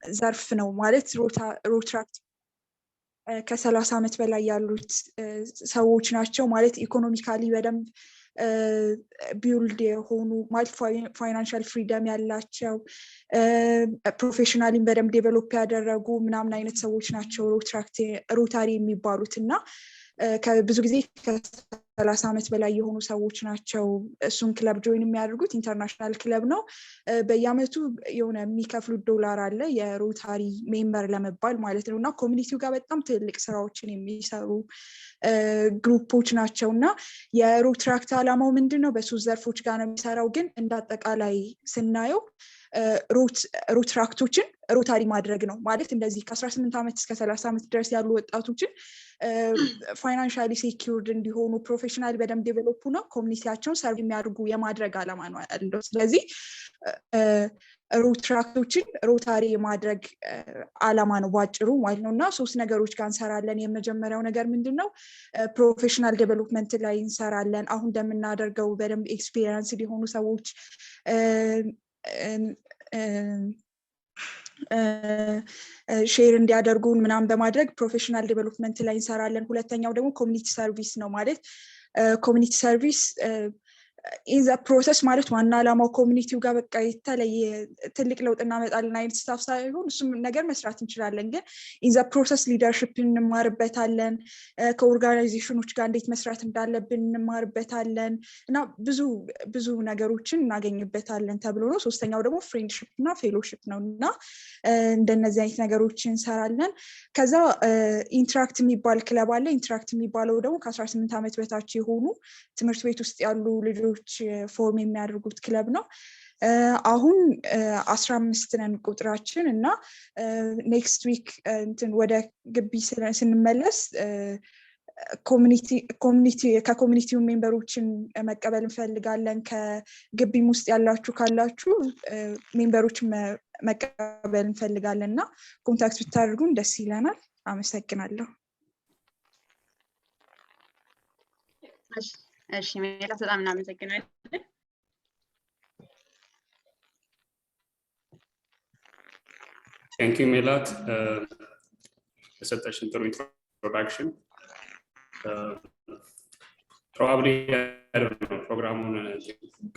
ዘርፍ ነው ማለት ሮትራክት ከ30 ዓመት በላይ ያሉት ሰዎች ናቸው ማለት ኢኮኖሚካሊ በደንብ ቢልድ የሆኑ ማለት ፋይናንሻል ፍሪደም ያላቸው ፕሮፌሽናሊን በደንብ ዴቨሎፕ ያደረጉ ምናምን አይነት ሰዎች ናቸው ሮታሪ የሚባሉትና ከብዙ ጊዜ ከ30 ዓመት በላይ የሆኑ ሰዎች ናቸው እሱን ክለብ ጆይን የሚያደርጉት ኢንተርናሽናል ክለብ ነው በየአመቱ የሆነ የሚከፍሉት ዶላር አለ የሮታሪ ሜምበር ለመባል ማለት ነውና ኮሚኒቲው ጋር በጣም ትልቅ ስራዎችን የሚሰሩ ግሩፖች ናቸውና የሮትራክት ዓላማው ምንድነው በሶስት ዘርፎች ጋር ነው የሚሰራው ግን እንዳጠቃላይ ስናየው ሮትራክቶችን ሮታሪ ማድረግ ነው ማለት እንደዚህ ከ18 ዓመት እስከ 30 ዓመት ድረስ ያሉ ወጣቶችን ፋይናንሻሊ ሴኩርድ እንዲሆኑ ፕሮፌሽናል በደንብ ዴቨሎፕ ነው ኮሚኒቲያቸውን ሰርቭ የሚያደርጉ የማድረግ ዓላማ ነው ያለው ስለዚህ ሮትራክቶችን ሮታሪ የማድረግ ዓላማ ነው ባጭሩ ማለት ነውና ሶስት ነገሮች ጋር እንሰራለን የመጀመሪያው ነገር ምንድነው ፕሮፌሽናል ዴቨሎፕመንት ላይ እንሰራለን አሁን እንደምናደርገው በደንብ ኤክስፒሪየንስ ሊሆኑ ሰዎች ሼር እንዲያደርጉን ምናምን በማድረግ ፕሮፌሽናል ዴቨሎፕመንት ላይ እንሰራለን ሁለተኛው ደግሞ ኮሚኒቲ ሰርቪስ ነው ማለት ኮሚኒቲ ሰርቪስ in the process ማለት ዋና ዓላማው ኮሚኒቲው ጋር በቃ የተለየ ትልቅ ለውጥ እናመጣለን አይነት ስታፍ ሳይሆን እሱም ነገር መስራት እንችላለን ግን in the process leadership እንማርበታለን ከኦርጋናይዜሽኖች ጋር እንዴት መስራት እንዳለብን እንማርበታለን እና ብዙ ነገሮችን እናገኝበታለን ተብሎ ነው ሶስተኛው ደግሞ ፍሬንድሺፕ እና ፌሎሺፕ ነውና እንደነዚህ አይነት ነገሮችን እንሰራለን ከዛ ኢንትራክት የሚባል ክለብ አለ ኢንትራክት የሚባለው ደግሞ ከ18 ዓመት በታች የሆኑ ትምህርት ቤት ውስጥ ያሉ ልጆች ፎርም የሚያደርጉት ክለብ ነው አሁን 15 ነን ቁጥራችን እና ኔክስት ዊክ እንትን ወደ ግቢ ስንመለስ ከኮሚኒቲው ሜምበሮችን መቀበል እንፈልጋለን ከግቢም ውስጥ ያላችሁ ካላችሁ ሜምበሮችን መቀበል እንፈልጋለንና ኮንታክት ብታደርጉን ደስ ይለናል አመሰግናለሁ እሺ ሜላት በጣም እናመሰግናለን Thank you ሜላት ለሰጠሽን ጥሩ introduction probably ፕሮግራሙን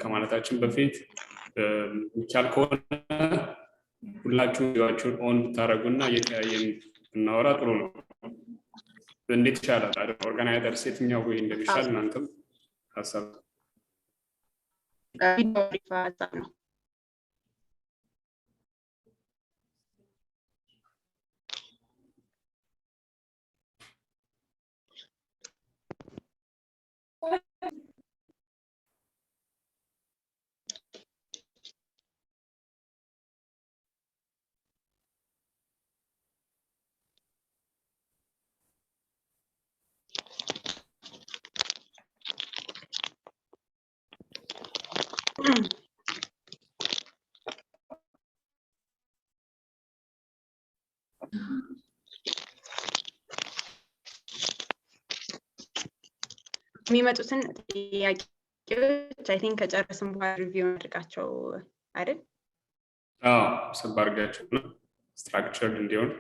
ከማለታችን በፊት ይቻል ከሆነ ሁላችሁም ቪዲዮአችሁን ኦን ታረጉና የተያየን እናወራ ጥሩ ነው እንዴት ይቻላል አይደል ኦርጋናይዘር ሴትኛው ወይ እንደሚሻል እናንተም ሐሳብ ነው የሚመጡትን ጥያቄዎች አይ ቲንክ ከጨረስን በኋላ ሪቪው አድርጋቸው አይደል ሰባርጋቸው ነው ስትራክቸርድ እንዲሆን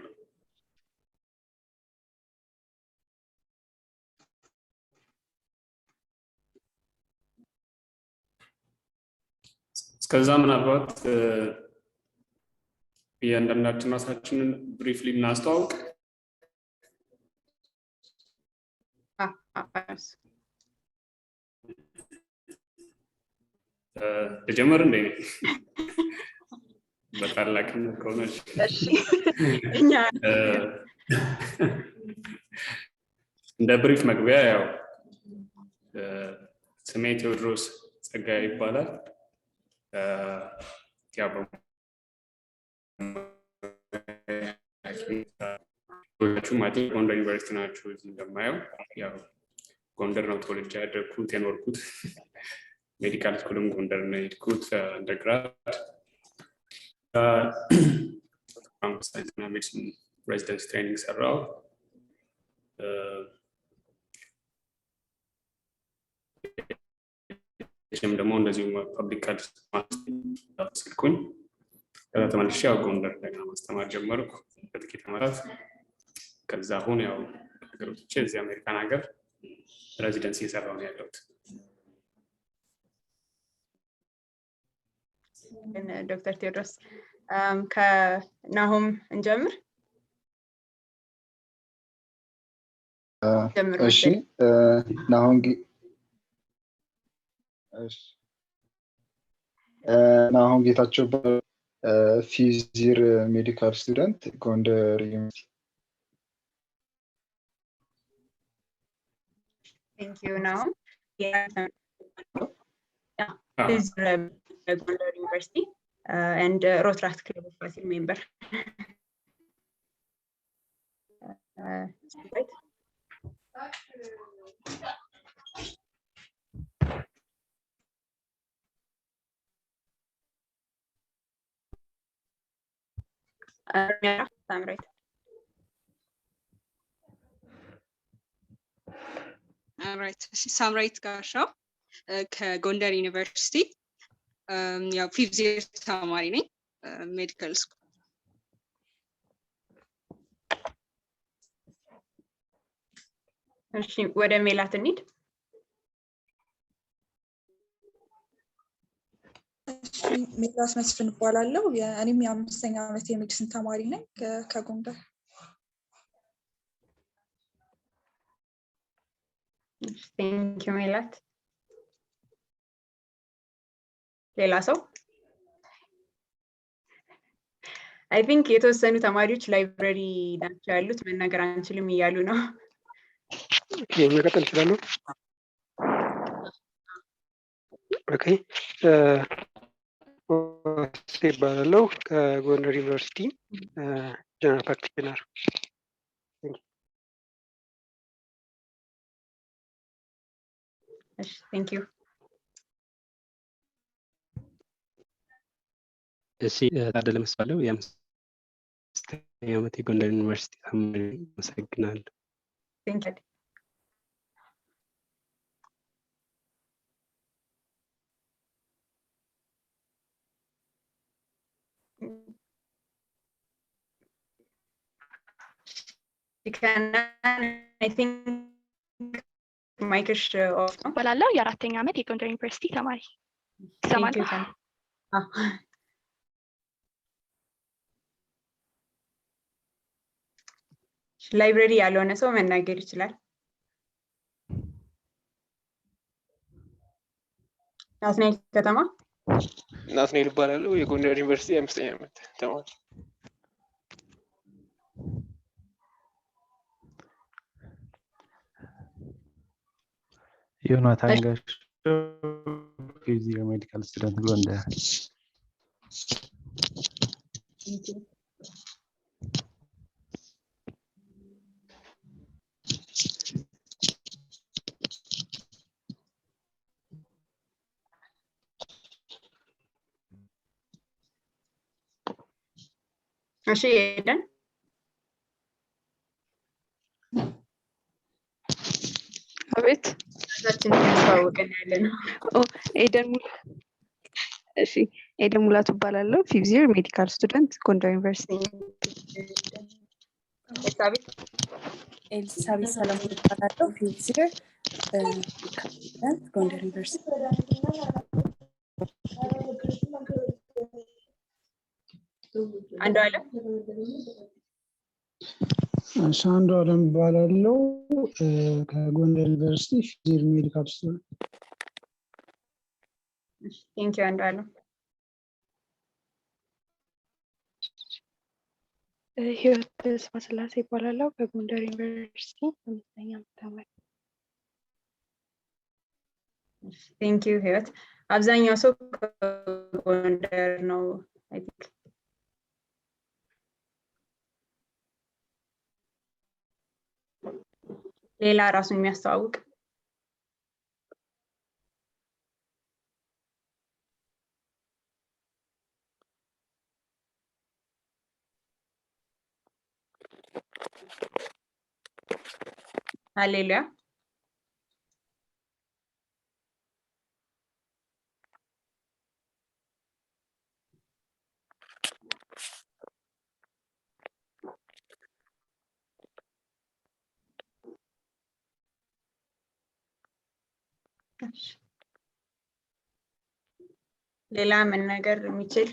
እስከዛ ምናልባት እያንዳንዳችን ራሳችንን ብሪፍሊ እናስተዋውቅ ተጀመረ እንዴ በታላቅነት ከሆነች እሺ እኛ እንደ ብሪፍ መግቢያ ያው ስሜ ቴዎድሮስ ጸጋዬ ይባላል ያው ሁላችሁም ማለት ጎንደር ዩኒቨርሲቲ ናችሁ እንደማየው ያው ጎንደር ነው ተወልጄ ያደግኩት የኖርኩት ሜዲካል ስኩልም ጎንደር ነው የሄድኩት አንደርግራድ ሳይንስና ሜዲሲን ሬዚደንስ ትሬኒንግ ሰራው እኔም ደግሞ እንደዚሁ ፐብሊክ ሄልዝ ማስተርስ ስልኩኝ ከዛ ተመልሼ ያው ጎንደር ላይ ማስተማር ጀመርኩ በጥቂት ዓመታት። ከዛ አሁን ያው ሀገሮች እዚህ አሜሪካን ሀገር ሬዚደንሲ እየሰራሁ ነው ያለሁት። ዶክተር ቴዎድሮስ ከናሆም እንጀምር። እሺ ናሆም ናሆም ጌታቸው ፊዚር ሜዲካል ስቱደንት ጎንደር ዩኒቨርሲቲ። Thank you, Naum. He's Gondar University and Rotract Club of Fasil member. Right. Yeah, I'm right. Alright, Samrait Garshaw, ከጎንደር ዩኒቨርሲቲ ያው ፊዚክስ ተማሪ ነኝ ሜዲካል ስኩል። እሺ ወደ ሜላት እንሂድ። እሺ ሜላት መስፍን እባላለሁ። እኔም የ5ኛ ዓመት የሜዲሲን ተማሪ ነኝ ከጎንደር። Thank you, Melat. ሌላ ሰው? I think የተወሰኑ ተማሪዎች ላይብረሪ ናቸው ያሉት መናገር አንችልም እያሉ ነው። መቀጠል ይችላሉ? ኦኬ ይባላለሁ ከጎንደር ዩኒቨርሲቲ ጀነራል ፕራክቲሽነር። Thank you. እሺ ታደለ መስባለው የ5ኛ ዓመት የጎንደር ዩኒቨርሲቲ ተማሪ። አመሰግናለሁ። Thank you. You can, I think ማይክሽ ኦፍ ነው። ባላለው የ4ኛ ዓመት የጎንደር ዩኒቨርሲቲ ተማሪ ሰማል። ላይብረሪ ያልሆነ ሰው መናገር ይችላል። ናትናኤል ከተማ። ናትናኤል ይባላል የጎንደር ዩኒቨርሲቲ 5ኛ ዓመት ተማሪ። ዮናታን ጋሻው ፊዚዮ ሜዲካል ስቱደንት ጎንደር። እሺ ኤደን። አቤት ኤደን ሙላቱ እባላለሁ ፊዚር ሜዲካል ስቱደንት ጎንደር ዩኒቨርሲቲ። ኤልሳቤት ሰለሞን እባላለሁ ፊዚር ስቱደንት ጎንደር ዩኒቨርሲቲ። አንዱ አለም አንዱ አለም እባላለሁ ከጎንደር ዩኒቨርሲቲ ፊዚር ሜዲካል ስቱደንት። Thank you, አንዱ አለም። ህይወት ተስፋስላሴ እባላለሁ ከጎንደር ዩኒቨርሲቲ 5ኛ ዓመት ተማሪ። Thank you ህይወት። አብዛኛው ሰው ከጎንደር ነው I think። ሌላ ራሱን የሚያስተዋውቅ? ሃሌሉያ። ሌላ ምን ነገር የሚችል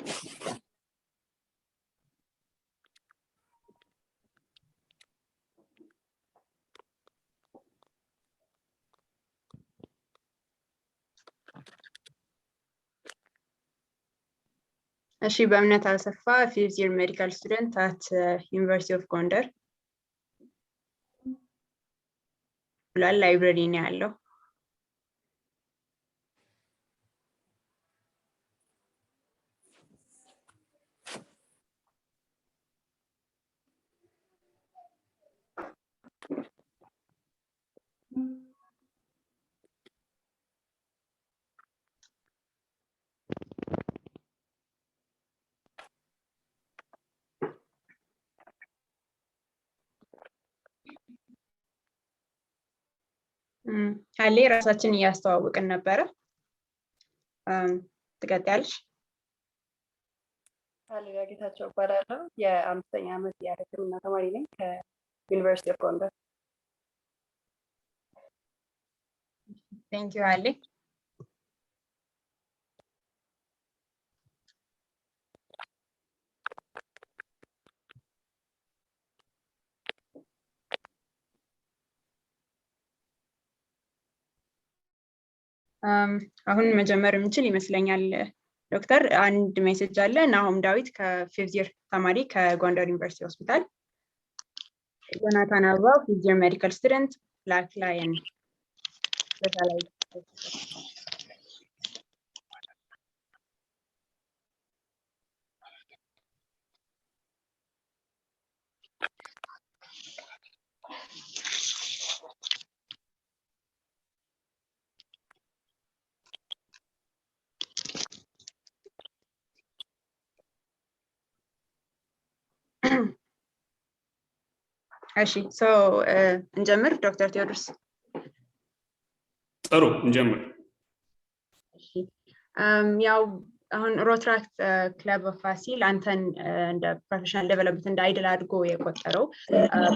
እሺ በእምነት አሰፋ fifth year medical student at University of Gondar ላይብረሪ ነው ያለው አለ ራሳችን ያስተዋወቅን ነበር ትቀጥያለሽ አለጋ ጌታቸው ባላለው የአምስተኛ ዓመት የሕክምና ተማሪ ነኝ ከዩኒቨርሲቲ ኦፍ ጎንደር Thank you አለ አሁን መጀመር የምንችል ይመስለኛል ዶክተር አንድ ሜሴጅ አለ ናሆም ዳዊት ከ5th year ተማሪ ከጎንደር ዩኒቨርሲቲ ሆስፒታል ዮናታን አበባው 5th year medical student ብላክ ላየን በተለይ እሺ እንጀምር ዶክተር ቴዎድሮስ ጥሩ እንጀምር እሺ ያው አሁን ሮትራክት ክለብ ኦፍ ፋሲል አንተን እንደ ፕሮፌሽናል ዴቨሎፕመንት እንደ አይድል አድርጎ የቆጠረው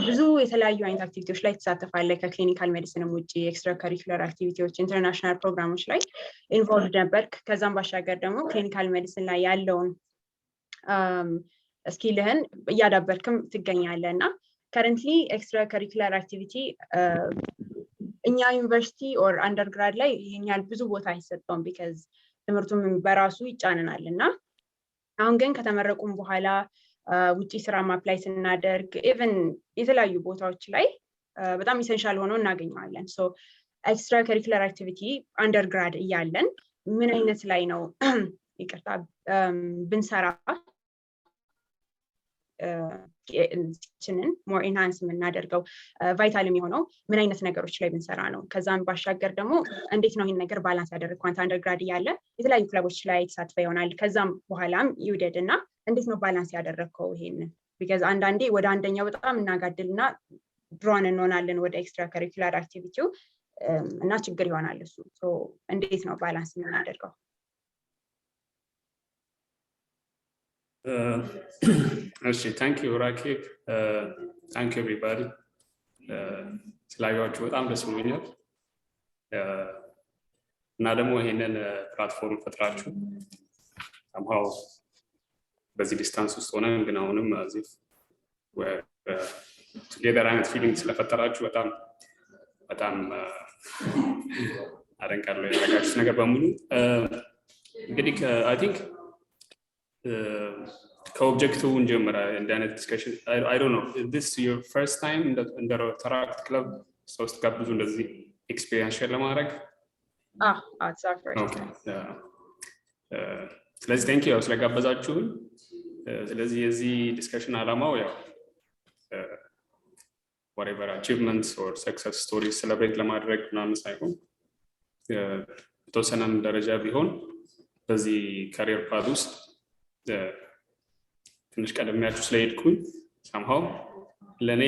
ብዙ የተለያዩ አይነት አክቲቪቲዎች ላይ ተሳተፋለህ ከክሊኒካል ሜዲሲንም ውጪ ኤክስትራ ካሪኩለር አክቲቪቲዎች ኢንተርናሽናል ፕሮግራሞች ላይ ኢንቮልቭድ ነበርክ ከዛም ባሻገር ደግሞ ክሊኒካል ሜዲሲን ላይ ያለውን ስኪልህን እያዳበርክም ትገኛለህና currently extracurricular activity እኛ ዩኒቨርሲቲ ኦር አንደርግራድ ላይ ይሄኛል ብዙ ቦታ አይሰጠውም because ትምህርቱም በራሱ ይጫነናልና አሁን ግን ከተመረቁም በኋላ ውጪ ስራ ማፕላይ ስናደርግ ኢቭን የተለያዩ ቦታዎች ላይ በጣም ኢሴንሻል ሆኖ እናገኘዋለን so extracurricular activity አንደርግራድ እያለን ምን አይነት ላይ ነው ይቅርታ ብንሰራ more enhance የምናደርገው ቫይታል የሚሆነው ምን አይነት ነገሮች ላይ ብንሰራ ነው ከዛም ባሻገር ደግሞ እንዴት ነው ይሄን ነገር ባላንስ ያደረግኩት አንተ አንደርግራድ ያለ የተለያዩ ክለቦች ላይ ተሳትፈ ይሆናል ከዛም በኋላም ይውደድና እንዴት ነው ባላንስ ያደረግከው ይሄን because አንዳንዴ ወደ አንደኛው በጣም እናጋድልና ድሮን እንሆናለን ወደ ኤክስትራ ካሪኩላር አክቲቪቲው እና ችግር ይሆናል እሱ so እንዴት ነው ባላንስ የምናደርገው thank you Rakib thank you everybody ስላያችሁ በጣም ደስ ብሎኛል እና ደግሞ ይሄንን ፕላትፎርም ፈጥራችሁ somehow በዚህ ዲስታንስ ውስጥ ሆነን ግን አሁንም አዚፍ together አይነት ፊሊንግ ስለፈጠራችሁ በጣም አደንቃለሁ ያደረጋችሁት ነገር በሙሉ እንግዲህ I think co-objective እንጀምራ and then a discussion I don't know is this your first time in the Rotract club so ስትጋብዙ እንደዚህ experience share ለማድረግ it's our first okay ስለዚህ thank you ስለጋበዛችሁኝ ስለዚህ የዚህ ዲስከሽን አላማው ያው whatever achievements or success stories celebrate ለማድረግ ምናምን ሳይሆን የተወሰነም ደረጃ ቢሆን በዚህ career path ውስጥ ትንሽ ቀደምያችሁ ስለሄድኩኝ somehow ለኔ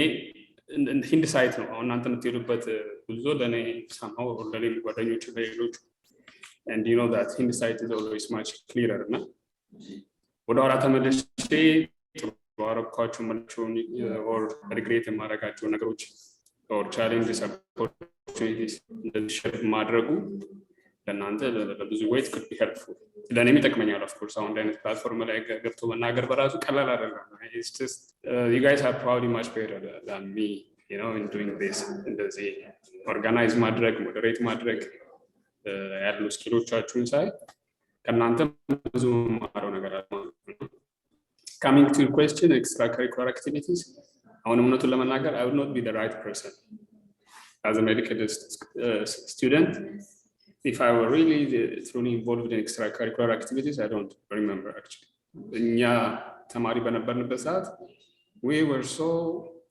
ኢንሳይት ነው አሁን እናንተ የምትሄዱበት ብዙ ለኔ somehow ለኔ ጓደኞች ለሌሎች and you know that insight is always much clearer እና ወደ ኋላ ተመልሼ ባረኳችሁ መልቾን or regret የማደርጋቸው ነገሮች or challenges opportunities እንደዚህ ማድረጉ ለእናንተ በብዙ weight could be helpful ለእኔም ይጠቅመኛል of course አሁን አይነት ፕላትፎርም ላይ ገብቶ መናገር በራሱ ቀላል አይደለም it's just you guys are probably much better than me you know in doing this እንደዚህ ኦርጋናይዝ ማድረግ ሞዴሬት ማድረግ ያሉ ስኪሎቻችሁን ሳይ ከእናንተ ብዙ ማረው ነገር አለ coming to your question extracurricular activities አሁን እውነቱን ለመናገር I would not be the right person as a medical student if I were really truly involved in extracurricular activities I don't remember actually እኛ ተማሪ በነበርንበት ሰዓት we were so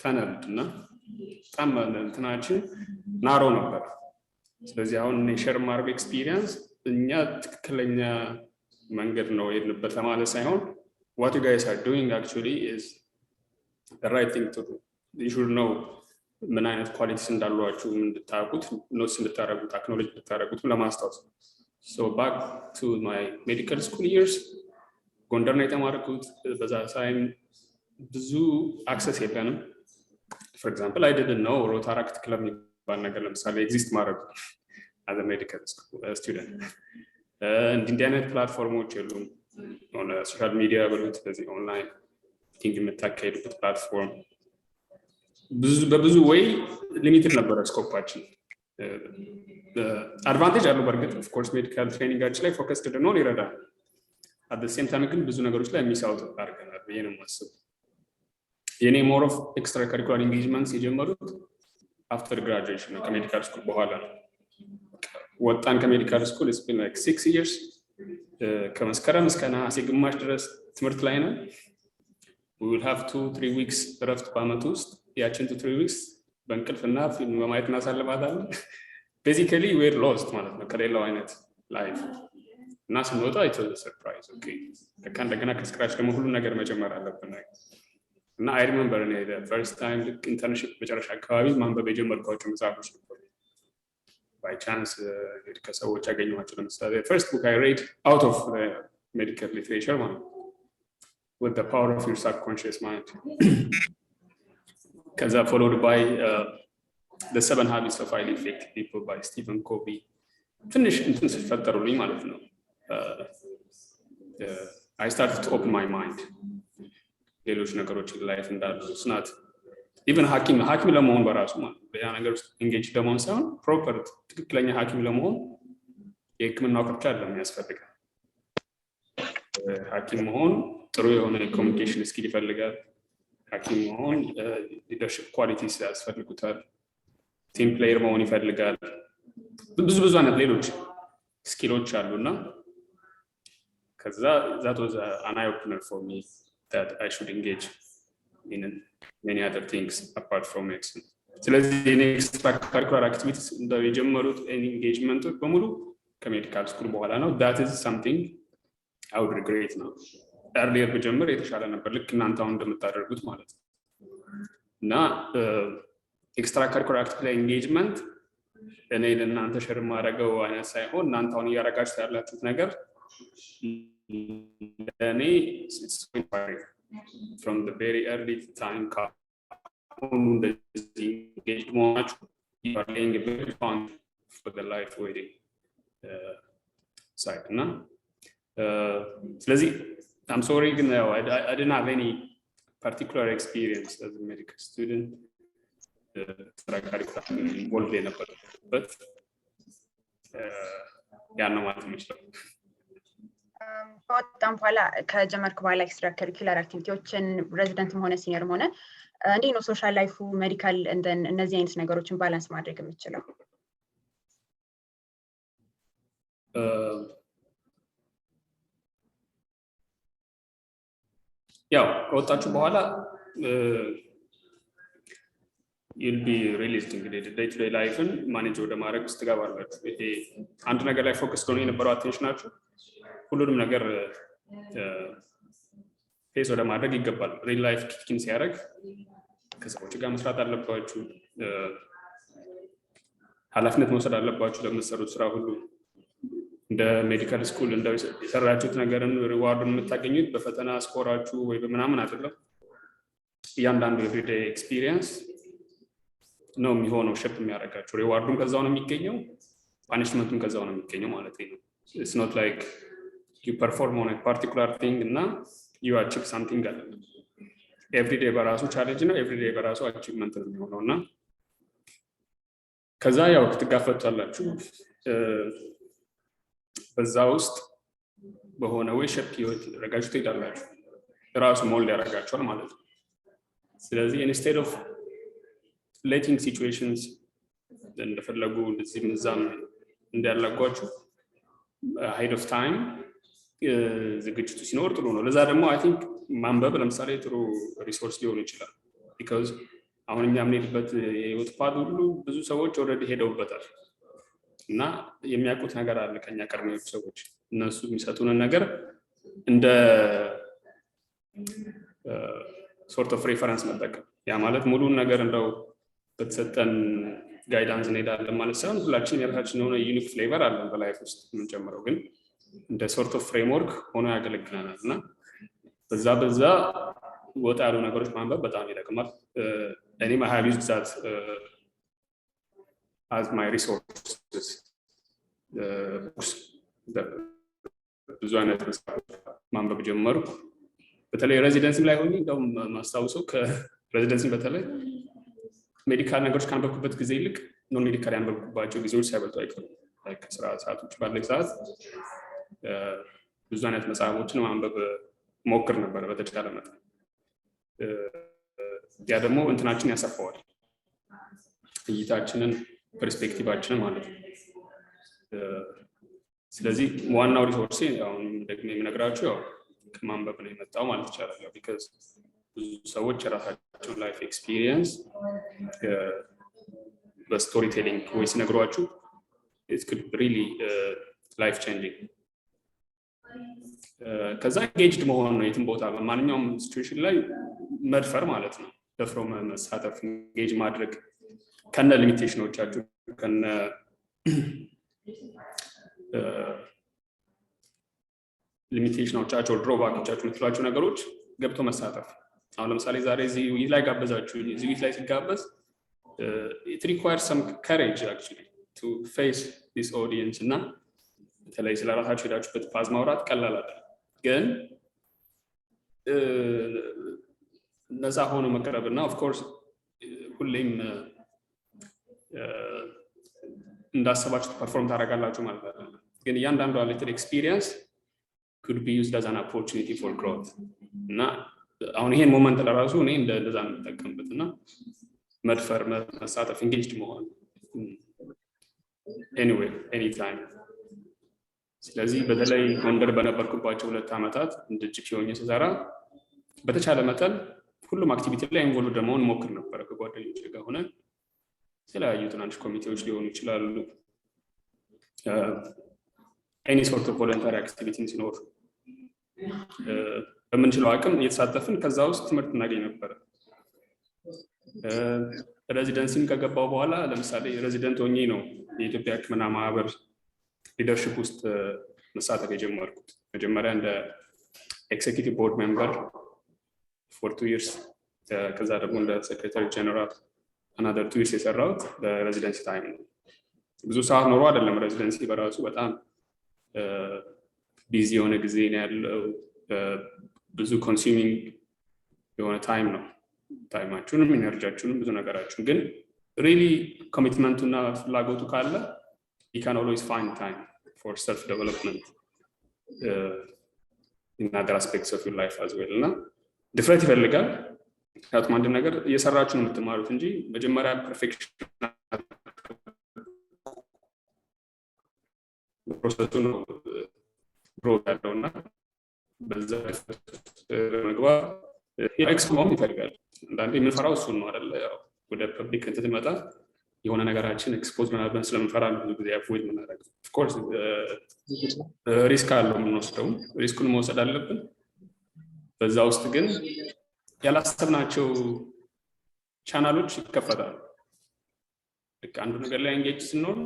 tunneled እና በጣም እንትናችን ናሮ ነበር ስለዚህ አሁን ሼር ማድረግ ኤክስፒሪየንስ እኛ ትክክለኛ መንገድ ነው የሄድንበት ለማለት ሳይሆን what you guys are doing actually is the right thing to do you should know ምን አይነት ኳሊቲስ እንዳሏችሁ እንድታውቁት ኖትስ እንድታረጉት አክኖሌጅ እንድታረጉት ለማስታወስ so back to my medical school years ጎንደር ነው የተማርኩት በዛ ታይም ብዙ አክሰስ የለንም for example I didn't know Rotract club የሚባል ነገር ለምሳሌ ኤግዚስት ማድረግ as a medical student እንዲህ አይነት ፕላትፎርሞች የሉም on social media ብሉት ስለዚህ ኦንላይን ቲንክ የምታካሄዱበት ፕላትፎርም በብዙ ወይ ሊሚትድ ነበር ስኮፓችን አድቫንቴጅ አለው በርግጥ of course medical training ላይ ፎከስ ተደርጎ ይረዳል at the same time ግን ብዙ ነገሮች ላይ ሚስ አውት አድርገናል ብዬ ነው የማስበው የኔ more of extracurricular engagements የጀመሩት after graduation ነው ከሜዲካል ስኩል በኋላ ነው ወጣን ከሜዲካል ስኩል it's been like 6 years ከመስከረም እስከ ነሐሴ ግማሽ ድረስ ትምህርት ላይ ነው we will have 2-3 weeks እረፍት በአመት ውስጥ ያችን 2-3 weeks በእንቅልፍና ፊልም በማየት እናሳልፋታለን basically we're lost ማለት ነው ከሌላው አይነት ላይፍ እና ስንወጣ it's a surprise okay እንደገና ከስክራች ደግሞ ሁሉ ነገር መጀመር አለብን እና I remember the first time internship መጨረሻ አካባቢ ማንበብ የጀመርኳቸው መጽሐፎች ነበሩ by chance ከሰዎች ያገኘኋቸው ለምሳሌ the first book I read out of the medical literature one with the power of your subconscious mind kaza followed by the 7 habits of highly effective people by Stephen Covey ትንሽ እንትን ሲፈጠሩልኝ ማለት ነው I started to open my mind ሌሎች ነገሮች ላይፍ እንዳሉ ስናት even ሐኪም ለመሆን በራሱ ማለት ያ ነገር ውስጥ engage ለመሆን ሳይሆን proper ትክክለኛ ሐኪም ለመሆን የህክምና እውቀት ብቻ አይደለም የሚያስፈልገው ሐኪም መሆን ጥሩ የሆነ ኮሚኒኬሽን ስኪል ይፈልጋል ሐኪም መሆን ሊደርሺፕ ኳሊቲስ ያስፈልጉታል ቲም ፕሌየር መሆን ይፈልጋል ብዙ አይነት ሌሎች ስኪሎች አሉና ከዛ that was an eye opener for me that I should engage in many other things apart from medicine ስለዚህ extracurricular activities እንደው የጀመሩት engagement በሙሉ ከሜዲካል ስኩል በኋላ ነው that is something I would regret now earlier በጀመር የተሻለ ነበር ልክ እናንተ አሁን እንደምታደርጉት ማለት ነው እና extracurricular activity engagement እኔ ለእናንተ ሼር ማድረገው አይነት ሳይሆን እናንተ አሁን እያደረጋችሁት ያላችሁት ነገር ለእኔ it's from the very early time engaged much you are laying a very fund for the life waiting side no ስለዚህ I'm sorry no, I didn't have any particular experience as a medical student involved in it but ያ ነው ማለት ነው በጣም በኋላ ከጀመርኩ በኋላ ኤክስትራ ከሪኩላር አክቲቪቲዎችን ሬዚደንትም ሆነ ሲኒየርም ሆነ እንዴት ነው ሶሻል ላይፉ ሜዲካል እነዚህ አይነት ነገሮችን ባላንስ ማድረግ የምችለው ያው ከወጣችሁ በኋላ you'll be released እንግዲህ day to day ላይፍን ማኔጅ ወደ ማድረግ ውስጥ ትገባላችሁ ይሄ አንድ ነገር ላይ ፎከስ ሆኖ የነበረው አቴንሽናችሁ ሁሉንም ነገር ፌስ ወደ ማድረግ ይገባል ሪል ላይፍ ኪኪን ሲያደርግ ከሰዎች ጋር መስራት አለባችሁ ኃላፊነት መውሰድ አለባችሁ ለምትሰሩት ስራ ሁሉ እንደ ሜዲካል ስኩል እንደ የሰራችሁት ነገርን ሪዋርዱን የምታገኙት በፈተና ስኮራችሁ ወይ በምናምን አይደለም እያንዳንዱ ኤቭሪዴይ ኤክስፒሪየንስ ነው የሚሆነው ሼፕ የሚያደርጋችሁ ሪዋርዱን ከዛው ነው የሚገኘው ፓኒሽመንቱን ከዛው ነው የሚገኘው ማለት ነው። It's not like you perform on a particular thing እና you achieve something አይደለም። every day በራሱ ቻሌንጅ ነው፣ every day በራሱ achievement ነው የሚሆነው እና ከዛ ያው ትጋፈጣላችሁ በዛ ውስጥ በሆነ ወይ ሸፕ ይወጣላችሁ ትሄዳላችሁ ራሱ ሞልድ ያደርጋችኋል ማለት ነው። ስለዚህ instead of letting situations እንደፈለጉ እንደዚህ ምዛም እንዳያላጓችሁ ahead of time ዝግጅቱ ሲኖር ጥሩ ነው። ለዛ ደግሞ I think ማንበብ ለምሳሌ ጥሩ ሪሶርስ ሊሆን ይችላል because አሁን እኛ የምንሄድበት የህይወት ፓድ ሁሉ ብዙ ሰዎች ኦልሬዲ ሄደውበታል እና የሚያውቁት ነገር አለ ከኛ ቀርሜዎች ሰዎች እነሱ የሚሰጡንን ነገር እንደ sort of reference መጠቀም ያ ማለት ሙሉን ነገር እንደው በተሰጠን ጋይዳንስ እንሄዳለን ማለት ሳይሆን ሁላችንም የራሳችን የሆነ ዩኒክ ፍሌቨር አለን በላይፍ ውስጥ የምንጨምረው ግን እንደ sort of framework ሆኖ ያገለግለናል እና በዛ ወጣ ያሉ ነገሮች ማንበብ በጣም ይጠቅማል። እኔም I have used that as my resources ብዙ አይነት ማንበብ ጀመርኩ። በተለይ ሬዚደንሲ ላይ ሆኜ እንደውም ማስታውሰው ከሬዚደንሲ በተለይ ሜዲካል ነገሮች ካነበብኩበት ጊዜ ይልቅ ኖን ሜዲካል ያነበብኩባቸው ጊዜዎች ሳይበልጡ አይቀሩም። ከስራ ሰዓቶች ባለ ሰዓት ብዙ አይነት መጽሐፎችን ማንበብ ሞክር ነበር በተቻለ መጠን። ያ ደግሞ እንትናችን ያሰፋዋል እይታችንን ፐርስፔክቲቫችንን ማለት ነው። ስለዚህ ዋናው ሪሶርስ አሁን ደግሞ የምነግራችሁ ያው ከማንበብ ነው የመጣው ማለት ይቻላል። because ብዙ ሰዎች የራሳቸውን ላይፍ ኤክስፒሪየንስ በስቶሪ ቴሊንግ ወይ ሲነግሯችሁ it could really life changing ከዛ engaged መሆን ነው የትም ቦታ በማንኛውም ሲቹዌሽን ላይ መድፈር ማለት ነው። ደፍሮ መሳተፍ engage ማድረግ ከነ ሊሚቴሽኖቻችሁ ከነ ሊሚቴሽኖቻችሁ ድሮባኮቻችሁ የምትሏቸው ነገሮች ገብቶ መሳተፍ። አሁን ለምሳሌ ዛሬ እዚህ ውይይት ላይ ጋበዛችሁ እዚህ ውይይት ላይ ሲጋበዝ it requires some courage actually to face this audience እና በተለይ ስለ ራሳችሁ ሄዳችሁበት ፓዝ ማውራት ቀላል አይደለም። ግን ነፃ ሆኖ መቅረብና of course ሁሌም እንዳሰባችሁት ፐርፎርም ታደርጋላችሁ ማለት አይደለም። ግን እያንዳንዱ little experience could be used as an opportunity for growth እና አሁን ይሄን ሞመንት ለራሱ እኔ እንደዛ የምጠቀምበት እና መድፈር መሳተፍ engaged መሆን anyway anytime። ስለዚህ በተለይ ጎንደር በነበርኩባቸው 2 ዓመታት እንድጅክ ሆኜ ስሰራ በተቻለ መጠን ሁሉም አክቲቪቲ ላይ ኢንቮልቭ መሆን ሞክር ነበር ከጓደኞቼ ጋር ሆነን የተለያዩ ትናንሽ ኮሚቴዎች ሊሆኑ ይችላሉ any sort of voluntary activity ሲኖር በምንችለው አቅም እየተሳተፍን ከዛ ውስጥ ትምህርት እናገኝ ነበር። ሬዚደንሲን ከገባው በኋላ ለምሳሌ ሬዚደንት ሆኜ ነው የኢትዮጵያ ሕክምና ማህበር ሊደርሺፕ ውስጥ መሳተፍ የጀመርኩት። መጀመሪያ እንደ ኤክዚኪዩቲቭ ቦርድ ሜምበር for 2 years ከዛ ደግሞ እንደ ሴክሬታሪ ጀነራል another 2 years የሰራሁት በሬዚደንሲ ታይም ነው። ብዙ ሰዓት ኖሮ አይደለም ሬዚደንሲ በራሱ በጣም ቢዚ የሆነ ጊዜ ነው ያለው። ብዙ ኮንሱሚንግ የሆነ ታይም ነው። ታይማችሁንም ኢነርጂያችሁንም ብዙ ነገራችሁን ግን ሪሊ ኮሚትመንቱና ፍላጎቱ ካለ you can always find time for self development in other aspects of your life as well እና ድፍረት ይፈልጋል። ምክንያቱም አንድ ነገር እየሰራችሁ ነው የምትማሩት እንጂ መጀመሪያ ፐርፌክሽን ፕሮሰሱ ነው ግሮት ያለውና በዛ መግባት ኤክስፖም ይፈልጋል። አንዳንዴ የምንፈራው እሱን ነው አይደል? ያው ወደ ፐብሊክ እንትመጣ የሆነ ነገራችን ኤክስፖዝ ምናምን ስለምንፈራ ነው ብዙ ጊዜ አቮይድ የምናደርገው። ኦፍ ኮርስ ሪስክ አለው የምንወስደው፣ ሪስኩን መውሰድ አለብን። በዛ ውስጥ ግን ያላሰብናቸው ቻናሎች ይከፈታሉ። ልክ አንዱ ነገር ላይ ኤንጌጅ ስንሆን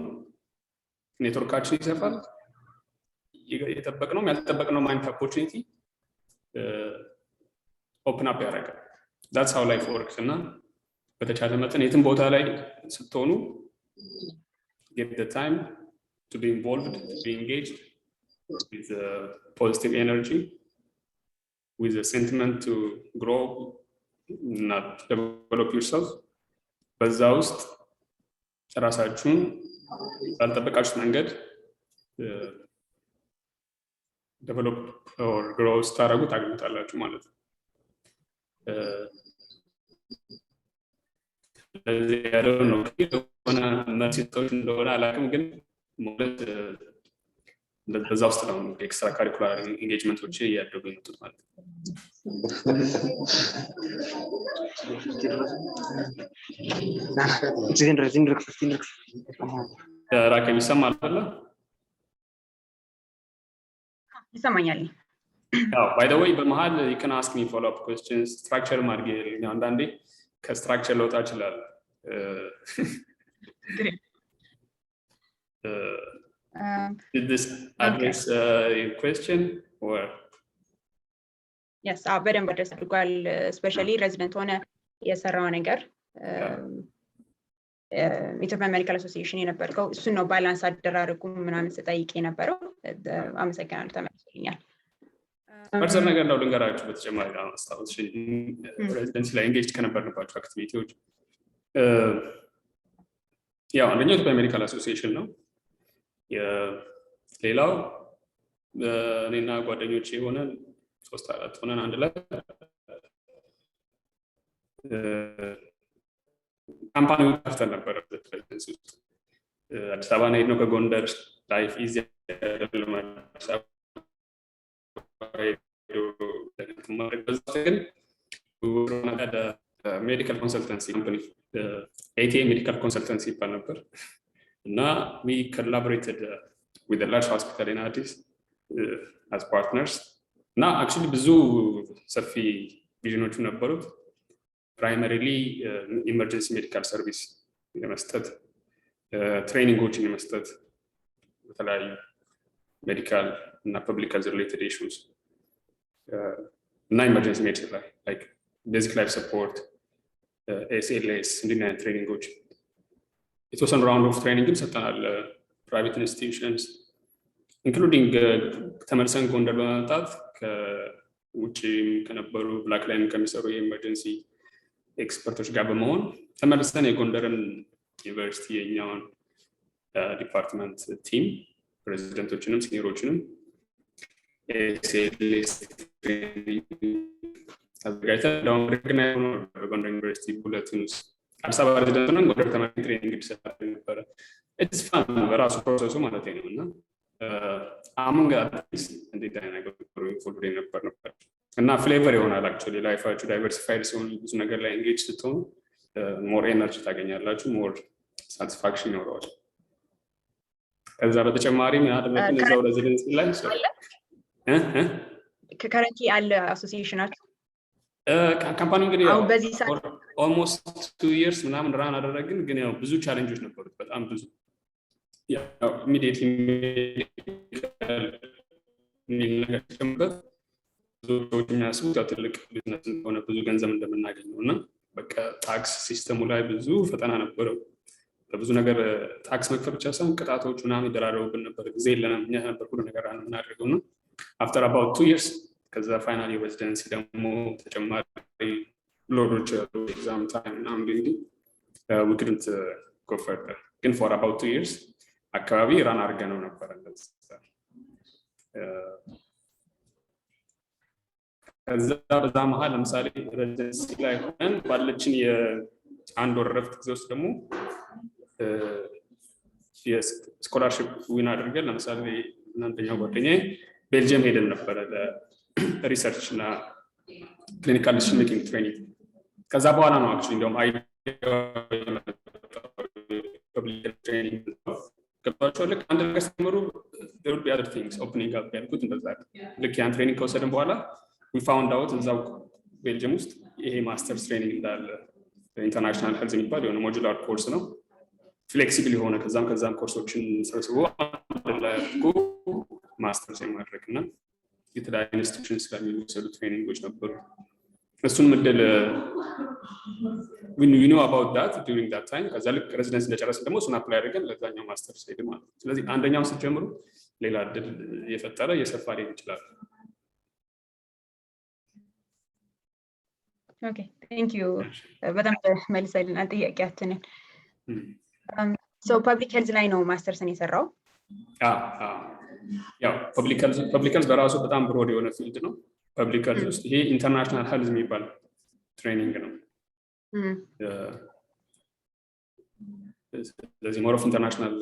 ኔትወርካችን ይሰፋል። የጠበቅነው ያልተጠበቅነው ማይንድ ኦፖርቹኒቲ ኦፕን አፕ ያደርጋል። that's how life works እና በተቻለ መጠን የትም ቦታ ላይ ስትሆኑ get the time to be involved, to be engaged with positive energy, with a sentiment to grow, not develop yourself. በዛ ውስጥ ራሳችሁን ባልጠበቃችሁት መንገድ develop or grow ስታደርጉ ታገኙታላችሁ ማለት ነው። ስለዚህ ያለው ነው ሆነ መርሲቶች እንደሆነ አላውቅም፣ ግን ማለት በዛ ውስጥ ነው ኤክስትራ ካሪኩላር ኢንጌጅመንቶች እያደጉ የመጡት ማለት ነው። ራኬብ ይሰማል አይደል? ይሰማኛል። by the way በመሃል you can ask me follow up questions structure ማድረግ አንዳንዴ ከስትራክቸር ለውጣ ይችላል። Did this address your question or? Yes, በደንብ አድረስ አድርጓል። especially resident ሆነ የሰራው ነገር ኢትዮጵያ ሜዲካል አሶሲዬሽን የነበረው እሱን ነው ባላንስ አደራረጉ ምናምን ስጠይቅ የነበረው። አመሰግናለሁ፣ ተመልሶልኛል። ፐርሰን ነገር ነው ልንገራችሁ። በተጨማሪ አስታውስ ሬዚደንሲ ላይ ኤንጌጅድ ከነበርንባቸው አክቲቪቲዎች ያው አንደኛው ኢትዮጵያ ሜዲካል አሶሲዬሽን ነው። ሌላው እኔና ጓደኞቼ ሆነን 3-4 ሆነን አንድ ላይ ካምፓኒው ከፍተን ነበር። ሬዚደንሲ ውስጥ አዲስ አበባ ነው የሄድነው። ከጎንደር ላይፍ ኢዚ medical consultancy company, ATA medical consultancy ይባል ነበር እና we collaborated with a large hospital in Addis as partners እና actually ብዙ ሰፊ ቪዥኖች ነበሩት። primarily emergency medical service የመስጠት ትሬኒንጎችን የመስጠት በተለያዩ ሜዲካል እና ፐብሊክ ሄልዝ ሪሌትድ ኢሹስ እና ኢመርጀንሲ ሜዲሲን ላይ like basic life support, ACLS እንዲና ትሬኒንጎች የተወሰኑ ራውንድ ኦፍ ትሬኒንግም ሰጥተናል። ፕራይቬት ኢንስቲትዩሽንስ ኢንክሉዲንግ ተመልሰን ጎንደር በመምጣት ከውጭ ከነበሩ ብላክ ላይን ከሚሰሩ የኢመርጀንሲ ኤክስፐርቶች ጋር በመሆን ተመልሰን የጎንደርን ዩኒቨርሲቲ የኛውን ዲፓርትመንት ቲም ፕሬዚደንቶችንም ሲኒየሮችንም ACLS አዘጋጅተን ደውም ሪኮግናይዝ ሆኖ በጎንደር ዩኒቨርሲቲ ቡለቲን ውስጥ አዲስ አበባ ሬዚደንት ሆነን ጎንደር ተማሪ ትሬኒንግ እንዲሰጥ ነበረ። ኢትስ ፋን በራሱ ፕሮሰሱ ማለት ነው እና አሁን ጋርስ እንዴት አይነት ፎልድ ነበር እና ፍሌቨር ይሆናል። አክቹሊ ላይፋችሁ ዳይቨርሲፋይድ ሲሆን ብዙ ነገር ላይ ኤንጌጅ ስትሆኑ ሞር ኤነርጂ ታገኛላችሁ፣ ሞር ሳቲስፋክሽን ይኖረዋል። ከዛ በተጨማሪ ምን አደረግን እዛው ሬዚደንሲ ላይ ከከረንቲ አለ አሶሲዬሽናችሁ ካምፓኒ እንግዲህ አሁን በዚህ ሰዓት ኦልሞስት 2 years ምናምን ራን አደረግን። ግን ያው ብዙ ቻሌንጆች ነበሩት፣ በጣም ብዙ ያው ኢሚዲየትሊ ነገር ተጨምበት ብዙዎች የሚያስቡት ያው ትልቅ ቢዝነስ እንደሆነ ብዙ ገንዘብ እንደምናገኝ ነው እና በቃ ታክስ ሲስተሙ ላይ ብዙ ፈተና ነበረው። በብዙ ነገር ታክስ መክፈል ብቻ ሳይሆን ቅጣቶች ምናምን ይደራረቡብን ነበር። ጊዜ የለንም እኛ ነበር ሁሉ ነገር ራን የምናደርገው እና after about 2 years ከዛ ፋይናሊ ሬዚደንሲ ደግሞ ተጨማሪ ሎዶች ኤግዛም ታይም እና እንግዲህ we couldn't go further ግን for about 2 years አካባቢ ራን አድርገነው ነበር እንደዛ። ከዛ በዛ መሀል ለምሳሌ ሬዚደንሲ ላይ ሆነን ባለችን የአንድ ወር ረፍት ጊዜ ውስጥ ደግሞ የስኮላርሺፕ ዊን አድርገን ለምሳሌ እናንተኛው ጓደኛዬ ቤልጅየም ሄደን ነበረ ለሪሰርች እና ክሊኒካል ዲሲዥን ሜኪንግ ትሬኒንግ። ከዛ በኋላ ነው አክቹሊ እንደውም ፐብሊክ ትሬኒንግ ገብቷቸው ልክ አንድ ነገር ሲጀምሩ there will be other things opening up ያልኩት እንደዛ። ልክ ያን ትሬኒንግ ከወሰድን በኋላ we found out እዛው ቤልጅየም ውስጥ ይሄ ማስተርስ ትሬኒንግ እንዳለ ኢንተርናሽናል ሄልዝ የሚባል የሆነ ሞጁላር ኮርስ ነው፣ ፍሌክሲብል የሆነ ከዛም ኮርሶችን ሰብስቦ ማስተርስ የማድረግ እና የተለያዩ ኢንስቲትዩሽንስ ላይ የሚወሰዱ ትሬኒንጎች ነበሩ። እሱን ምድል we knew about that during that time ከዛ ልክ ሬዚደንስ እንደጨረስን ደግሞ እሱን አፕላይ አድርገን ለዛኛው ማስተርስ ሄድ ማለት ነው ስለዚህ አንደኛው ስትጀምሩ ሌላ እድል የፈጠረ የሰፋ ሊሆን ይችላል Okay, thank you. በጣም መልሰልና ጥያቄያችንን so public health ላይ ነው ማስተርስን የሰራው ያው public health በራሱ በጣም ብሮድ የሆነ ፊልድ ነው public health ውስጥ ይሄ ኢንተርናሽናል ሄልዝ የሚባል ትሬኒንግ ነው ስለዚህ more of international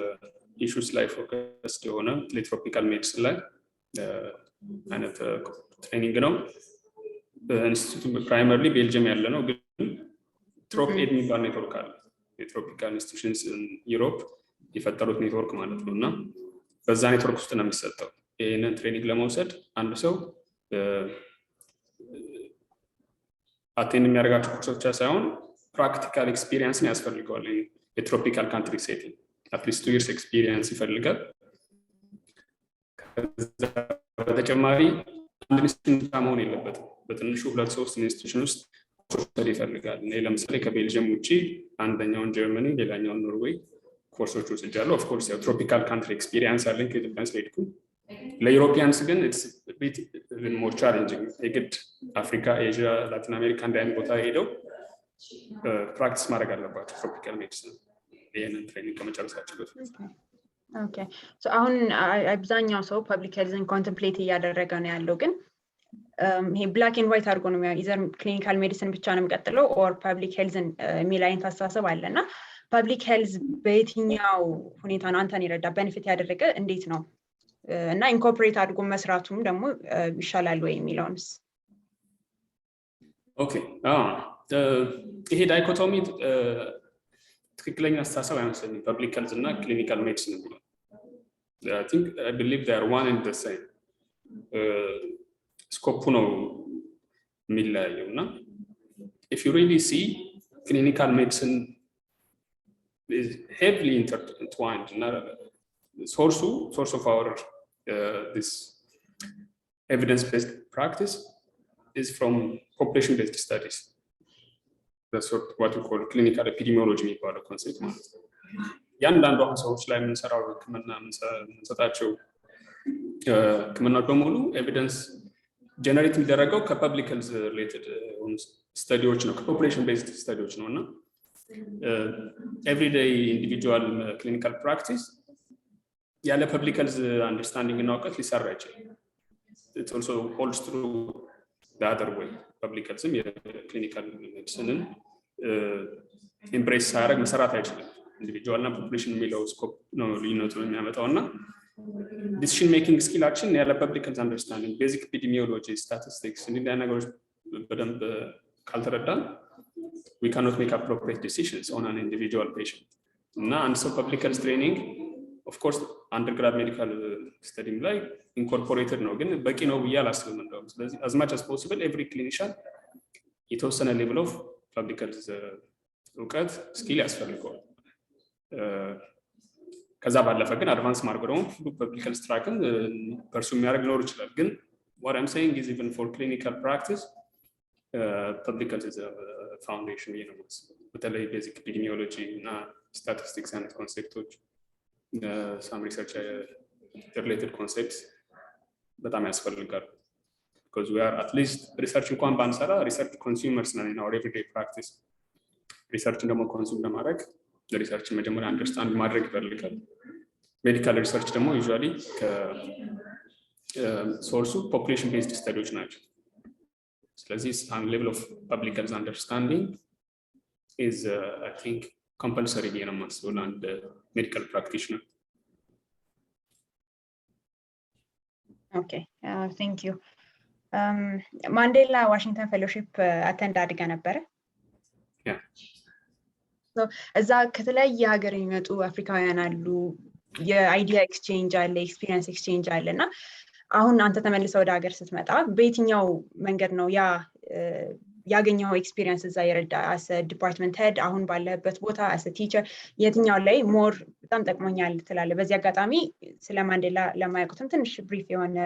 issues ላይ focused የሆነ tropical medicine ላይ አይነት ትሬኒንግ ነው ኢንስቲትዩት ፕራይመሪሊ ቤልጂየም ያለ ነው ግን ትሮፕ ኤድ የሚባል ኔትወርክ አለ የትሮፒካል ኢንስቲትዩሽንስ ዩሮፕ የፈጠሩት ኔትወርክ ማለት ነውና በዛ ኔትወርክ ውስጥ ነው የሚሰጠው ይሄንን ትሬኒንግ ለመውሰድ አንድ ሰው አቴንድ የሚያደርጋቸው ኮርሶች ሳይሆን ፕራክቲካል ኤክስፒሪየንስ ነው ያስፈልገዋል የትሮፒካል ካንትሪ ሴቲንግ አትሊስት 2 years ኤክስፒሪየንስ ይፈልጋል በተጨማሪ አንድ ኢንስቲትዩሽን ማሆን የለበትም በትንሹ 2-3 ኢንስቲትዩሽን ውስጥ ኮርስ ይፈልጋል እኔ ለምሳሌ ከቤልጂየም ውጪ አንደኛውን ጀርመኒ ሌላኛውን ኖርዌይ ኮርሶች ወስጃለሁ ኦፍ ኮርስ ያው ትሮፒካል ካንትሪ ኤክስፒሪየንስ አለኝ ከኢትዮጵያ ስለሄድኩ ለዩሮፒያንስ ግን ኢትስ ቢት ሞር ቻሌንጂንግ የግድ አፍሪካ ኤዥያ ላቲን አሜሪካ እንዳይን ቦታ ሄደው ፕራክቲስ ማድረግ አለባቸው ትሮፒካል ሜዲሲን ይሄንን ትሬኒንግ ከመጨረሳቸው በፊት ኦኬ ሶ አሁን አብዛኛው ሰው ፐብሊክ ሄልዝን ኮንቴምፕሌት እያደረገ ነው ያለው ግን ይሄ ብላክ ኤንድ ዋይት አድርጎ ነው ኢዘር ክሊኒካል ሜዲሲን ብቻ ነው የሚቀጥለው ኦር ፐብሊክ ሄልዝን የሚል አይነት አስተሳሰብ አለና ፐብሊክ ሄልዝ በየትኛው ሁኔታ ነው አንተን ይረዳ ቤኔፊት ያደረገ እንዴት ነው እና ኢንኮርፖሬት አድርጎ መስራቱም ደግሞ ይሻላል ወይ የሚለውንስ ኦኬ ይሄ ዳይኮቶሚ ትክክለኛ አስተሳሰብ አይመስለኝም ፐብሊክ ሄልዝ እና ክሊኒካል ሜዲሲን ነው I think I believe they are one and the same ስኮፑ ነው የሚለያየውና if you really see clinical medicine is heavily intertwined source of our this evidence-based practice is from population-based studies that's what we call clinical epidemiology የሚባለው ኮንሴፕት ማለት ነው ያንዳንዱ ሰዎች ላይ የምንሰራው ህክምና የምንሰጣቸው ህክምና በሙሉ ኤቪደንስ ጀነሬት የሚደረገው ከፐብሊክ ሄልዝ ሪሌትድ ስታዲዎች ነው ከፖፑሌሽን ቤዝድ ስታዲዎች ነውና ኤቭሪዴይ ኢንዲቪጁዋል ክሊኒካል ፕራክቲስ ያለ ፐብሊክ ሄልዝ አንደርስታንዲንግ እና እውቀት ሊሰራ ይችላል it also holds true the other way public health የክሊኒካል ሜዲሲንን ኢምፕሬስ ሳያደርግ መሰራት አይችልም ኢንዲቪጁዋል እና ፖፑሌሽን የሚለው ስኮፕ ነው ልዩነቱ የሚያመጣውና decision making ስኪላችን ያለ ፐብሊክ ሄልዝ አንደርስታንዲንግ ቤዚክ ኤፒዲሚዮሎጂ ስታቲስቲክስ እንዲህ ነገሮች በደንብ ካልተረዳን we cannot make appropriate decisions on an individual patient እና አንድ ሰው ፐብሊክ ሄልዝ ትሬኒንግ of course undergrad medical study ላይ incorporated ነው ግን በቂ ነው ብዬ አላስብም እንደው ስለዚህ as much as possible every clinician የተወሰነ level of public health እውቀት ስኪል ያስፈልገዋል ከዛ ባለፈ ግን አድቫንስ ማድረግ ነው ፐብሊክ ሄልዝ ትራክን ፐርሱ የሚያደርግ ኖር ይችላል ግን what I'm saying is even for clinical practice public health is a foundation በተለይ ቤዚክ ኤፒዲሚዮሎጂ እና ስታቲስቲክስ and ኮንሴፕቶች some research related concepts በጣም ያስፈልጋል because we are at least research እንኳን ባንሰራ research consumers ነን in our everyday practice research ደግሞ consume ለማድረግ research መጀመሪያ understand ማድረግ ይፈልጋል medical research ደግሞ usually source population based studies ናቸው ስለዚህ some level of public health understanding is I think compulsory in a master and medical practitioner. Okay, thank you. Mandela Washington Fellowship attend አድርጋ ነበር? Yeah. So እዛ ከተለያየ ሀገር የሚመጡ አፍሪካውያን አሉ የአይዲያ ኤክስቼንጅ አለ ኤክስፒሪየንስ ኤክስቼንጅ አለና አሁን አንተ ተመልሰው ወደ ሀገር ስትመጣ በየትኛው መንገድ ነው ያገኘው ኤክስፒሪየንስ እዛ ይረዳ as a department head አሁን ባለበት ቦታ as a teacher የትኛው ላይ ሞር በጣም ጠቅሞኛል ትላለ በዚህ አጋጣሚ ስለ ማንዴላ ለማያውቁትም ትንሽ ብሪፍ የሆነ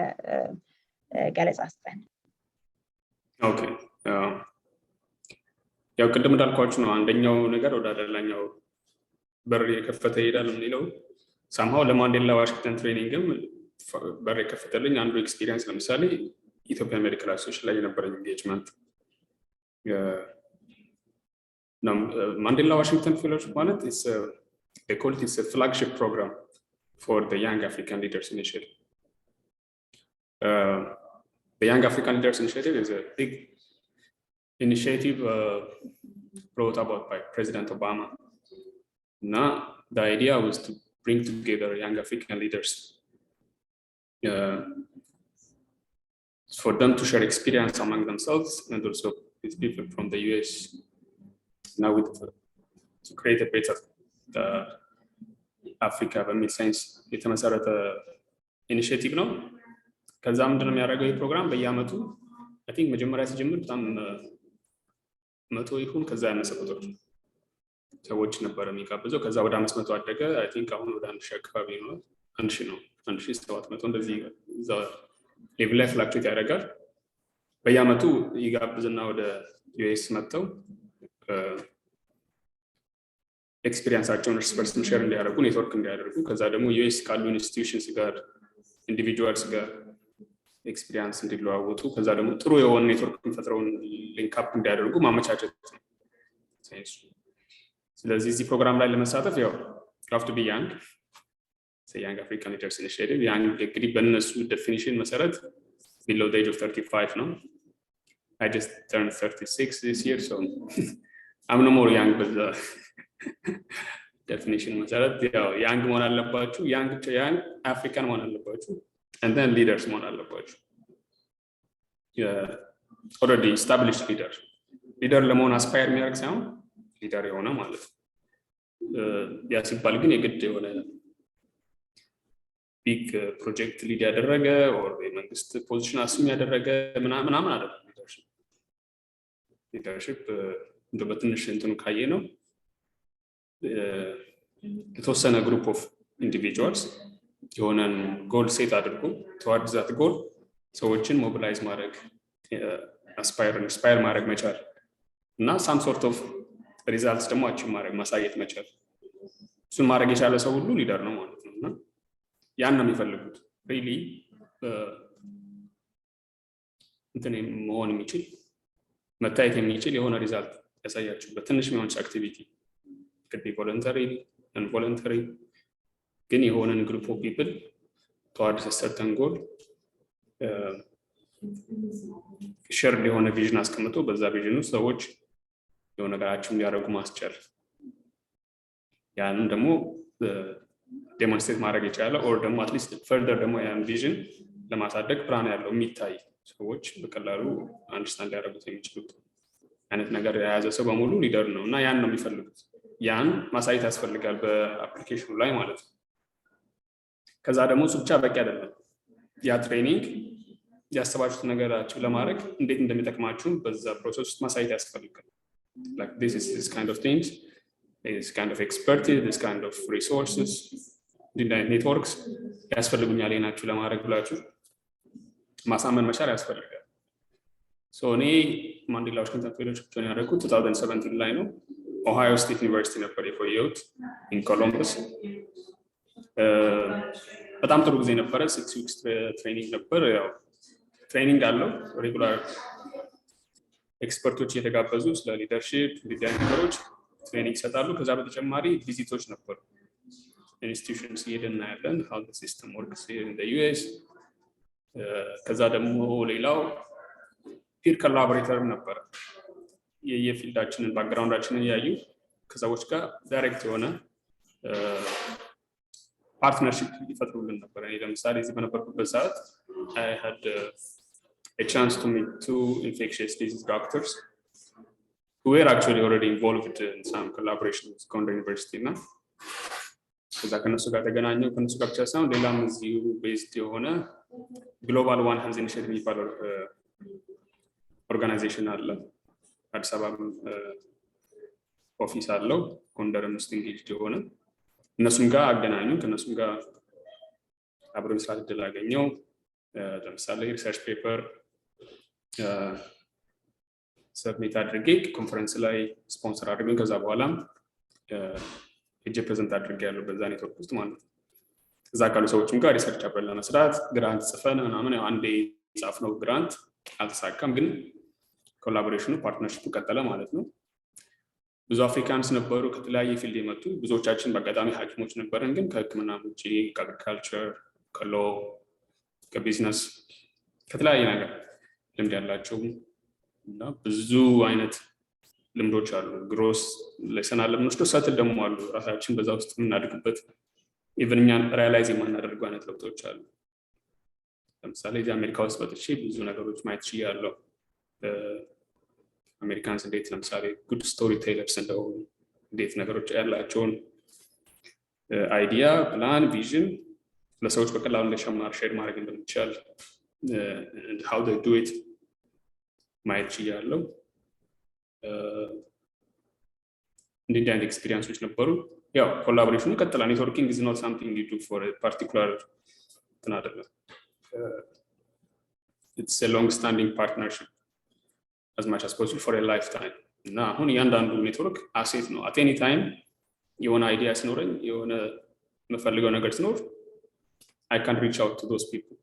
ገለጻ አስተን Okay ያው ቅድም እንዳልኳችሁ ነው አንደኛው ነገር ወደ ሌላኛው በር የከፈተ ይሄዳል የሚለው somehow ለማንዴላ ዋሽንግተን ትሬኒንግም በር የከፈተልኝ አንዱ ኤክስፒሪየንስ ለምሳሌ ኢትዮጵያ ሜዲካል አሶሲዬሽን ላይ የነበረኝ ኤንጌጅመንት Mandela Washington Fellowship ማለት they call it a flagship program for the Young African Leaders Initiative. The Young African Leaders Initiative is a big initiative brought about by President Obama. Now, the idea was to bring together young African leaders for them to share experience among themselves and also with people from the US. Now to create a better Africa በሚል ሳይንስ የተመሰረተ ኢኒሺዬቲቭ ነው። ከዛ ምንድነው የሚያደርገው ይህ ፕሮግራም በየአመቱ አይ ቲንክ መጀመሪያ ሲጀምር በጣም 100 ይሁን ከዛ ያነሰ ቁጥር ሰዎች ነበር የሚጋብዘው። ከዛ ወደ 500 አደገ። አይ ቲንክ አሁን ወደ 1000 አካባቢ ነው። 1700 እንደዚህ እዛ ሌቭል ላይ ፍላክቹዌት ያደርጋል። በየአመቱ ይጋብዝና ወደ ዩኤስ መጥተው ኤክስፒሪየንሳቸውን እርስ በርስ ሼር እንዲያደርጉ ኔትወርክ እንዲያደርጉ ከዛ ደግሞ ዩኤስ ካሉ ኢንስቲትዩሽንስ ጋር ኢንዲቪጁዋልስ ጋር ኤክስፒሪየንስ እንዲለዋወጡ ከዛ ደግሞ ጥሩ የሆነ ኔትወርክ ፈጥረውን ሊንክ አፕ እንዲያደርጉ ማመቻቸት ነው ሳይንስ። ስለዚህ እዚህ ፕሮግራም ላይ ለመሳተፍ ያው have to be young, say Young African Leaders Initiative. Young እንግዲህ በእነሱ ዴፊኒሽን መሰረት below the age of 35 ነው. I just turned 36 this year, so I'm no more young, but the definition መሰረት ያው young መሆን አለባችሁ፣ young African መሆን አለባችሁ, and then leaders መሆን አለባችሁ። already established leader ለመሆን አስፓየር የሚያደርግ ሳይሆን ሊደር የሆነ ማለት ነው። ያ ሲባል ግን የግድ የሆነ ቢግ ፕሮጀክት ሊድ ያደረገ or የመንግስት ፖዚሽን አስም ያደረገ ምናምን አይደለም። ሊደርሺፕ እንደ በትንሽ እንትኑ ካየ ነው የተወሰነ ግሩፕ ኦፍ ኢንዲቪጁዋልስ የሆነን ጎል ሴት አድርጎ toward that goal ሰዎችን ሞቢላይዝ ማድረግ አስፓየር ማድረግ መቻል እና some sort of ሪዛልትስ ደግሞ አቺቭ ማድረግ ማሳየት መቻል እሱን ማድረግ የቻለ ሰው ሁሉ ሊደር ነው ማለት ነው። እና ያን ነው የሚፈልጉት ሪሊ እንትን መሆን የሚችል መታየት የሚችል የሆነ ሪዛልት ያሳያችሁ በትንሽ የሚሆንች አክቲቪቲ could be voluntary and voluntary ግን የሆነን ግሩፕ ኦፍ ፒፕል towards a certain goal ሼር የሆነ ቪዥን አስቀምጦ በዛ ቪዥን ውስጥ ሰዎች የሆነ ነገራቸውን ሊያደርጉ ማስቻል ያንን ደግሞ ዴሞንስትሬት ማድረግ ይችላል or ደግሞ አትሊስት ፈርደር ደግሞ ያን ቪዥን ለማሳደግ ፕላን ያለው የሚታይ ሰዎች በቀላሉ አንደርስታንድ ሊያደርጉት የሚችሉት አይነት ነገር የያዘ ሰው በሙሉ ሊደር ነው እና ያን ነው የሚፈልጉት። ያን ማሳየት ያስፈልጋል በአፕሊኬሽኑ ላይ ማለት ነው። ከዛ ደግሞ እሱ ብቻ በቂ አይደለም። ያ ትሬኒንግ ያሰባችሁት ነገራችሁ ለማድረግ እንዴት እንደሚጠቅማችሁ በዛ ፕሮሰስ ውስጥ ማሳየት ያስፈልጋል። Like this is this kind of things, this kind of expertise, this kind of resources, networks ያስፈልጉኛል ናችሁ ለማድረግ ብላችሁ ማሳመን መቻል ያስፈልጋል። ሶ እኔ ማንዴላ ዋሽንግተን ፌሎሺፕ ጆይን ያደረኩት 2017 ላይ ነው። ኦሃዮ ስቴት ዩኒቨርሲቲ ነበር የቆየሁት ኢን ኮሎምበስ። በጣም ጥሩ ጊዜ ነበረ። 6 weeks ትሬኒንግ ነበር። ያው ትሬኒንግ አለው ሬጉላር ኤክስፐርቶች የተጋበዙ ስለ ሊደርሺፕ ዲዛይን ነገሮች ትሬኒንግ ይሰጣሉ። ከዛ በተጨማሪ ቪዚቶች ነበሩ። ኢንስቲትዩሽንስ ሄደን እናያለን how the system works here in the US። ከዛ ደግሞ ሌላው ፒር ኮላቦሬተርም ነበረ። የፊልዳችንን ባክግራውንዳችንን ያዩ ከሰዎች ጋር ዳይሬክት የሆነ ፓርትነርሺፕ ይፈጥሩልን ነበር። እኔ ለምሳሌ እዚህ በነበርኩበት ሰዓት I had a chance to meet 2 infectious disease doctors who were actually already involved in some collaboration with Gondar University እና ከዛ ከነሱ ጋር ተገናኘሁ። ከነሱ ጋር ብቻ ሳይሆን ሌላም እዚሁ ቤዝድ የሆነ ግሎባል ዋን ሄልዝ ኢኒሺዬቲቭ የሚባለው ኦርጋናይዜሽን አለ። አዲስ አበባ ኦፊስ አለው። ጎንደርም ውስጥ ኢንጌጅድ የሆነ እነሱም ጋር አገናኙ። ከነሱም ጋር አብሮ መስራት እድል አገኘው። ለምሳሌ ሪሰርች ፔፐር ሰብሚት አድርጌ ኮንፈረንስ ላይ ስፖንሰር አድርገን ከዛ በኋላ እጄ ፕሬዘንት አድርጌያለሁ በዛ ኔትወርክ ውስጥ ማለት ነው። እዛ ካሉ ሰዎችም ጋር ሪሰርች አብረን ለመስራት ግራንት ጽፈን ምናምን አንዴ ጻፍነው ግራንት አልተሳካም፣ ግን ኮላቦሬሽኑ ፓርትነርሺፑ ቀጠለ ማለት ነው። ብዙ አፍሪካንስ ነበሩ ከተለያየ ፊልድ የመጡ ብዙዎቻችን በአጋጣሚ ሐኪሞች ነበርን፣ ግን ከህክምና ውጪ ከአግሪካልቸር፣ ከሎ፣ ከቢዝነስ ከተለያየ ነገር ልምድ ያላቸው እና ብዙ አይነት ልምዶች አሉ። ግሮስ ሌሰን አለ የምንወስደው፣ ሰትል ደግሞ አሉ ራሳችን በዛ ውስጥ የምናድግበት ኢቨን እኛን ሪያላይዝ የማናደርገው አይነት ለውጦች አሉ። ለምሳሌ እዚህ አሜሪካ ውስጥ በጥቼ ብዙ ነገሮች ማየት ችያለሁ። አሜሪካንስ እንዴት ለምሳሌ ጉድ ስቶሪ ቴለርስ እንደሆኑ እንዴት ነገሮች ያላቸውን አይዲያ፣ ፕላን፣ ቪዥን ለሰዎች በቀላሉ ለሸማር ሼር ማድረግ እንደሚቻል how they do it ማየት ችያለሁ። እንዲህ አይነት ኤክስፒሪየንሶች ነበሩ። ያው ኮላቦሬሽኑ ይቀጥላል። ኔትወርኪንግ is not something you do for a particular እንትን አይደለም። It's a long standing partnership as much as possible for a lifetime እና አሁን እያንዳንዱ ኔትወርክ አሴት ነው። at any time የሆነ አይዲያ ሲኖረኝ የሆነ የምፈልገው ነገር ሲኖር I can reach out to those people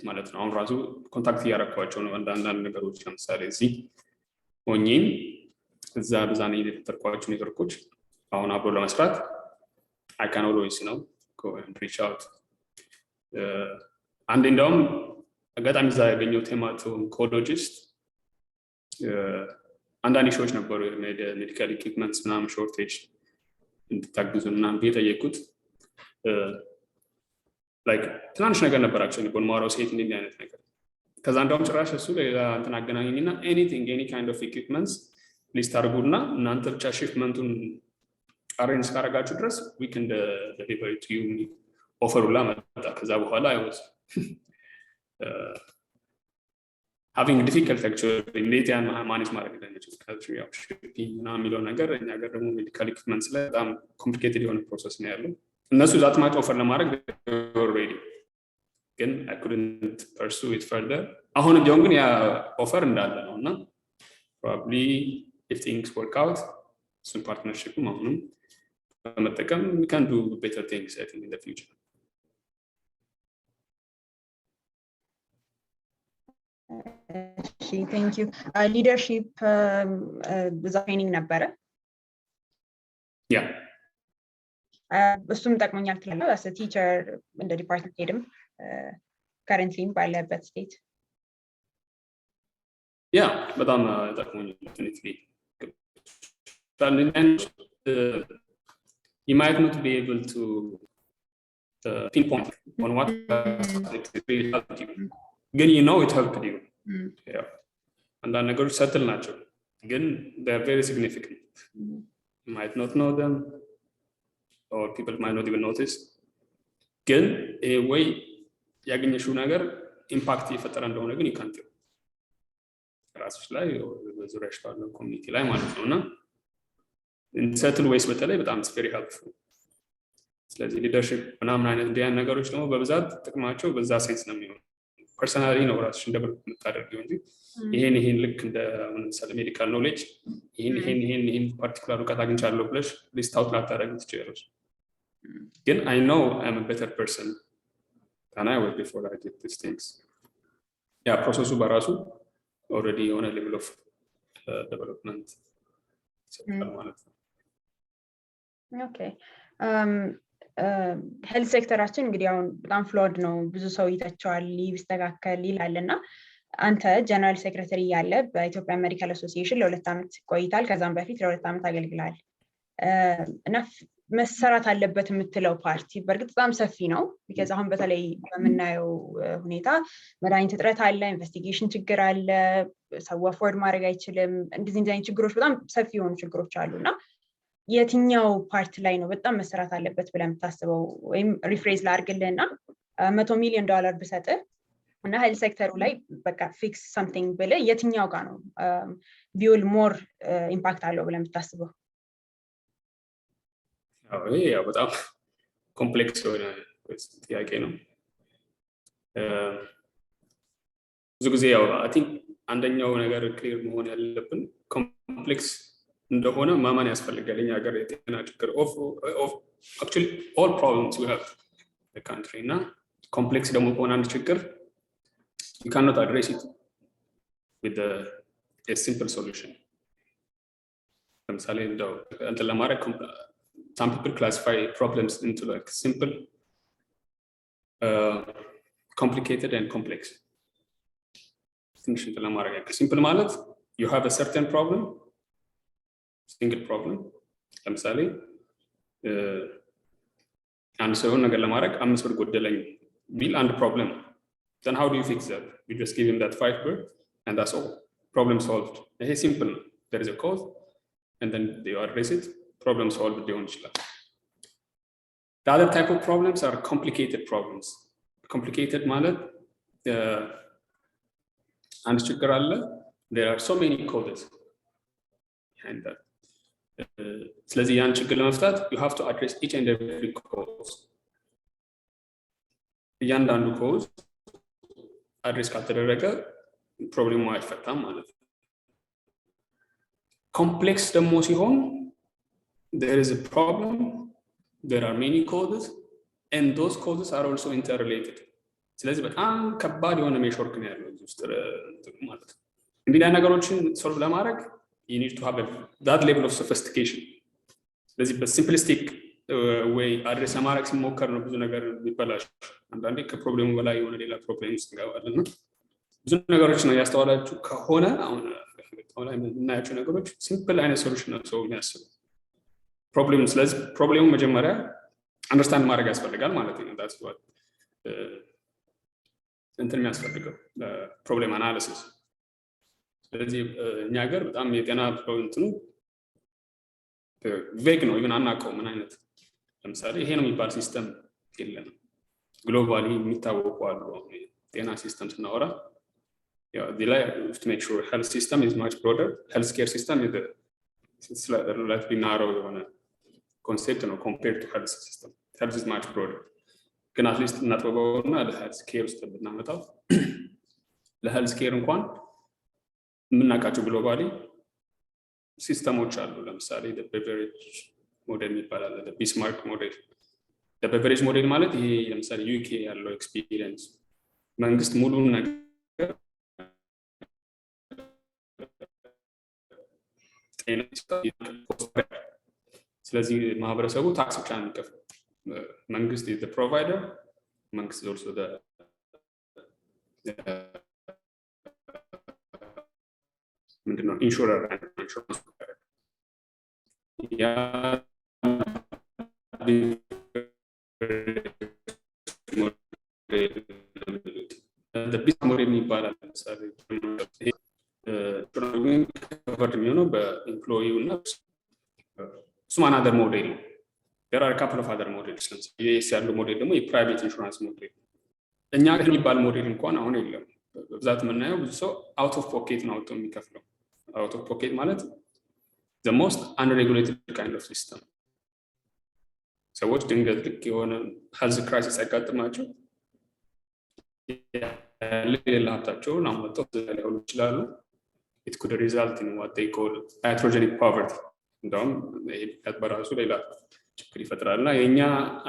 ማለት ነው። አሁን ራሱ ኮንታክት እያደረኳቸው ነው አንዳንድ ነገሮች ለምሳሌ እዚህ ሆኜም እዛ በዛኔ የተጠርኳቸው ኔትወርኮች አሁን አብሮ ለመስራት I can always go and reach out አንድ እንደውም አጋጣሚ እዛ ያገኘሁት ሄማቶኦንኮሎጂስት አንዳንድ ሾዎች ነበሩ ሜዲካል ኢኩዊፕመንትስ ምናምን ሾርቴጅ እንድታግዙ ምናምን ቢጠየቁት ላይክ ትናንሽ ነገር ነበራቸው ቦን ማራው ሴት እንዲህ አይነት ነገር ከዛ እንደውም ጭራሽ እሱ ሌላ እንትን አገናኘኝና ኤኒቲንግ ኤኒ ካይንድ ኦፍ ኢኩዊፕመንትስ ሊስት አድርጉና እናንተ ብቻ ሽፍመንቱን አሬንጅ ካደረጋችሁ ድረስ we can deliver it to you ኦፈር ሁላ መጣ። ከዛ በኋላ I was having difficult actually እንዴት ያን ማኔጅ ማድረግ እንደምችል ካልኩኝ ያው shipping እና የሚለው ነገር እኛ ጋር ደግሞ ሜዲካል ኢኩዊፕመንትስ ላይ በጣም ኮምፕሊኬትድ የሆነ ፕሮሰስ ነው ያለው። እነሱ ዛት ማች ኦፈር ለማድረግ already ግን I couldn't pursue it further። አሁን ቢሆን ግን ያ ኦፈር እንዳለ ነውና probably if things work out some partnership አሁንም በመጠቀም we can do better things I think in the future። Thank you. Leadership was a training ነበረ? Yeah. እሱም ጠቅሞኛል ትላለህ? as a teacher in the department ሄድም currently ባለበት state? Yeah, በጣም ጠቅሞኛል definitely። You might not be able to pinpoint on what it really helped you. Again, you know it helped you. Yeah. And then ነገሮች ሰትል ናቸው ግን they are very significant. You might not know them or people might not even notice. ግን ወይ ያገኘሽው ነገር ኢምፓክት እየፈጠረ እንደሆነ ግን ይካንት ራስሽ ላይ በዙሪያሽ ባለው ኮሚኒቲ ላይ ማለት ነውና in certain ways በተለይ በጣም very helpful። ስለዚህ ሊደርሺፕ ምናምን አይነት እንዲያን ነገሮች ደግሞ በብዛት ጥቅማቸው በዛ ሴንስ ነው የሚሆነው። ፐርሰናሊ ነው ራስሽ እንደበልኩ የምታደርጊው እንጂ ይሄን ልክ እንደ ለምሳሌ ሜዲካል ኖሌጅ ይሄን ፓርቲኩላር እውቀት አግኝቻለሁ ብለሽ ሊስት አውት ላታደርጊ ትችላለሽ። ግን I know I'm a better person than I was before I did these things። ያ ፕሮሰሱ በራሱ already on a level of development ማለት ነው። Okay. ሄልት ሴክተራችን እንግዲህ አሁን በጣም ፍሎድ ነው። ብዙ ሰው ይተቸዋል ይስተካከል ይላልና አንተ ጀነራል ሴክሬታሪ ያለ በኢትዮጵያ ሜዲካል አሶሲዬሽን ለ2 ዓመት ቆይታል። ከዛም በፊት ለ2 ዓመት አገልግላል እና መሰራት አለበት የምትለው ፓርቲ በእርግጥ በጣም ሰፊ ነው። because አሁን በተለይ በመናየው ሁኔታ መድኃኒት እጥረት አለ፣ ኢንቨስቲጌሽን ችግር አለ፣ ሰው አፎርድ ማድረግ አይችልም። እንደዚህ አይነት ችግሮች በጣም ሰፊ የሆኑ ችግሮች አሉና የትኛው ፓርት ላይ ነው በጣም መሰራት አለበት ብለህ የምታስበው? ወይም ሪፍሬዝ ላድርግልህና $100 ሚሊዮን ብሰጥህ እና ሄልት ሴክተሩ ላይ በቃ ፊክስ something ብለህ የትኛው ጋር ነው ቢውል ሞር ኢምፓክት አለው ብለህ የምታስበው? ያው በጣም ኮምፕሌክስ የሆነ ጥያቄ ነው። ብዙ ጊዜ ያው I think አንደኛው ነገር ክሊር መሆን ያለብን ኮምፕሌክስ እንደሆነ ማማን ያስፈልጋል። እኛ ሀገር የጤና ችግር actually all problems we have in the country እና ኮምፕሌክስ ደግሞ ከሆነ አንድ ችግር you cannot address it with a simple solution. ለምሳሌ እንደው እንትን ለማድረግ some people classify problems into like simple, complicated and complex. ትንሽ እንትን ለማድረግ ያክል simple ማለት you have a certain problem, single problem. ለምሳሌ አንድ ሰው ነገር ለማድረግ 5 ብር ጎደለኝ ቢል አንድ ፕሮብለም then how do you fix that? You just give him that 5 ብር and that's all. Problem solved. ይሄ simple ነው. There is a cause and then you address it. Problem solved ሊሆን ይችላል. The other type of problems are complicated problems. Complicated ማለት አንድ ችግር አለ. There are so many causes behind that. ስለዚህ ያን ችግር ለመፍታት you have to address each and every cause. እያንዳንዱ cause አድሬስ ካልተደረገ ፕሮብሌሙ አይፈታም ማለት ነው። ኮምፕሌክስ ደግሞ ሲሆን there is a problem, there are many causes and those causes are also interrelated. ስለዚህ በጣም ከባድ የሆነ ሜሾርክ ነው ያለው እዚህ ውስጥ ማለት ነው። እንዲህ አይነት ነገሮችን ሶልቭ ለማድረግ you need to have that level of sophistication. ስለዚህ በሲምፕሊስቲክ ወይ አድሬስ ለማድረግ ሲሞከር ነው ብዙ ነገር ይበላሽ። አንዳንዴ ከፕሮብሌሙ በላይ የሆነ ሌላ ፕሮብሌም ውስጥ እንገባለን። ብዙ ነገሮች ነው ያስተዋላችሁ ከሆነ አሁን ላይ የምናያቸው ነገሮች ሲምፕል አይነት ሶሉሽን ነው ሰው የሚያስበው ፕሮብሌም። ስለዚህ ፕሮብሌሙ መጀመሪያ አንደርስታንድ ማድረግ ያስፈልጋል ማለት ነው። that's what እንትን የሚያስፈልገው ፕሮብሌም አናሊሲስ። ስለዚህ እኛ ሀገር በጣም የጤና እንትኑ ቬግ ነው፣ ኢቭን አናውቀውም ምን አይነት ለምሳሌ ይሄ ነው የሚባል ሲስተም የለንም። ግሎባሊ የሚታወቁ አሉ። ጤና ሲስተም ስናወራ ያው to make sure health system is much broader. Healthcare system is relatively narrow የሆነ concept ነው compared to health system. Health is much broader. ግን at least እናጥበውና ለሄልዝ ኬር ውስጥ ብናመጣው ለሄልዝ ኬር እንኳን የምናውቃቸው ግሎባሊ ሲስተሞች አሉ። ለምሳሌ the beverage ሞዴል ይባላል፣ the Bismarck ሞዴል። the beverage ሞዴል ማለት ይሄ ለምሳሌ ዩኬ ያለው ኤክስፒሪየንስ መንግስት ሙሉ ነገር ስለዚህ ማህበረሰቡ ታክስ ብቻ ነው የሚከፍለው። መንግስት is the provider, መንግስት is also the ምንድነው ኢንሹረር ኢንሹራንስ ያ the business model ይባላል። ለምሳሌ ከቨርድ የሚሆነው በኤምፕሎይው እና እሱም another model ነው። there are a couple of other models. ዩኤስ ያለው ሞዴል ደግሞ የፕራይቬት ኢንሹራንስ ሞዴል። እኛ ግን የሚባል ሞዴል እንኳን አሁን የለም። በብዛት የምናየው ብዙ ሰው አውት ኦፍ ፖኬት ነው አውጥቶ የሚከፍለው። አውት ኦፍ ፖኬት ማለት the most unregulated kind of system. ሰዎች ድንገት ልክ የሆነ ሄልዝ ክራይሲስ ያጋጥማቸው ሌላ ሀብታቸውን አመጣው ሊሆኑ ይችላሉ። it could result in what they call iatrogenic poverty. እንደውም ይሄ በራሱ ሌላ ችግር ይፈጥራል እና የኛ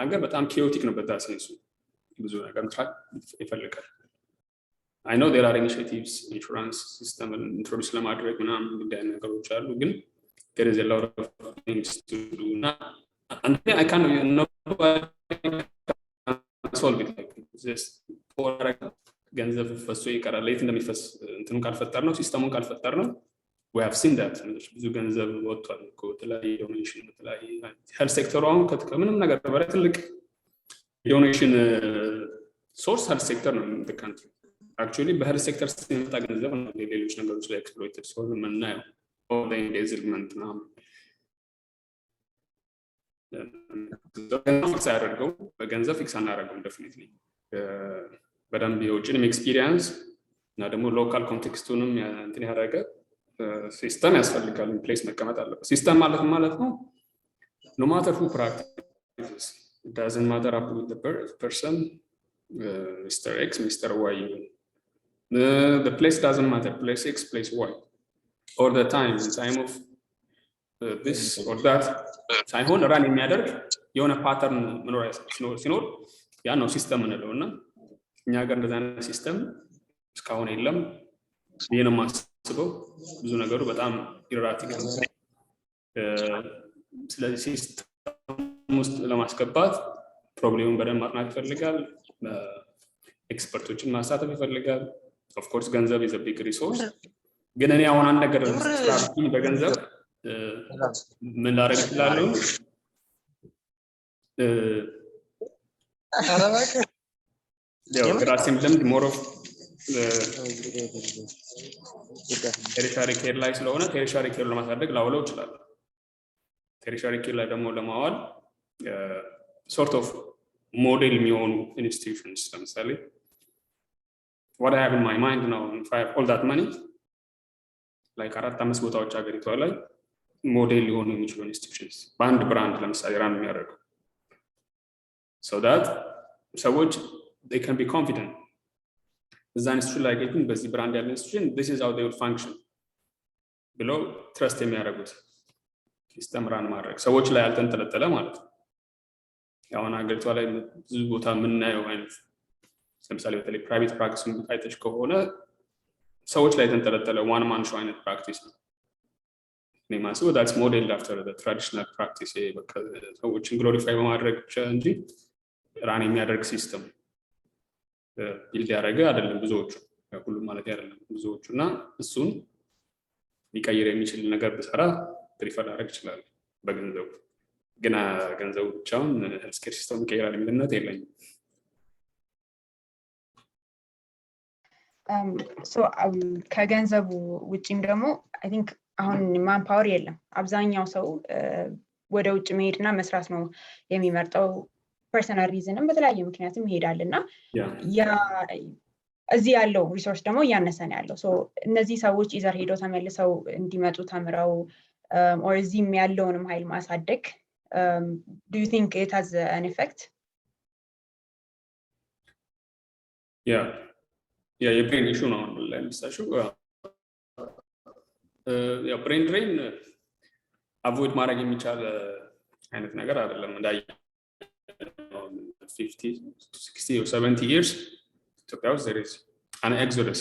ሀገር በጣም ኬዮቲክ ነው በዛ ሴንሱ። ብዙ ነገር መስራት ይፈልጋል። I know there are initiatives insurance system introduce ለማድረግ ምናምን እንዲህ አይነት ነገሮች አሉ፣ ግን there is a lot of things to do and I can't solve it like just for ገንዘብ ፈሶ ይቀራል። የት እንደሚፈስ እንትኑ ካልፈጠር ነው ሲስተሙን ካልፈጠር ነው we have seen that ብዙ ገንዘብ ወጥቷል እኮ ተላይ ዶኔሽን ተላይ ሄልዝ ሴክተሩ አሁን ከምንም ነገር በላይ ትልቅ ዶኔሽን ሶርስ ሄልዝ ሴክተር ነው in the country. actually በሄልዝ ሴክተር ሲመጣ ገንዘብ ነው ሌሎች ነገሮች ላይ ኤክስፕሎይትድ ሶል ምናየው all the engagement ነው ፊክስ አያደርገው በገንዘብ ፊክስ አናደርገው definitely በደንብ የውጭንም ኤክስፒሪየንስ እና ደግሞ ሎካል ኮንቴክስቱንም እንትን ያደረገ ሲስተም ያስፈልጋል። ፕሌስ መቀመጥ አለበት። ሲስተም ማለት ነው no matter who practices, it doesn't matter up with the person Mr. X Mr. Y The place doesn't matter, place X, place Y, or the time of this or that. ሳይሆን ራን የሚያደርግ የሆነ ፓተርን መኖር ሲኖር ያ ነው ሲስተም እንለውና እኛ ጋር እንደዛ አይነት ሲስተም እስካሁን የለም። ይሄን ማስበው ብዙ ነገሩ በጣም ኢራቲክ ነው። ስለዚህ ሲስተም ውስጥ ለማስገባት ፕሮብሌሙን በደንብ ማጥናት ይፈልጋል። ኤክስፐርቶችን ማሳተፍ ይፈልጋል። ኦፍ ኮርስ ገንዘብ is a big resource። ግን እኔ አሁን አንድ ነገር ስትራቴጂ በገንዘብ ምን ላደርግ እችላለሁ? ራሴም ልምድ ሞር ኦፍ ቴሪሻሪ ኬር ላይ ስለሆነ ቴሪሻሪ ኬር ለማሳደግ ላውለው እችላለሁ። ቴሪሻሪ ኬር ላይ ደግሞ ለማዋል ሶርት ኦፍ ሞዴል የሚሆኑ ኢንስቲትዩሽንስ ለምሳሌ what I have in my mind now, if I have all that money, like 4-5 ቦታዎች አገሪቷ ላይ ሞዴል ሊሆኑ የሚችሉ ኢንስቲትዩሽንስ በአንድ ብራንድ ለምሳሌ ራን የሚያደርጉ so that ሰዎች they can be confident እዛ ኢንስቲትዩሽን ላይ ግን በዚህ ብራንድ ያለ ኢንስቲትዩሽን this is how they will function ብለው ትረስት የሚያደርጉት ሲስተም ራን ማድረግ ሰዎች ላይ ያልተንጠለጠለ ማለት ነው። ያውን አገሪቷ ላይ ብዙ ቦታ የምናየው አይነት ለምሳሌ በተለይ ፕራይቬት ፕራክቲስን አይተሽ ከሆነ ሰዎች ላይ የተንጠለጠለ ዋን ማን ሾው አይነት ፕራክቲስ ነው። እኔ ማስበው that's modeled after the traditional practice ሰዎችን ግሎሪፋይ በማድረግ ብቻ እንጂ ራን የሚያደርግ ሲስተም ቢልድ ያደረገ አይደለም ብዙዎቹ፣ ሁሉም ማለት አይደለም ብዙዎቹ እና እሱን ሊቀይር የሚችል ነገር ብሰራ ፕሪፈር አደረግ ይችላል በገንዘቡ። ግን ገንዘቡ ብቻውን ሄልስኬር ሲስተም ይቀይራል የሚል እምነት የለኝም። so ከገንዘቡ ውጪም ደግሞ I think አሁን ማን ፓወር የለም። አብዛኛው ሰው ወደ ውጭ መሄድና መስራት ነው የሚመርጠው። ፐርሰናል ሪዝንም በተለያየ ምክንያትም ይሄዳልና ያ እዚህ ያለው ሪሶርስ ደግሞ እያነሰ ነው ያለው። so እነዚህ ሰዎች ኢዘር ሄደው ተመልሰው እንዲመጡ ተምረው or እዚህም ያለውንም ኃይል ማሳደግ do you think it has an effect? Yeah, የብሬን ኢሹ ነው ላይ ምሳሹ ብሬን ድሬን አቮይድ ማድረግ የሚቻል አይነት ነገር አይደለም። እንዳይ 50, 60 or 70 years Ethiopia there is an exodus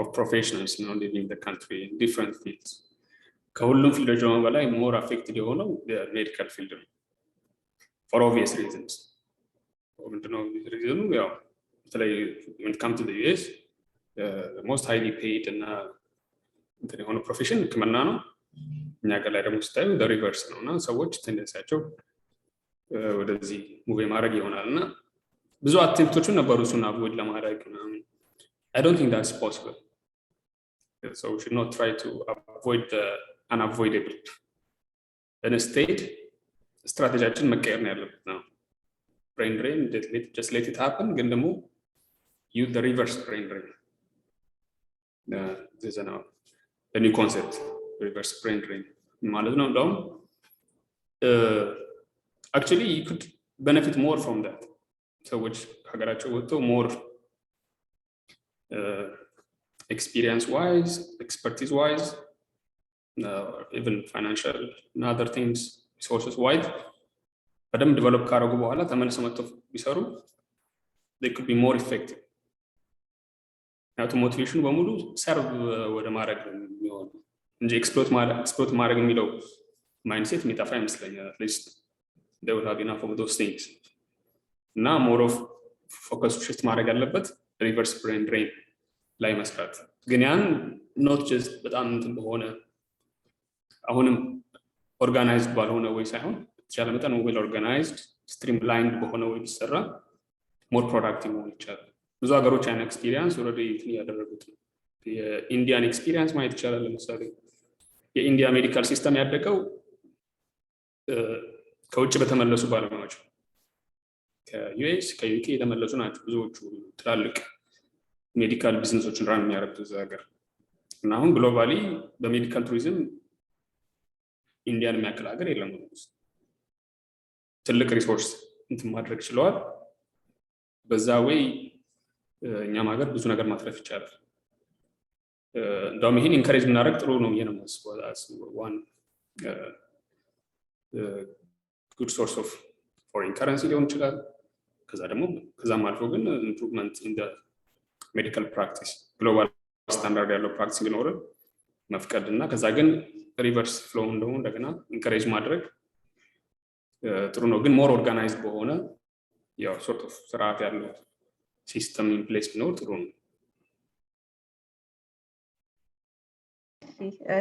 of professionals now leaving the country in different fields. ከሁሉም ፊልዶች ደግሞ በላይ more affected የሆነው medical field ነው for obvious reasons. ምንድነው ሪዝኑ? ያው when it comes to the US the most highly paid እና እንትን የሆነ ፕሮፌሽን ህክምና ነው። እኛ ጋር ላይ ደግሞ ስታዩ the reverse ነው እና ሰዎች ቴንደንሲያቸው ወደዚህ ሙቭ ማድረግ ይሆናልና ብዙ አቴምፕቶችን ነበሩ እሱን አቮይድ ለማድረግ ምናምን። I don't think that's possible. So we should not try to avoid the unavoidable. Instead ስትራቴጂያችን መቀየር ነው ያለበት ነው። brain drain, just let it happen, ግን ደግሞ use the reverse brain drain. This is a new concept, reverse brain drain. ማለት ነው እንደውም actually you could benefit more from that. ሰዎች ሀገራቸው ወጥተው more experience wise, expertise wise, even financial and other things, resources wise በደንብ ዲቨሎፕ ካደረጉ በኋላ ተመልሰው መጥተው ቢሰሩ they could be more effective. ሞቲቬሽኑ በሙሉ ሰርቭ ወደ ማድረግ ነው የሚሆነው እንጂ ኤክስፕሎት ማድረግ የሚለው ማይንድሴት የሚጠፋ ይመስለኛል። at least they will have enough of those things. እና more of focus shift ማድረግ ያለበት reverse brain drain ላይ መስራት። ግን ያን not just በጣም እንትን በሆነ አሁንም ኦርጋናይዝድ ባልሆነ ወይ ሳይሆን ቻለ መጠን ዌል ኦርጋናይዝድ ስትሪምላይንድ በሆነ ወይ ቢሰራ more productive መሆን ይቻላል። ብዙ ሀገሮች አይነት ኤክስፒሪየንስ ኦልሬዲ እንትን ያደረጉት ነው። የኢንዲያን ኤክስፒሪየንስ ማየት ይቻላል። ለምሳሌ የኢንዲያ ሜዲካል ሲስተም ያደገው ከውጭ በተመለሱ ባለሙያዎች ከዩኤስ ከዩኬ የተመለሱ ናቸው ብዙዎቹ ትላልቅ ሜዲካል ቢዝነሶችን ራን የሚያደርጉት እዛ ሀገር እና አሁን ግሎባሊ በሜዲካል ቱሪዝም ኢንዲያን የሚያክል ሀገር የለም። ትልቅ ሪሶርስ እንትን ማድረግ ችለዋል። በዛ ወይ እኛም ሀገር ብዙ ነገር ማትረፍ ይቻላል። እንደውም ይሄን ኢንካሬጅ እናደርግ ጥሩ ነው ብዬ ነው የማስበው። ዋን ጉድ ሶርስ ኦፍ ፎሬን ከረንሲ ሊሆን ይችላል። ከዛም አልፎ ግን ኢምፕሩቭመንት ኢን ሜዲካል ፕራክቲስ ግሎባል ስታንዳርድ ያለው ፕራክቲስ እንዲኖረን መፍቀድ እና ከዛ ግን ሪቨርስ ፍሎው እንደሆነ እንደገና ኢንካሬጅ ማድረግ ጥሩ ነው። ግን ሞር ኦርጋናይዝድ በሆነ ያው ሶርት ኦፍ ስርዓት ያለው ሲስተም ኢን ፕሌስ ቢኖር ጥሩ ነው።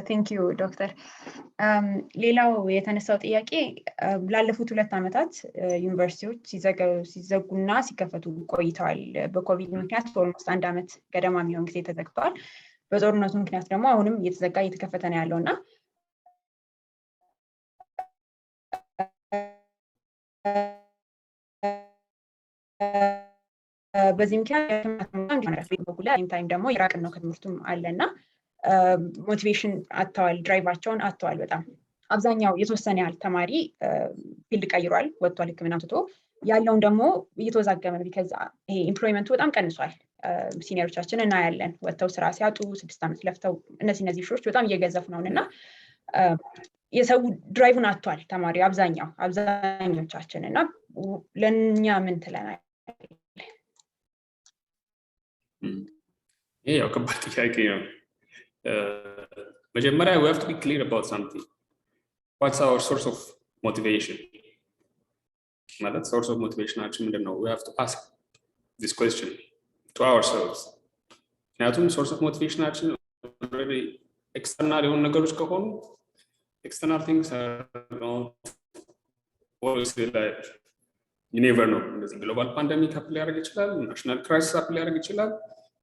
ቴንክ ዩ ዶክተር። ሌላው የተነሳው ጥያቄ ላለፉት 2 ዓመታት ዩኒቨርሲቲዎች ሲዘጉና ሲከፈቱ ቆይተዋል። በኮቪድ ምክንያት ኦልሞስት 1 ዓመት ገደማ የሚሆን ጊዜ ተዘግተዋል። በጦርነቱ ምክንያት ደግሞ አሁንም እየተዘጋ እየተከፈተ ነው ያለውና በዚህ ምክንያት ታይም ደግሞ የራቅን ነው ከትምህርቱም አለና ሞቲቬሽን አጥተዋል፣ ድራይቫቸውን አጥተዋል። በጣም አብዛኛው የተወሰነ ያህል ተማሪ ፊልድ ቀይሯል፣ ወጥቷል ሕክምና ትቶ ያለውን ደግሞ እየተወዛገመ ነው። ቢካዝ ይሄ ኤምፕሎይመንቱ በጣም ቀንሷል። ሲኒየሮቻችን እናያለን ወጥተው ስራ ሲያጡ 6 ዓመት ለፍተው እነዚህ ሾች በጣም እየገዘፉ ነውና የሰው ድራይቭን አጥቷል ተማሪ አብዛኞቻችን እና ለኛ ምን ትለናል? ይሄ ያው ከባድ ጥያቄ ነው። መጀመሪያ we have to be clear about something. What's our source of motivation? ማለት source of motivation አችን ምንድነው? We have to ask this question to ourselves. ምክንያቱም source of motivation አችን already external የሆኑ ነገሮች ከሆኑ external things are not always reliable. You never know. እንደዚህ ግሎባል ፓንደሚክ አፕ ሊያደርግ ይችላል፣ ናሽናል ክራይሲስ አፕ ሊያደርግ ይችላል።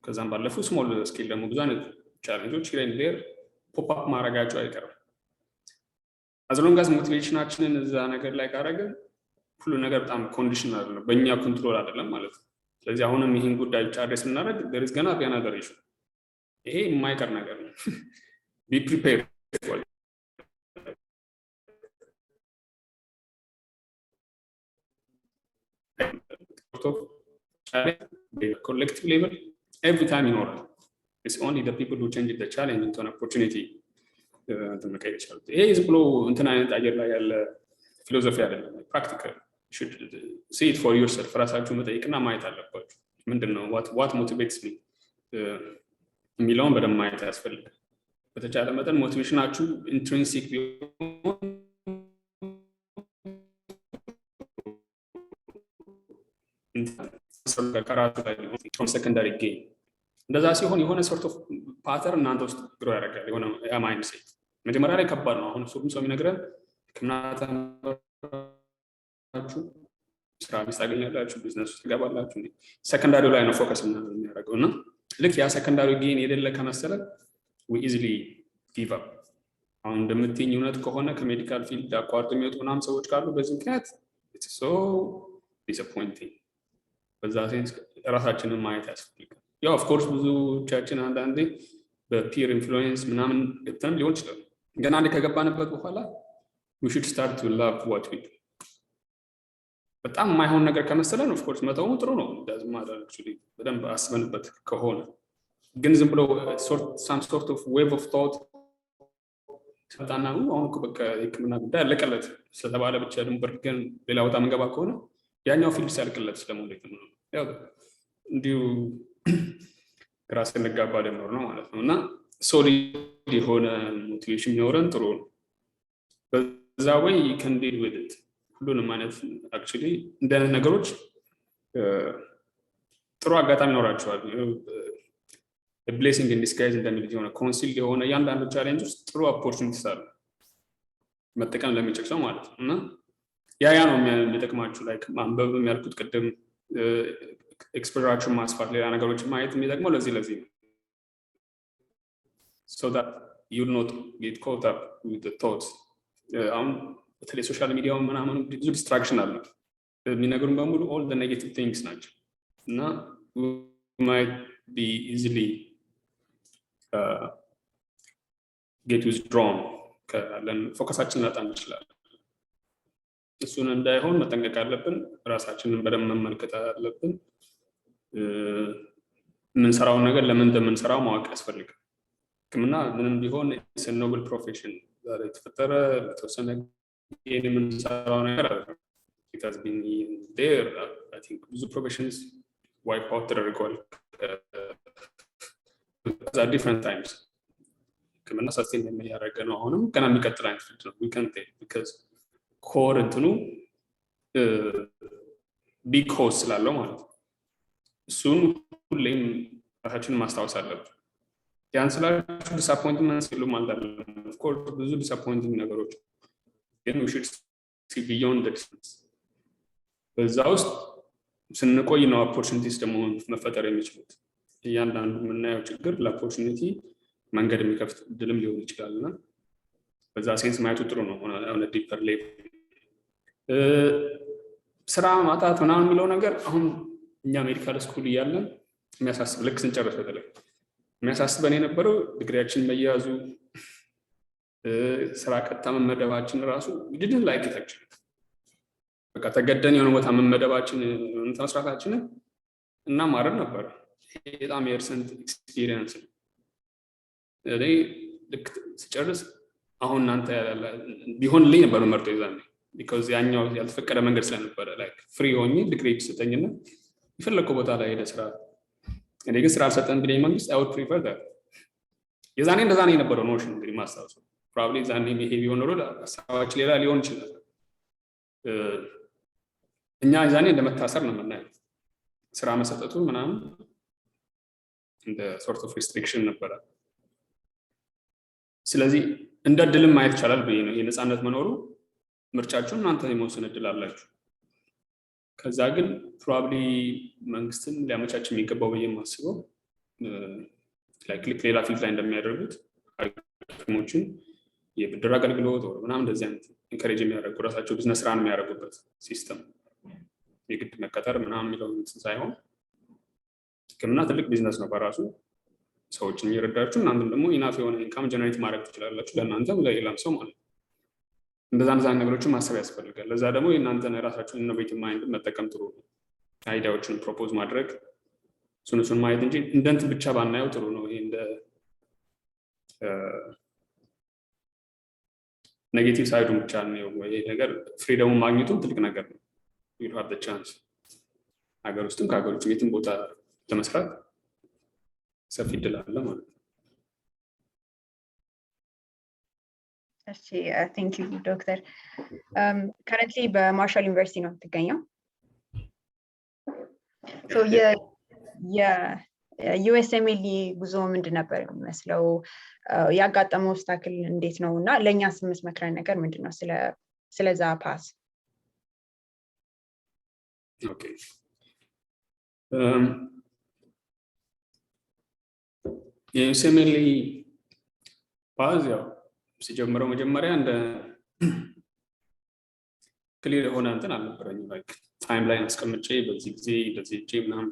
ከዛም ባለፉ ስሞል ስኬል ደግሞ ብዙ አይነት ቻሌንጆች ሂር ዴር ፖፕ አፕ ማድረጋቸው አይቀርም። as long as ሞቲቬሽናችንን እዛ ነገር ላይ ካደረግን ሁሉ ነገር በጣም ኮንዲሽናል ነው፣ በእኛ ኮንትሮል አይደለም ማለት ነው። ስለዚህ አሁንም ይህን ጉዳይ ብቻ አድሬስ ስናደርግ there is gonna be another issue። ይሄ የማይቀር ነገር ነው። be prepared for it. collective level every time in order. It's only the people who change the challenge into an opportunity to make it. ይሄ ዝም ብሎ እንትን አይነት አየር ላይ ያለ ፊሎሶፊ አይደለም። practical you should see it for yourself። ራሳችሁ መጠየቅና ማየት አለባችሁ። ምንድነው what motivates me የሚለውን በደንብ ማየት ያስፈልጋል። በተቻለ መጠን ሞቲቬሽናችሁ ኢንትሪንሲክ ቢሆን ሰከንዳሪ ጌን እንደዛ ሲሆን የሆነ ሶርት ኦፍ ፓተርን እናንተ ውስጥ ግሮ ያደርጋል። የሆነ ማይንድ ሴት መጀመሪያ ላይ ከባድ ነው። አሁን ሁሉም ሰው የሚነግረን ከምናታችሁ ስራ ታገኛላችሁ፣ ቢዝነስ ውስጥ ትገባላችሁ። ሰከንዳሪው ላይ ነው ፎከስ የሚያደርገው እና ልክ ያ ሰከንዳሪ ጌን የሌለ ከመሰለ we easily give up። አሁን እንደምትይኝ እውነት ከሆነ ከሜዲካል ፊልድ አቋርጦ የሚወጡ ምናምን ሰዎች ካሉ በዚህ ምክንያት it's so disappointing። በዛ ሴንስ ራሳችንን ማየት ያስፈልጋል። ያው ኦፍ ኮርስ ብዙዎቻችን አንዳንዴ በፒር ኢንፍሉዌንስ ምናምን ገብተን ሊሆን ይችላል። ገና አንዴ ከገባንበት በኋላ we should start to love what we do። በጣም የማይሆን ነገር ከመሰለን ኦፍ ኮርስ መተው ጥሩ ነው። ዳዝማ actually በደንብ አስበንበት ከሆነ ግን ዝም ብሎ some sort of wave of thought ተጣና ነው አሁን በቃ ሕክምና ጉዳይ አለቀለት ስለተባለ ብቻ ደግሞ በርገን ሌላ ቦታ መንገባ ከሆነ ያኛው ፊልድ ሲያልቅለት ስለሞት ነው ያው እንዲሁ ራስ እንጋባ ደምሮ ነው ማለት ነው። እና ሶሊድ የሆነ ሞቲቬሽን ይኖረን ጥሩ ነው። በዛ ወይ you can deal with it። ሁሉንም ማለት actually እንደ ነገሮች ጥሩ አጋጣሚ ይኖራቸዋል። a blessing in disguise እንደሚል የሆነ ኮንሲል የሆነ ያንዳንዱ ቻሌንጅ ውስጥ ጥሩ ኦፖርቹኒቲስ አሉ መጠቀም ለሚችል ሰው ማለት ነው። እና ያ ነው የሚጠቅማችሁ ላይክ ማንበብ የሚያልኩት ቅድም ኤክስፖዠራችሁን ማስፋት ሌላ ነገሮችን ማየት የሚጠቅመው ለዚህ ነው so that you'll not get caught up with the thoughts። አሁን በተለይ ሶሻል ሚዲያው ምናምን ብዙ ዲስትራክሽን አለ የሚነግሩን በሙሉ all the negative things ናቸው እና we might be easily get withdrawn ካለን ፎከሳችንን ላጣ እንችላለን። እሱን እንዳይሆን መጠንቀቅ አለብን። ራሳችንን በደንብ መመልከት አለብን። የምንሰራውን ነገር ለምን እንደምንሰራው ማወቅ ያስፈልጋል። ሕክምና ምንም ቢሆን ኖብል ፕሮፌሽን ዛሬ የተፈጠረ በተወሰነ የምንሰራው ነገር አይደለም። It has been there. I think ብዙ ፕሮፌሽንስ ዋይፕ አውት ተደርገዋል at different times. ሕክምና ሰስቴን የሚያደርገ ነው። አሁንም ገና የሚቀጥል አይነት ፊልድ ነው። We can take because core እንትኑ ቢግ ኮዝ ስላለው ማለት ነው። እሱን ሁሌም ራሳችንን ማስታወስ አለብን። ያን ስላችሁ ዲስአፖይንትመንት ሲሉ ማለት አይደለም። ኦፍ ኮርስ ብዙ ዲስአፖይንቲንግ ነገሮች ግን we should see beyond the distance. በዛ ውስጥ ስንቆይ ነው ኦፖርቹኒቲስ ደግሞ መፈጠር የሚችሉት። እያንዳንዱ የምናየው ችግር ለኦፖርቹኒቲ መንገድ የሚከፍት ድልም ሊሆን ይችላልና በዛ ሴንስ ማየቱ ጥሩ ነው። on a deeper level ስራ ማጣት ምናምን የሚለው ነገር አሁን እኛ ሜዲካል ስኩል እያለን የሚያሳስብ ልክ ስንጨርስ በተለይ የሚያሳስበን የነበረው ዲግሪያችን መያዙ ስራ ቀጥታ መመደባችን ራሱ didn't like it actually በቃ ተገደን የሆነ ቦታ መመደባችን መስራታችን እና ማረር ነበር። በጣም የርሰንት ኤክስፒሪየንስ ነው። ልክ ስጨርስ አሁን እናንተ ቢሆንልኝ ነበር መርጦ ይዛኔ because ያኛው ያልተፈቀደ መንገድ ስለነበረ like free ሆኜ ዲግሪ ተሰጠኝና ይፈልከው ቦታ ላይ ሄደ ስራ እኔ ግን ስራ አልሰጠን ቢለኝ መንግስት I would prefer that የዛኔ እንደዛ ነው የነበረው ኖሽን እንግዲህ ማስታወስ probably ዛኔ ይሄ ቢሆን ኖሮ ሀሳባች ሌላ ሊሆን ይችላል። እኛ ዛኔ እንደመታሰር ነው የምናየው ስራ መሰጠቱ ምናምን እንደ sort of restriction ነበር። ስለዚህ እንደ ድልም ማየት ይቻላል ብዬ ነው የነፃነት መኖሩ ምርጫችሁን እናንተ የመወሰን እድል አላችሁ። ከዛ ግን probably መንግስትን ሊያመቻች የሚገባው ብዬ የማስበው like ሌላ ፊልድ ላይ እንደሚያደርጉት ሐኪሞችን የብድር አገልግሎት ወር ምናምን እንደዚህ አይነት ኢንከሬጅ የሚያደርጉ ራሳቸው ቢዝነስ ራን የሚያደርጉበት ሲስተም የግድ መቀጠር ምናምን የሚለው ሳይሆን ሕክምና ትልቅ ቢዝነስ ነው በራሱ ሰዎችን እየረዳችሁ እናንተም ደግሞ ኢናፍ የሆነ ኢንካም ጀነሬት ማድረግ ትችላላችሁ ለእናንተም ለሌላም ሰው ማለት ነው። እንደዛ ነገሮችን ማሰብ ያስፈልጋል። ለዛ ደግሞ የእናንተን ራሳችሁን ኢኖቬቲቭ ማይንድ መጠቀም ጥሩ ነው። አይዲያዎችን ፕሮፖዝ ማድረግ እሱን ማየት እንጂ እንደንት ብቻ ባናየው ጥሩ ነው። ይሄ እንደ ኔጌቲቭ ሳይዱን ብቻ ነው ወይ ነገር ፍሪደም ማግኘቱ ትልቅ ነገር ነው። you have the chance ሀገር ውስጥም ከሀገር ውጭ የትም ቦታ ለመስራት ሰፊ እድል አለ ማለት ነው። እሺ thank you ዶክተር currently በማርሻል ዩኒቨርሲቲ ነው የምትገኘው። so የዩኤስኤምኤል ጉዞ ምንድን ነበር የሚመስለው? ያጋጠመው ኦብስታክል እንዴት ነው እና ለእኛስ የምትመክረን ነገር ምንድን ነው ስለዛ ፓስ? ኦኬ የዩኤስኤምኤል ፓስ ያው ሲጀምረው መጀመሪያ እንደ ክሊር የሆነ እንትን አልነበረኝም። like ታይም ላይን አስቀምጬ በዚህ ጊዜ እንደዚህ እጄ ምናምን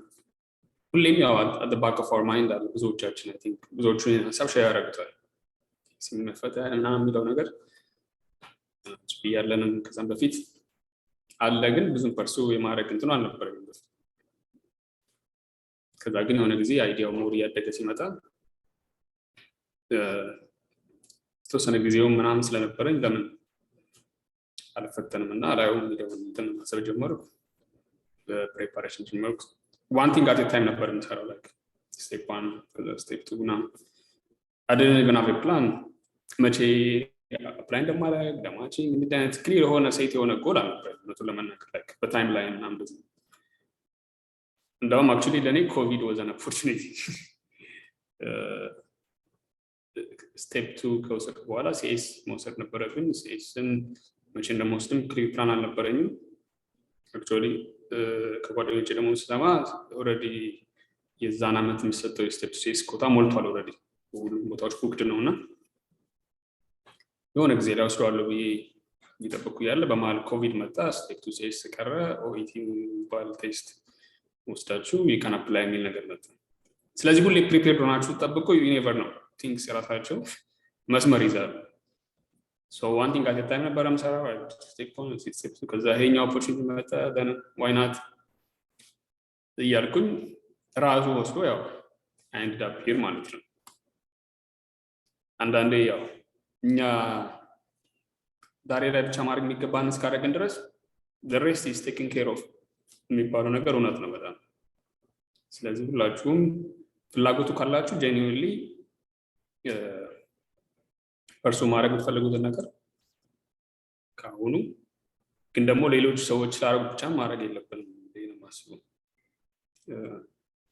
ሁሌም ያው at the back of our mind አለ ብዙዎቻችን I think ብዙዎቹ ሀሳብ ሼር ያደርጉታል ሲመፈተን ምናምን የሚለው ነገር ያለንም ከዛም በፊት አለ ግን ብዙም ፐርሱ የማድረግ እንትኑ አልነበረኝም። ከዛ ግን የሆነ ጊዜ አይዲያው ሞር እያደገ ሲመጣ ተወሰነ ጊዜው ምናምን ስለነበረኝ ለምን አልፈተንም እና አላየውም የሚለውን እንትን ማሰብ ጀመርኩ። በፕሬፓሬሽን ጀመርኩ። one thing at a time ነበር የምሰራው like step 1 step 2 እና I didn't even have a plan መቼ አፕላይ እንደማደርግ ደማቼ ምን አይነት ክሊር የሆነ ሴት የሆነ ጎል አልነበረም እውነቱን ለመናገር like በታይም ላይ ምናምን እንደዚህ። እንደውም actually ለኔ ኮቪድ was an opportunity step 2 ከወሰድኩ በኋላ ሲኤስ መውሰድ ነበረብኝ። ሲኤስን መቼ እንደምወስድም ክሊር ፕላን አልነበረኝም actually ከጓደኞቼ ደግሞ ስሰማ ኦልሬዲ የዛን ዓመት የሚሰጠው የስቴፕ ሲኤስ ኮታ ሞልቷል ኦልሬዲ ሁሉም ቦታዎች ቡክድ ነውና የሆነ ጊዜ ላይ ወስደዋለሁ ብዬ እየጠበቅኩ ያለ በመሀል ኮቪድ መጣ። ስቴፕ 2 ሲኤስ ቀረ። ኦኢቲ ባል ቴስት ወስዳችሁ you can apply የሚል ነገር መጣ። ስለዚህ ሁሌ ፕሪፔርድ ሆናችሁ ተጠብቁ you never know things የራሳቸው መስመር ይዛሉ። so one thing at a time ነበር የምሰራው step 1 step 2 ከዛ ይሄኛው ኦፖርቹኒቲ መጣ then why not እያልኩኝ ራሱ ወስዶ ያው I ended up here ማለት ነው አንዳንዴ ያው እኛ ዛሬ ላይ ብቻ ማድረግ የሚገባን እስካደረግን ድረስ the rest is taken care of የሚባለው ነገር እውነት ነው በጣም ስለዚህ ሁላችሁም ፍላጎቱ ካላችሁ genuinely ፐርሱ ማድረግ የምትፈልጉትን ነገር ካሁኑ ግን ደግሞ ሌሎች ሰዎች ስላደረጉ ብቻ ማድረግ የለብንም እንዴ ነው ማስበው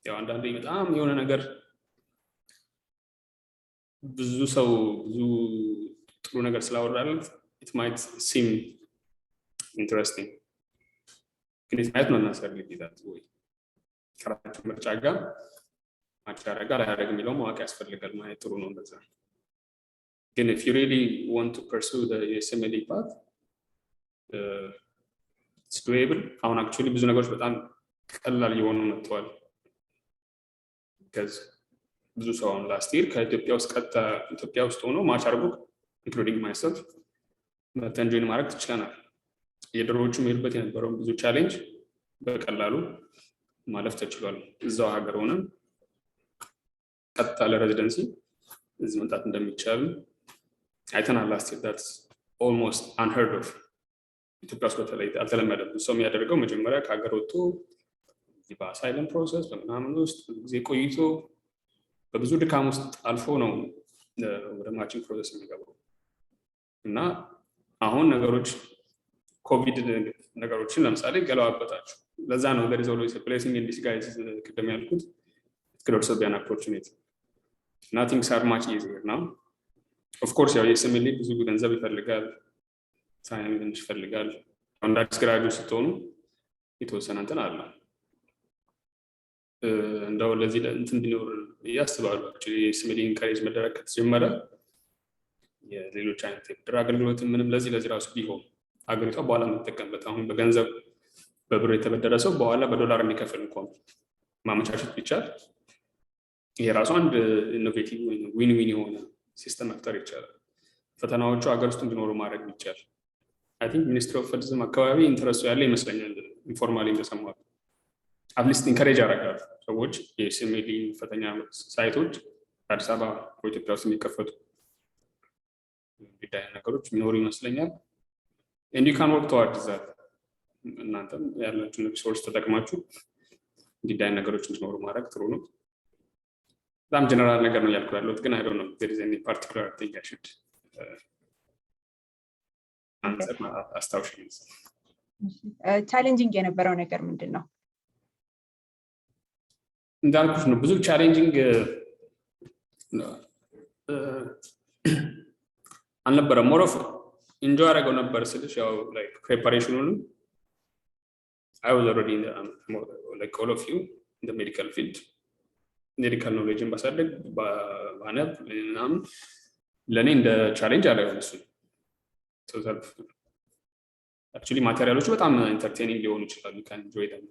ያው አንዳንዴ በጣም የሆነ ነገር ብዙ ሰው ብዙ ጥሩ ነገር ስላወራልን it might seem interesting ግን it might not necessarily be that way ከራሳችሁ ምርጫ ጋር ማቻረጋ ላይ የሚለው ማወቅ ያስፈልጋል ማለት ጥሩ ነው እንደዛ ግን if you really want to pursue the USMLE path it's doable አሁን actually ብዙ ነገሮች በጣም ቀላል እየሆኑ መጥተዋል because ብዙ ሰው አሁን last year ከኢትዮጵያ ውስጥ ኢትዮጵያ ውስጥ ሆኖ ማች አድርጎ including myself መተን ጆይን ማድረግ ትችላናል የድሮዎቹ የሚሄዱበት የነበረው ብዙ ቻሌንጅ በቀላሉ ማለፍ ተችሏል እዛው ሀገር ሆነን ቀጥታ ለሬዚደንሲ እዚህ መምጣት እንደሚቻል አይተናል last year that's almost unheard of ኢትዮጵያ ውስጥ በተለይ አልተለመደም ሰው የሚያደርገው መጀመሪያ ከሀገር ወጥቶ እዚህ በአሳይለም ፕሮሰስ በምናምን ውስጥ ጊዜ ቆይቶ በብዙ ድካም ውስጥ አልፎ ነው ወደ ማቺንግ ፕሮሰስ የሚገባው እና አሁን ነገሮች ኮቪድ ነገሮችን ለምሳሌ ገለዋበጣችሁ ለዛ ነው there is always a blessing in disguise ቅድም ያልኩት it could also be an opportunity nothing's are much easier now of course ያው የስምሊ ብዙ ገንዘብ ይፈልጋል ታይም ይፈልጋል አንዳንድ ግራጁዌት ስትሆኑ የተወሰነ እንትን አለ እንደው ለዚህ እንትን ቢኖር ያስባሉ actually ስምሊ ኢንካሬጅ መደረግ ከተጀመረ የሌሎች አይነት የብድር አገልግሎት ምንም ለዚህ ራሱ ቢሆን አገሪቷ በኋላ የምትጠቀምበት አሁን በገንዘብ በብር የተበደረ ሰው በኋላ በዶላር የሚከፍል እንኳን ማመቻቸት ቢቻል ይሄ ራሱ አንድ ኢኖቬቲቭ ዊን ዊን የሆነ ሲስተም መፍጠር ይቻላል ፈተናዎቹ አገር ውስጥ እንዲኖሩ ማድረግ ቢቻል I think Ministry of Tourism አካባቢ ኢንተረስቱ ያለ ይመስለኛል ኢንፎርማሊ እንደሰማሁ አትሊስት ኢንካሬጅ ያደርጋሉ ሰዎች የስምሊ ፈተኛ ሳይቶች አዲስ አበባ ኢትዮጵያ ውስጥ የሚከፈቱ ቢታይ ነገሮች የሚኖሩ ይመስለኛል and you can work towards that እናንተም ያላችሁን ሪሶርስ ተጠቅማችሁ ቢታይ ነገሮች እንዲኖሩ ማድረግ ጥሩ ነው በጣም ጀነራል ነገር ነው ያልኩት ያለሁት ግን I don't know if there is any particular thing I should answer አስታውሽኝ ቻሌንጂንግ የነበረው ነገር ምንድነው እንዳልኩሽ ነው ብዙ ቻሌንጂንግ አልነበረም more of enjoy አደረገው ነበር ስልሽ ያው like preparationን I was already in the like all of you in the medical field medical knowledge ባሳደግ ባነብ ምናምን ለኔ እንደ ቻሌንጅ አደረገው እሱ so that actually ማቴሪያሎቹ በጣም entertaining ሊሆኑ ይችላሉ you can enjoy them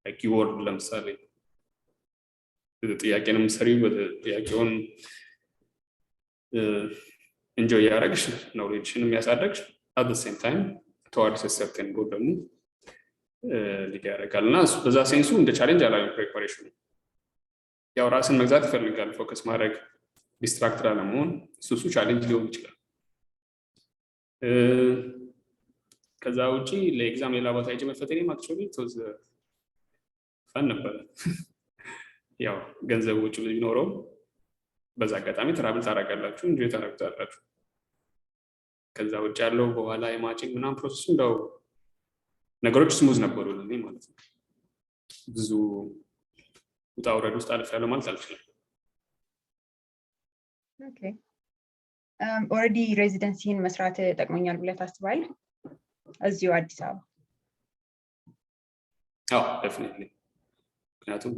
like your ለምሳሌ ጥያቄንም ሰሪው ጥያቄውን enjoy ያደርግሽ knowledge-ንም ያሳደግሽ at the same time towards a certain goal ደግሞ ሊያደርጋልና በዛ ሴንሱ እንደ ቻሌንጅ አላየው preparation ያው ራስን መግዛት ይፈልጋል ፎከስ ማድረግ ዲስትራክተር አለመሆን እሱ ቻሌንጅ ሊሆን ይችላል ከዛ ውጪ ለኤግዛም ሌላ ቦታ ሄጄ መፈተኔም actually it was fun ነበር ያው ገንዘብ ውጪ ቢኖረው በዛ አጋጣሚ ትራቭል ታደርጋላችሁ እንጆይ ታደርጋላችሁ ከዛ ውጪ ያለው በኋላ የማቺንግ ምናምን ፕሮሰሱ እንደው ነገሮች ስሙዝ ነበሩ ለኔ ማለት ነው ብዙ ውጣ ውረድ ውስጥ አልፌያለሁ ማለት አልችልም ኦኬ ኦሬዲ ሬዚደንሲን መስራት ጠቅሞኛል ብለህ ታስባለህ እዚሁ አዲስ አበባ definitely ምክንያቱም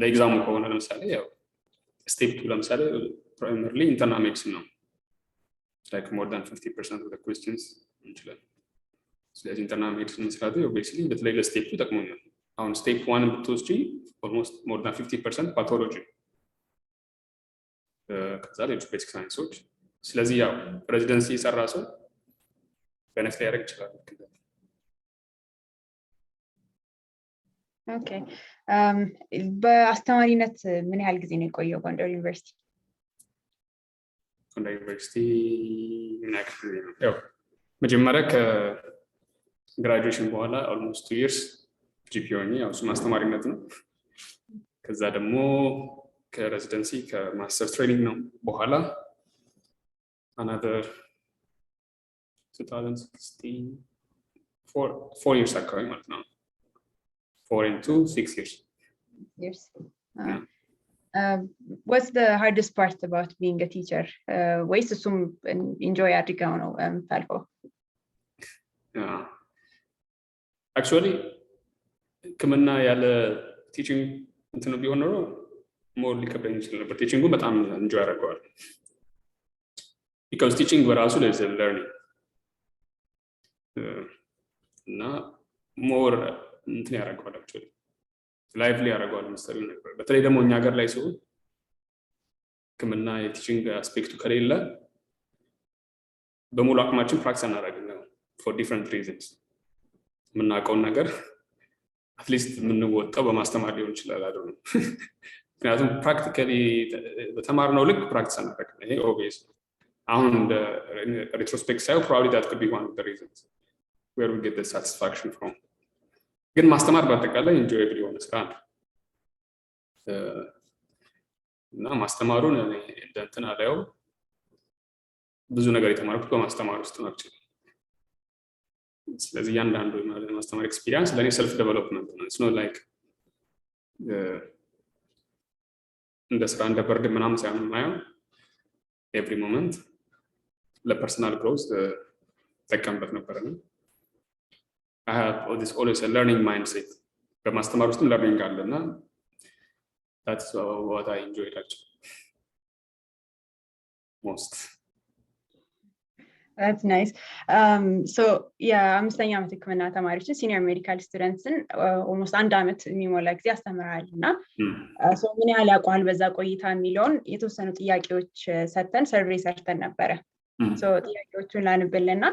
ለኤግዛሙ ከሆነ ለምሳሌ ያው ስቴፕ 2 ለምሳሌ primarily internal medicine ነው like more than 50% of the questions እንችላለን ስለዚህ internal medicine መስራት obviously በተለይ ለስቴፕ 2 ጠቅሞኛል አሁን ስቴፕ 1 ብትወስጂ almost more than 50% pathology ከዛ ሌሎች ቤሲክ ሳይንሶች ስለዚህ ያው ሬዚደንሲ የሰራ ሰው በነፍስ ያደርግ ይችላል Okay. በአስተማሪነት ምን ያህል ጊዜ ነው የቆየው ጎንደር ዩኒቨርሲቲ? ጎንደር ዩኒቨርሲቲ ምን ያህል ጊዜ ነው? ያው መጀመሪያ ከግራጁዌሽን በኋላ almost 2 years ጂፒ ሆኜ ያው እሱ ማስተማሪነት ነው። ከዛ ደግሞ ከሬዚደንሲ ከማስተር ትሬኒንግ ነው በኋላ another 2016 4 years አካባቢ ማለት ነው። 4 and 2 6 years. Years. What's the hardest part about being a teacher? Ways to enjoy አድርገው ነው ታልፈው? Actually ከመና ያለ ቲቺንግ እንትን ቢሆን ነው ሞር ሊከብደኝ ይችላል ነበር። ቲቺንጉ በጣም enjoy አደርገዋል። because teaching በራሱ there is a learning. እና ሞር እንትን ያደርገዋል actually ላይቭሊ ያደርገዋል መሰለኝ ነበር። በተለይ ደግሞ እኛ ሀገር ላይ ሲሆን ከመና የቲቺንግ አስፔክቱ ከሌለ በሙሉ አቅማችን ፕራክቲስ እናደርጋለን ነው for different reasons። የምናውቀውን ነገር አትሊስት የምንወጣው በማስተማር ሊሆን ይችላል አይደል? ምክንያቱም ፕራክቲካሊ በተማርነው ልክ ፕራክቲስ እናደርጋለን። ይሄ ኦብቪየስ አሁን እንደ ሬትሮስፔክት ሳይሆን probably that could be one of the reasons where we get the satisfaction from. ግን ማስተማር በአጠቃላይ enjoyable የሆነ ስራ ነው እና ማስተማሩን እንትን አላየው ብዙ ነገር የተማርኩት በማስተማር ውስጥ ነው። ስለዚህ ያንዳንዱ ማስተማር ኤክስፒሪየንስ ለኔ ሰልፍ ዴቨሎፕመንት ነው። it's not like እንደ ስራ እንደ በርድ ምናምን ሳይሆን ማየው every moment ለፐርሰናል ግሮዝ ተጠቀምበት ነበር ነው። I have always a learning mindset. በማስተማር ውስጥም learning አለና that's what I enjoyed actually most. That's nice. So yeah, አምስተኛ ዓመት ሕክምና ተማሪዎችን ሲኒየር ሜዲካል ስቱደንትስን almost አንድ ዓመት የሚሞላ ጊዜ አስተምራለሁና so ምን ያህል ያውቃል በዛ ቆይታ የሚለውን የተወሰኑ ጥያቄዎች ሰጥተን ሰርቬይ ሰርተን ነበረ። so ጥያቄዎቹን ላንብልና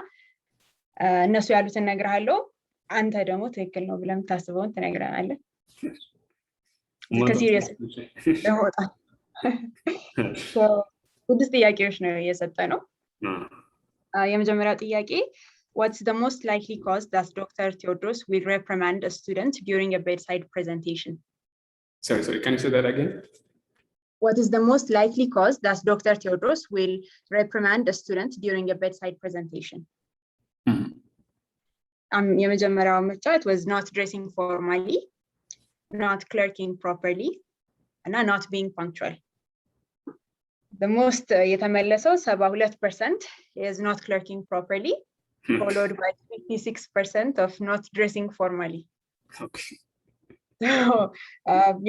እነሱ ያሉትን እነግርሃለሁ። አንተ ደግሞ ትክክል ነው ብለህ የምታስበውን ትነግረናለህ። ከሲሪየስ ለወጣ so ስድስት ጥያቄዎች ነው የሰጠነው። የመጀመሪያው ጥያቄ what's the most likely cause that Dr. Tewodros will reprimand a student during a bedside presentation? Sorry, can you say that again? What is the most likely cause that Dr. Tewodros will reprimand a student during a bedside presentation? የመጀመሪያው ምርጫ it was not dressing formally, not clerking properly, and not being punctual. The most የተመለሰው 72% is not clerking properly, followed by 56% of not dressing formally. Okay.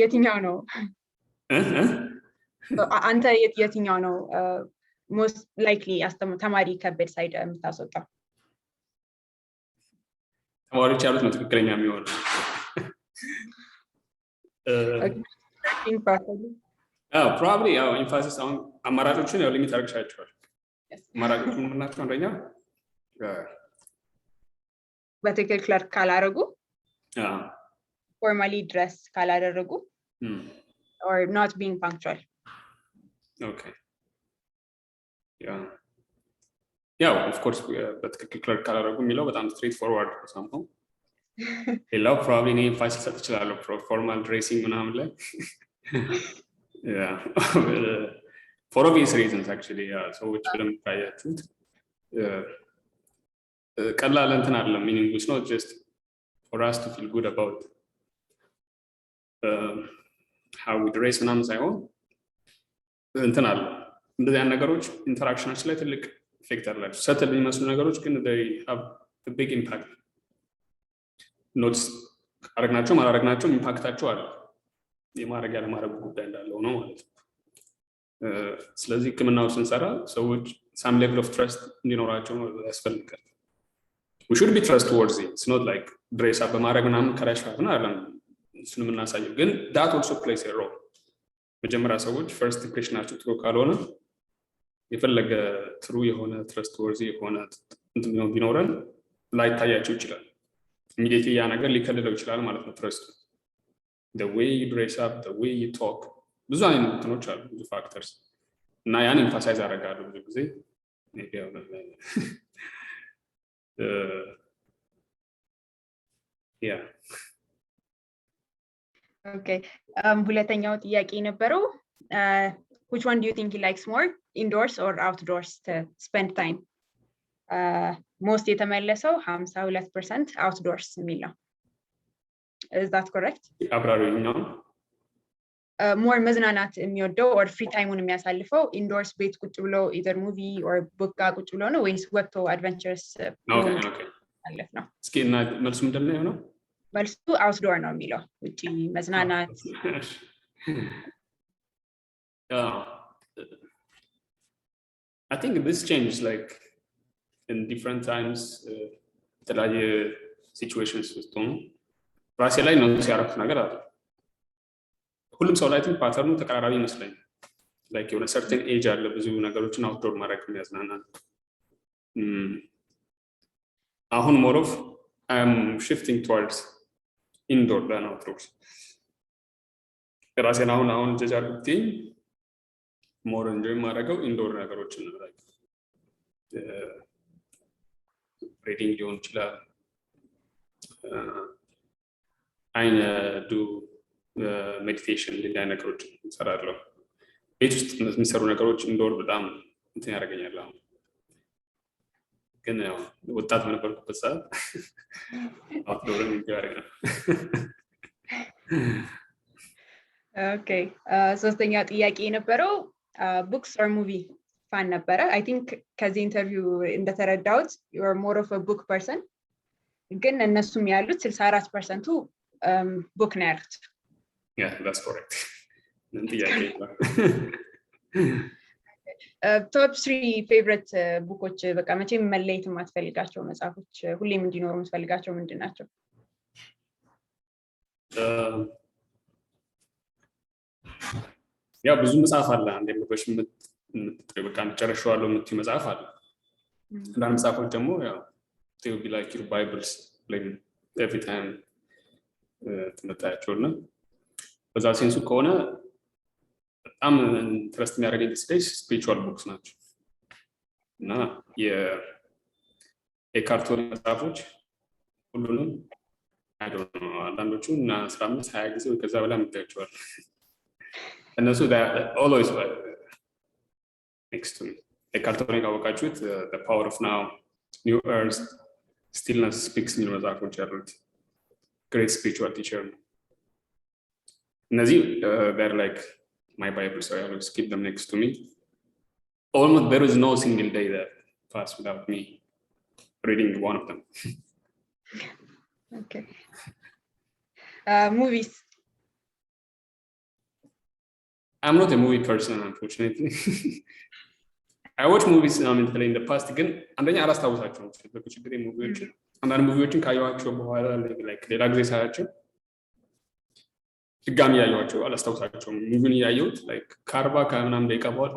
የትኛው ነው? አንተ የትኛው ነው most likely ተማሪ ከቤድሳይድ የምታስወጣው? ተማሪዎች ያሉት ነው ትክክለኛ የሚሆነው። clerking properly. Probably emphasis on አማራጮችን ያው ሊሚት አድርገሻቸዋል። አማራጮችን ምናቸው? አንደኛ በትክክል ክለርክ ካላደረጉ፣ ፎርማሊ ድረስ ካላደረጉ or not being punctual. Okay. Yeah, of course በትክክል ክለርክ ካላደረጉ የሚለው በጣም ስትሬት ፎርዋርድ ነው somehow. ሌላው probably እኔ ኤምፋሲስ ሰጥ እችላለሁ ፎርማል ድሬሲንግ ምናምን ላይ yeah for obvious reasons actually ሰዎች በደንብ ታያችሁት ቀላል እንትን አይደለም meaning it's not just for us to feel good about how we dress ምናምን ሳይሆን እንትን አለ እንደዚህ አይነት ነገሮች ኢንተራክሽናችን ላይ ትልቅ ኢፌክት አላቸው። ሰትል የሚመስሉ ነገሮች ግን they have a big impact. ኖትስ አረግናቸው ማላረግናቸው ኢምፓክታቸው አለ። የማረግ ያለማረግ ጉዳይ እንዳለው ነው ማለት ነው። ስለዚህ ሕክምናው ስንሰራ ሰዎች some level of trust እንዲኖራቸው ያስፈልጋል። we should be trustworthy. It's not like dress up በማረግ ምናምን ከራሽፋፍና አይደለም እሱን የምናሳየው ግን that also plays a role. መጀመሪያ ሰዎች first impressionናቸው ጥሩ ካልሆነ የፈለገ true የሆነ trustworthy የሆነ እንትን ቢኖረን ላይታያቸው ይችላል። immediately ያ ነገር ሊከልለው ይችላል ማለት ነው trust. the way you dress up, the way you talk. ብዙ አይነት እንትኖች አሉ ብዙ ፋክተርስ እና ያን ኤምፋሳይዝ አደርጋለሁ ብዙ ጊዜ yeah okay ሁለተኛው ጥያቄ ነበረው which one do you think he likes more indoors or outdoors to spend time most የተመለሰው 52% outdoors የሚለው is that correct አብራሪው ነው more መዝናናት የሚወደው or free time የሚያሳልፈው indoors ቤት ቁጭ ብሎ either movie or book ጋር ቁጭ ብሎ ነው ወይስ ወጥቶ adventures okay አለፍ ነው እስኪ እና መልሱ ምንድነው ነው መልሱ outdoor ነው የሚለው ውጪ መዝናናት I think this changes like in different times ተለያየ situations ውስጥ ሆኖ ራሴ ላይ ነው ሲያረፍ ነገር አለ ሁሉም ሰው ላይ ፓተርኑ ተቀራራቢ ይመስለኛል like የሆነ certain age አለ ብዙ ነገሮችን outdoor ማድረግ የሚያዝናናል አሁን more of I'm shifting towards indoor than outdoors ራሴን አሁን ጀጃርኩኝ more enjoy ማድረገው indoor ነገሮችን ነው like reading ሊሆን ይችላል I do meditation ሌላ ነገሮች እሰራለሁ ቤት ውስጥ የሚሰሩ ነገሮች indoor በጣም እንትን ያደርገኛል አሁን ግን ያው ወጣት በነበርኩበት ሰዓት outdoor የሚያደርገው okay ሶስተኛ ጥያቄ የነበረው books or movie fan ነበረ I think ከዚህ ኢንተርቪው እንደተረዳሁት you are more of a book person ግን እነሱም ያሉት 64% book ነው ያሉት yeah that's correct ጥያቄ top 3 favorite bookዎች በቃ መቼም መለየት የማትፈልጋቸው መጽሐፎች ሁሌም እንዲኖሩ የምትፈልጋቸው ምንድናቸው ያው ብዙ መጽሐፍ አለ እንደምበሽ በቃ መጨረሻው የምትይ መጽሐፍ አለ አንዳንድ መጽሐፎች ደግሞ ያው they will be like your bibles like every time ተመጣጣቸውና በዛ ሴንሱ ከሆነ በጣም ኢንትረስት የሚያደርገኝ ስፒሪቹዋል ቡክስ ናቸው እና የካርቶን መጽሐፎች ሁሉንም I don't know አንዳንዶቹ እና 15 20 ጊዜ ከዛ በላይ ምታያቸዋል እነሱ always next to me የካርቶን ካወቃችሁት the power of now new earth stillness speaks in መጽሐፎች ያሉት great spiritual teacher እነዚህ they're like my Bible, so I always keep them next to me. Almost there is no single day that passes without me reading one of them. Okay. Movies. I'm not a movie person, unfortunately. I watch movies in the past again, and then I just አላስታውሳቸውም በችግር ሙቪዎች አንዳንድ ሙቪዎችን ካየኋቸው በኋላ like ሌላ ጊዜ ሳያቸው ድጋሚ ያየኋቸው አላስታውሳቸውም ሙቪን ያየሁት like ካርባ ከምናምን ደቂቃ በኋላ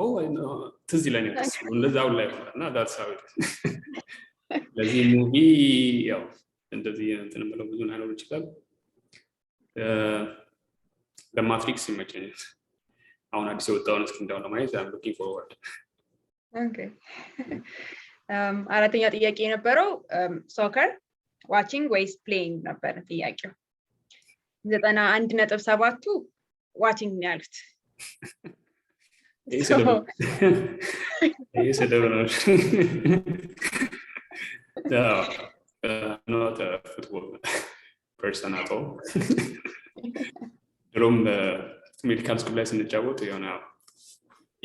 ትዝ ይለኛል እንደዛው ላይ እና that's how it is ለዚህ ሙቪ ያው እንደዚህ እንትን ማለት ብዙ ነገር ይችላል ለማትሪክስ ይመቸኛል አሁን አዲስ የወጣውን እስኪ እንዳው ለማየት I'm looking forward okay አራተኛ ጥያቄ የነበረው soccer watching ወይስ playing ነበር ጥያቄው 91.7 watching ነው ያሉት ሰደብ ነው not a football person at all ድሮም ሜዲካል ስኩል ላይ ስንጫወት የሆነ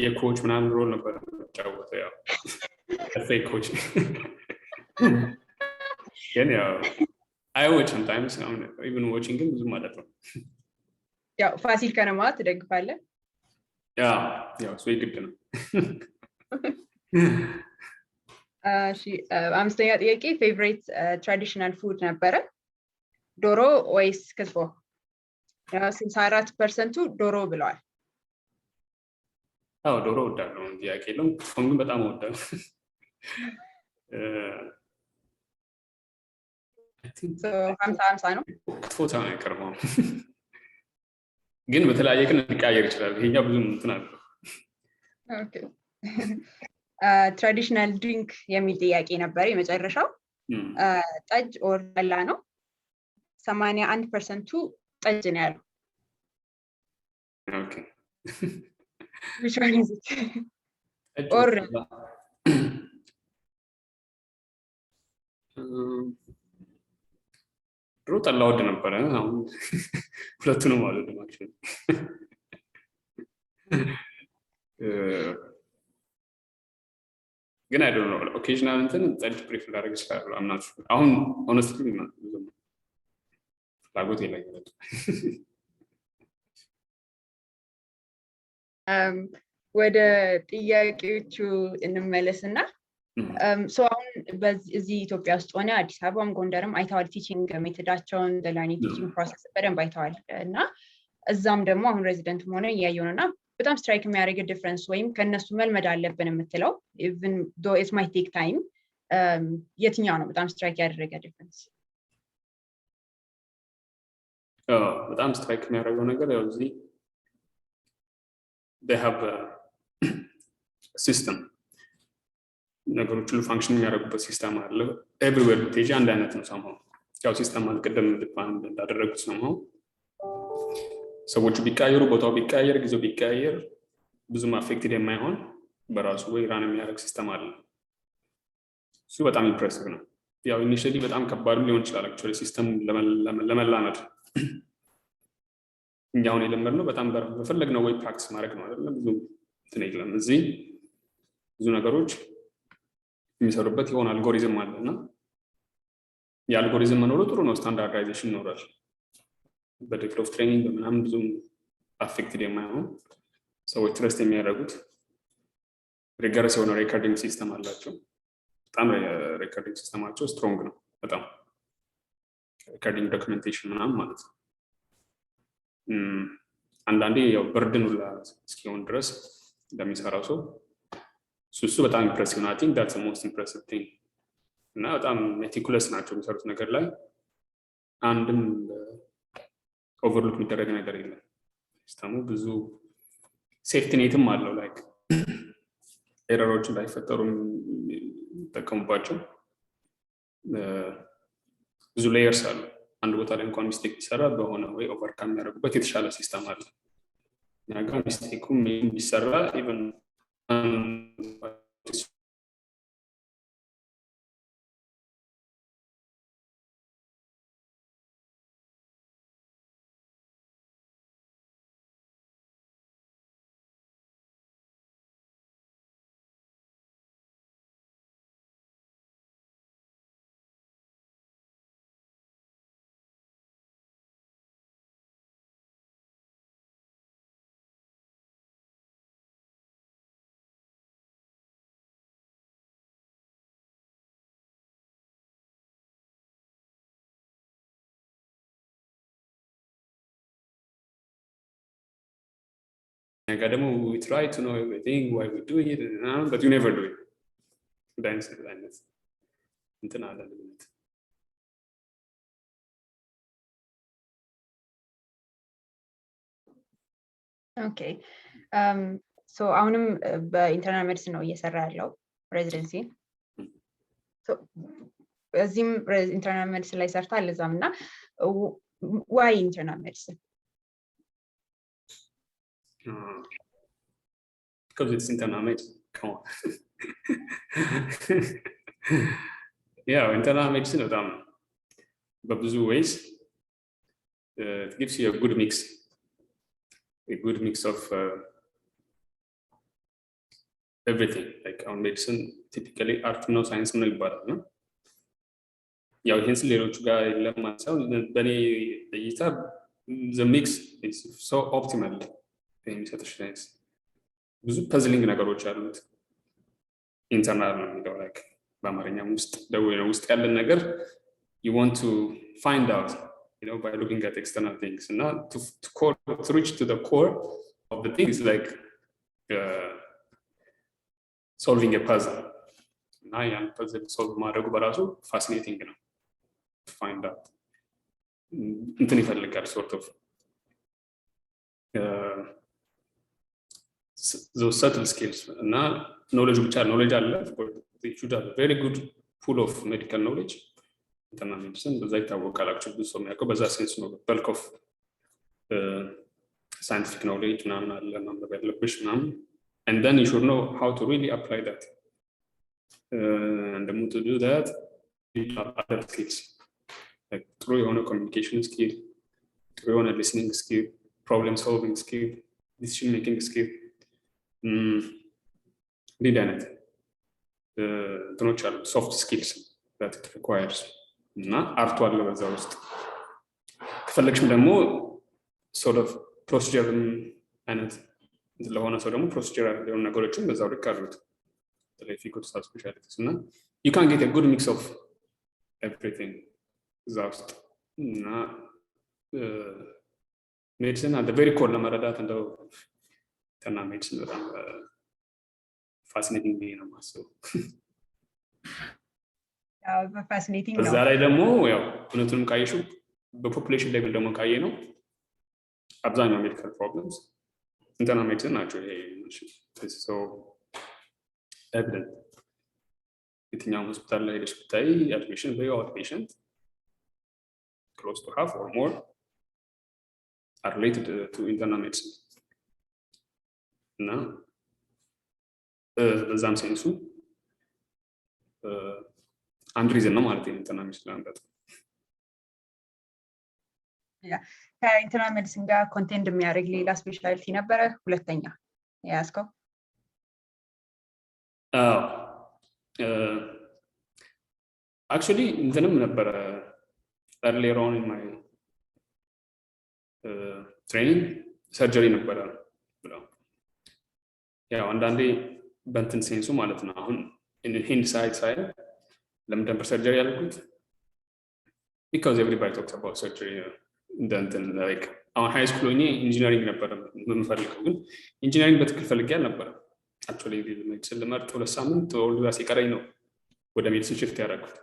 የኮች ምናምን ሮል ነበር ጫወተ ያው ፌክ ኮች ግን ያው I watch sometimes even watching them ብዙ ማለት ነው ያው ፋሲል ከነማ ትደግፋለህ ያው ሰው ይግድ ነው እሺ አምስተኛ ጥያቄ favorite traditional food ነበረ ዶሮ ወይስ ክትፎ 64% ዶሮ ብለዋል ዶሮ ወዳለው ጥያቄ ነው ክትፎን ግን በጣም ወዳለው so 50 ነው ክትፎ ታው አይቀርም ግን በተለያየ ቀን ሊቀያየር ይችላል ይሄኛው ብዙም እንትን አለ ኦኬ ትራዲሽናል ድሪንክ የሚል ጥያቄ ነበር የመጨረሻው ጠጅ ኦር ጠላ ነው 81% ጠጅ ነው ያለው ኦኬ which one is it or ድሮ ጠላ ወድ ነበር አሁን ሁለቱንም ማለት ነው actually ግን I don't know occasional እንትን ጠጅ prefer ላደርግ እችላለሁ I'm not sure አሁን honestly ፍላጎት የለኝም ወደ ጥያቄዎቹ እንመለስና ሶ አሁን በዚህ ኢትዮጵያ ውስጥ ሆነ አዲስ አበባም ጎንደርም አይተዋል ቲቺንግ ሜቶዳቸውን ለርኒንግ ቲቺንግ ፕሮሰስ በደንብ አይተዋል እና እዛም ደግሞ አሁን ሬዚደንት ሆነ ያየውና በጣም ስትራይክ የሚያደርግ ዲፈረንስ ወይም ከነሱ መልመድ አለብን የምትለው even though it might take time የትኛው ነው በጣም ስትራይክ ያደረገ ዲፈረንስ በጣም ስትራይክ የሚያደርገው ነገር ያው እዚህ they have a system ነገሮች ሁሉ ፋንክሽን የሚያደርጉበት ሲስተም አለ ኤቭሪዌር ቴጂ አንድ አይነት ነው somehow ያው ሲስተም አልቀደም ዲፋይንድ እንዳደረጉት somehow ሰዎች ቢቀያየሩ ቦታው ቢቀያየር ጊዜው ቢቀያየር ብዙም አፌክትድ የማይሆን በራሱ ወይ ራን የሚያደርግ ሲስተም አለ እሱ በጣም ኢምፕሬሲቭ ነው ያው ኢኒሺያሊ በጣም ከባድ ሊሆን ይችላል actually ሲስተም ለመላመድ እኛውን የለመድነው በጣም በፈለግነው ወይ ፕራክቲስ ማድረግ ነው አይደል ብዙ እንትን የለም እዚህ ብዙ ነገሮች የሚሰሩበት የሆነ አልጎሪዝም አለና የአልጎሪዝም መኖሩ ጥሩ ነው ስታንዳርዳይዜሽን ይኖራል በዴፕት ኦፍ ትሬኒንግ በምናምን ብዙም አፌክትድ የማይሆን ሰዎች ትረስት የሚያደርጉት ሪገረስ የሆነ ሬኮርዲንግ ሲስተም አላቸው በጣም ሬኮርዲንግ ሲስተማቸው ስትሮንግ ነው በጣም ሬኮርዲንግ ዶክመንቴሽን ምናምን ማለት ነው አንዳንዴ ያው በርድን ሁላ እስኪሆን ድረስ እንደሚሰራው ሰው እሱ በጣም ኢምፕሬሲቭ ነው I think that's the most impressive thing እና በጣም ሜቲኩለስ ናቸው የሚሰሩት ነገር ላይ አንድም ኦቨርሉክ የሚደረግ ነገር የለም ሲስተሙ ብዙ ሴፍቲ ኔትም አለው ላይክ ኤረሮች እንዳይፈጠሩ ተጠቀሙባቸው ብዙ ሌየርስ አሉ አንድ ቦታ ላይ እንኳን ሚስቴክ ቢሰራ በሆነ ወይ ኦቨርካም የሚያደርጉበት የተሻለ ሲስተም አለ ያጋ ሚስቴኩ ቢሰራ ኢቨን I got we try to know everything why we do it but you never do it then እንትን አለ ልምት ኦኬ ሶ አሁንም በኢንተርናል ሜዲሲን ነው እየሰራ ያለው ሬዚደንሲ ሶ እዚህም ኢንተርናል ሜዲሲን ላይ ሰርታል እዛም እና why internal medicine because it's internal medicine come on yeah internal medicine በብዙ ways it gives you a good mix of everything like our medicine typically art no science ነው ይባላል ነው ያው ይሄን ሌሎች ጋር ለማንሳው በኔ እይታ the mix is so optimal የሚሰጥሽ ሳይንስ ብዙ ፐዝሊንግ ነገሮች አሉት ኢንተርናል ነው የሚለው like በአማርኛም ውስጥ ደውለው ውስጥ ያለን ነገር you want to find out by looking at external things and not to reach to the core of the things like solving a puzzle እና ያን puzzle solve ማድረጉ በራሱ fascinating ነው to find out እንትን ይፈልጋል sort of those subtle skills እና knowledge ብቻ knowledge አለ they should have a very good pool of medical knowledge internal medicine በዛ ይታወቃል actually ብዙ ሰው የሚያውቀው በዛ ሴንስ ነው bulk of scientific knowledge ምናምን አለ ማንበብ ያለብሽ ምናምን and then you should know how to really apply that and to do that you have other skills like through your communication skill through your listening skill problem solving skill decision making skill really that soft skills that it requires እና አርቱ አለ በዛ ውስጥ ከፈለግሽ ደግሞ sort of procedure አይነት ለሆነ ሰው ደግሞ procedure የሆነ ነገሮችን በዛው ልክ አሉት if you go to subspecialties እና you can get a good mix of everything እዛ ውስጥ እና medicine at the very core ለመረዳት እንደው ተና medicine በጣም fascinating ነው ማሰው fascinating ነው። እዛ ላይ ደግሞ ያው እውነቱንም ካየሹ በፖፑሌሽን ሌቭል ደግሞ ካየ ነው አብዛኛው ሜዲካል ፕሮብለምስ ኢንተርናል ሜዲሲን ናቸው። ይሄ so evident የትኛው ሆስፒታል ላይ ሄደሽ ብታይ admission by out patient close to half or more are related to internal medicine እና በዛም ሴንሱ አንድ ሪዝን ነው ማለት ነው ኢንተርናል ሜዲሲን አንተ ከኢንተርናል ሜዲሲን ጋር ኮንቴንት የሚያደርግ ሌላ ስፔሻሊቲ ነበረ ሁለተኛ ያስከው actually እንትንም ነበረ earlier on in my training surgery ነበረ ብለው ያው አንዳንዴ በእንትን ሴንሱ ማለት ነው አሁን in hindsight side ለምን surgery ያልኩት because everybody talks about surgery then like our high school ሆኜ ኢንጂነሪንግ ነበር የምፈልገው ግን ኢንጂነሪንግ በትክክል ፈልጌ አልነበረም actually medicine ለመርጥ ሁለት ሳምንት ወልዳ ሲቀረኝ ነው ወደ ሜዲሲን ሽፍት ያደረኩት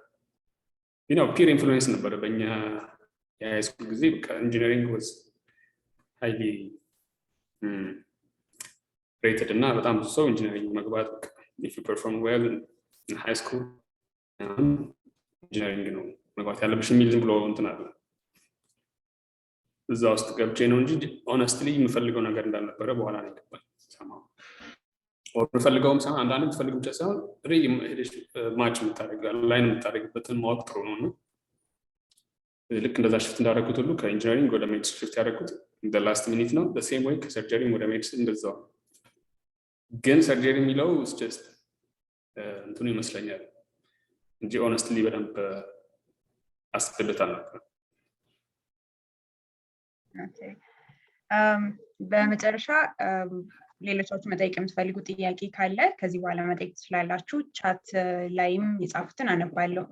you know peer influence ነበር በእኛ የሃይ ስኩል ጊዜ በቃ ኢንጂነሪንግ was highly rated እና በጣም ብዙ ሰው ኢንጂነሪንግ መግባት if you perform well in high school ኢንጂነሪንግ ነው መግባት ያለብሽ የሚል ዝም ብሎ እንትን አለ እዛ ውስጥ ገብቼ ነው እንጂ honestly የምፈልገው ነገር እንዳልነበረ በኋላ ነው የገባኝ ሰማው or የምፈልገውም ሳይሆን አንዳንዴ የምፈልገው ብቻ ሳይሆን really ሄደሽ ማች የምታደርገው ላይን የምታደርግበትን ማወቅ ጥሩ ነው እና ልክ እንደዛ ሽፍት እንዳደረኩት ሁሉ ከኢንጂነሪንግ ወደ ሜዲሲን ሽፍት ያደረኩት the last minute ነው the same way ከሰርጀሪ ወደ ሜዲሲን እንደዛው ግን ሰርጀሪ የሚለው is just እንትኑ ይመስለኛል እንጂ honestly በደንብ አስፈልጣል ነበር ኦኬ በመጨረሻ ሌሎቻችሁ መጠየቅ የምትፈልጉ ጥያቄ ካለ ከዚህ በኋላ መጠየቅ ትችላላችሁ ቻት ላይም የጻፉትን አነባለሁ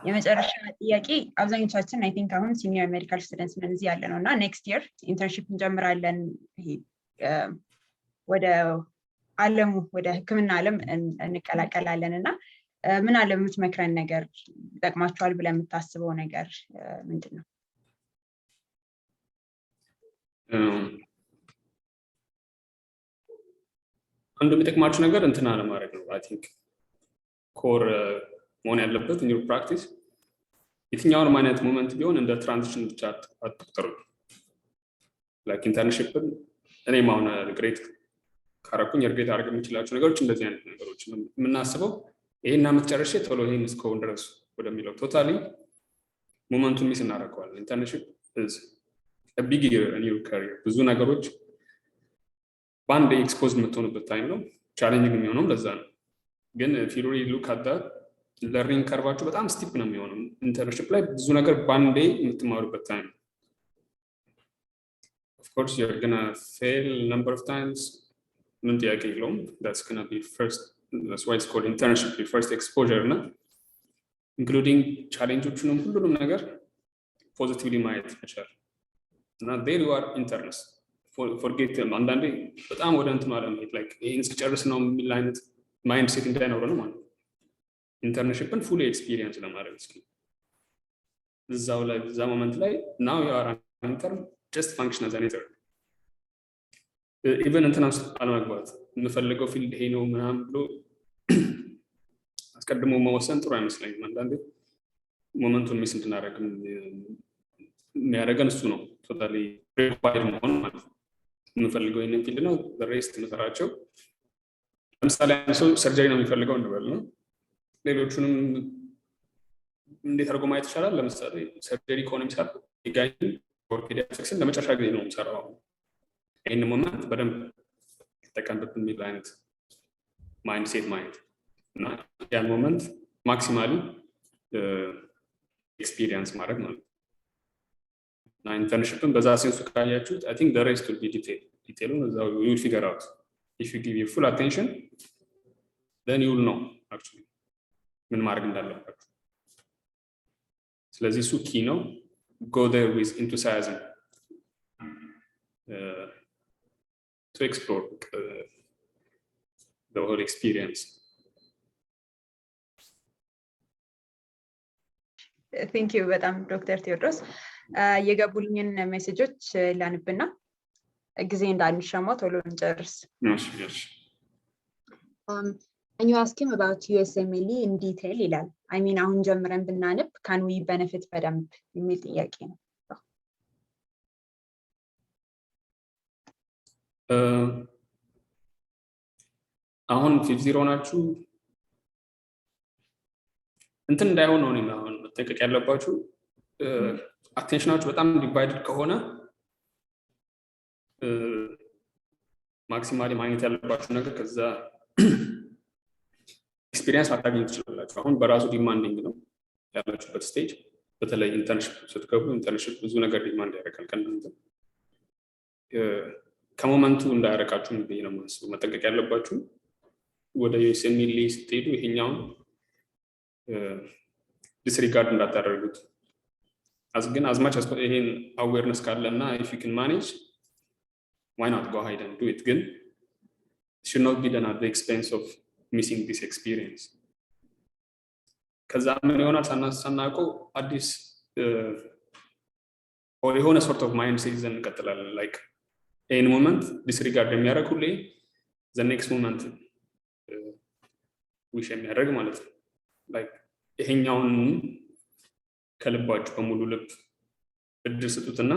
የመጨረሻ ጥያቄ አብዛኞቻችን አይ ቲንክ አሁን ሲኒየር ሜዲካል ስቱደንትስ ነን እዚህ ያለ ነውና ኔክስት ይር ኢንተርንሺፕ እንጀምራለን ወደ ዓለሙ ወደ ህክምና ዓለም እንቀላቀላለንና ምን አለ የምትመክረን ነገር ይጠቅማችኋል ብለን የምታስበው ነገር ምንድነው አንዱ የሚጠቅማችሁ ነገር እንትና ለማድረግ ነው አይ ቲንክ ኮር መሆን ያለበት in your practice የትኛውንም አይነት ሞመንት ቢሆን እንደ ትራንዚሽን ብቻ አትቁጠሩ like internship እኔ ማውና ግሬት ካረኩኝ እርግጥ አድርገ የምችላቸው ነገሮች እንደዚህ አይነት ነገሮች የምናስበው ይሄን አመጨረሽ ቶሎ ይሄን እስከሆነ ድረስ ወደሚለው ቶታሊ ሞመንቱን ሚስ እናደርገዋለን ኢንተርንሺፕ is a big year in your career ብዙ ነገሮች ባንድ ኤክስፖዝድ የምትሆኑበት ታይም ነው ቻሌንጂንግ የሚሆነው ለዛ ነው ግን if you really look at that learning curve በጣም ስቲፕ ነው የሚሆነው ኢንተርንሺፕ ላይ ብዙ ነገር ባንዴ የምትማሩበት ታይም of course you're gonna fail a number of times ምን ጥያቄ የለውም that's gonna be first that's why it's called internship your first exposure እና including challenges ሁሉንም ነገር positively ማየት መቻል እና there you are interns forget them አንዳንዴ በጣም ወደ እንትን አለ like ይሄን እስኪጨርስ ነው የሚል አይነት ማይንድ ሴት እንዳይኖር ነው ማለት ኢንተርንሺፕን ፉሊ ኤክስፒሪየንስ ለማድረግ እስኪ እዛው ላይ እዛ ሞመንት ላይ now you are an intern just function as an intern ኢቨን እንትናስ አለመግባት የምፈልገው ፊልድ ይሄ ነው ምናምን ብሎ አስቀድሞ መወሰን ጥሩ አይመስለኝም። አንዳንዴ ሞመንቱን ሚስ እንድናደርግ የሚያደርገን እሱ ነው። ቶታሊ ፕሪፓርድ መሆን ማለት ነው። የምፈልገው ይሄንን ፊልድ ነው ሬስት የምሰራቸው። ለምሳሌ አንድ ሰው ሰርጀሪ ነው የሚፈልገው እንበል ነው። ሌሎቹንም እንዴት አድርጎ ማየት ይቻላል? ለምሳሌ ሰርጀሪ ከሆነ የሚሰራው የጋይኒ ኦር ፔዲያትሪክስን ለመጨረሻ ጊዜ ነው የሚሰራው። ይህን ሞመንት በደንብ ተጠቀምበት የሚል አይነት ማይንድ ሴት ማየት እና ያን ሞመንት ማክሲማሊ ኤክስፒሪየንስ ማድረግ ማለት ነው። እና ኢንተርንሽፕን በዛ ሴንሱ ካያችሁት አይ ቲንክ ዘ ሬስት ዊል ቢ ዲቴሉን እዛው ዩ ዊል ፊገር አውት ኢፍ ዩ ጊቭ ዩ ፉል አቴንሽን then you will know actually ምን ማድረግ እንዳለባችሁ። ስለዚህ እሱ ኪ ነው። go there with enthusiasm to explore the whole experience. Thank you በጣም ዶክተር ቴዎድሮስ። የገቡልኝን ሜሴጆች ላንብና ጊዜ እንዳንሻማ ቶሎ እንጨርስ። Yes. And you ask him about USMLE in detail ይላል። I mean አሁን ጀምረን ብናነብ can we benefit በደንብ የሚል ጥያቄ ነው። አሁን 50 ናችሁ እንትን እንዳይሆን ነው ነው አሁን መጠንቀቅ ያለባችሁ። አቴንሽናችሁ በጣም ዲቫይድድ ከሆነ ማክሲማሊ ማግኘት ያለባችሁ ነገር ከዛ ኤክስፒሪየንስ አታገኙ ትችላላችሁ። አሁን በራሱ ዲማንዲንግ ነው ያላችሁበት ስቴጅ። በተለይ ኢንተርንሽፕ ስትገቡ ኢንተርንሽፕ ብዙ ነገር ዲማንድ ያደርጋል ከእናንተ። ከሞመንቱ እንዳያረቃችሁ ብዬ ነው የማስበው። መጠንቀቅ ያለባችሁ ወደ ዩኤስኤምኤል ስትሄዱ ይሄኛውን ዲስሪጋርድ እንዳታደርጉት። ግን አዝማች ይሄን አዌርነስ ካለና if you can manage why not go ahead and do it. ግን should not be done at the expense of missing this experience. ከዛ ምን ይሆናል ሳናውቀው አዲስ or የሆነ sort of mind set ይዘን እንቀጥላለን። like in moment disregard የሚያደርግ ሁሌ the next moment wish የሚያደርግ ማለት ነው። like ይሄኛውን ከልባችሁ በሙሉ ልብ እድል ስጡትና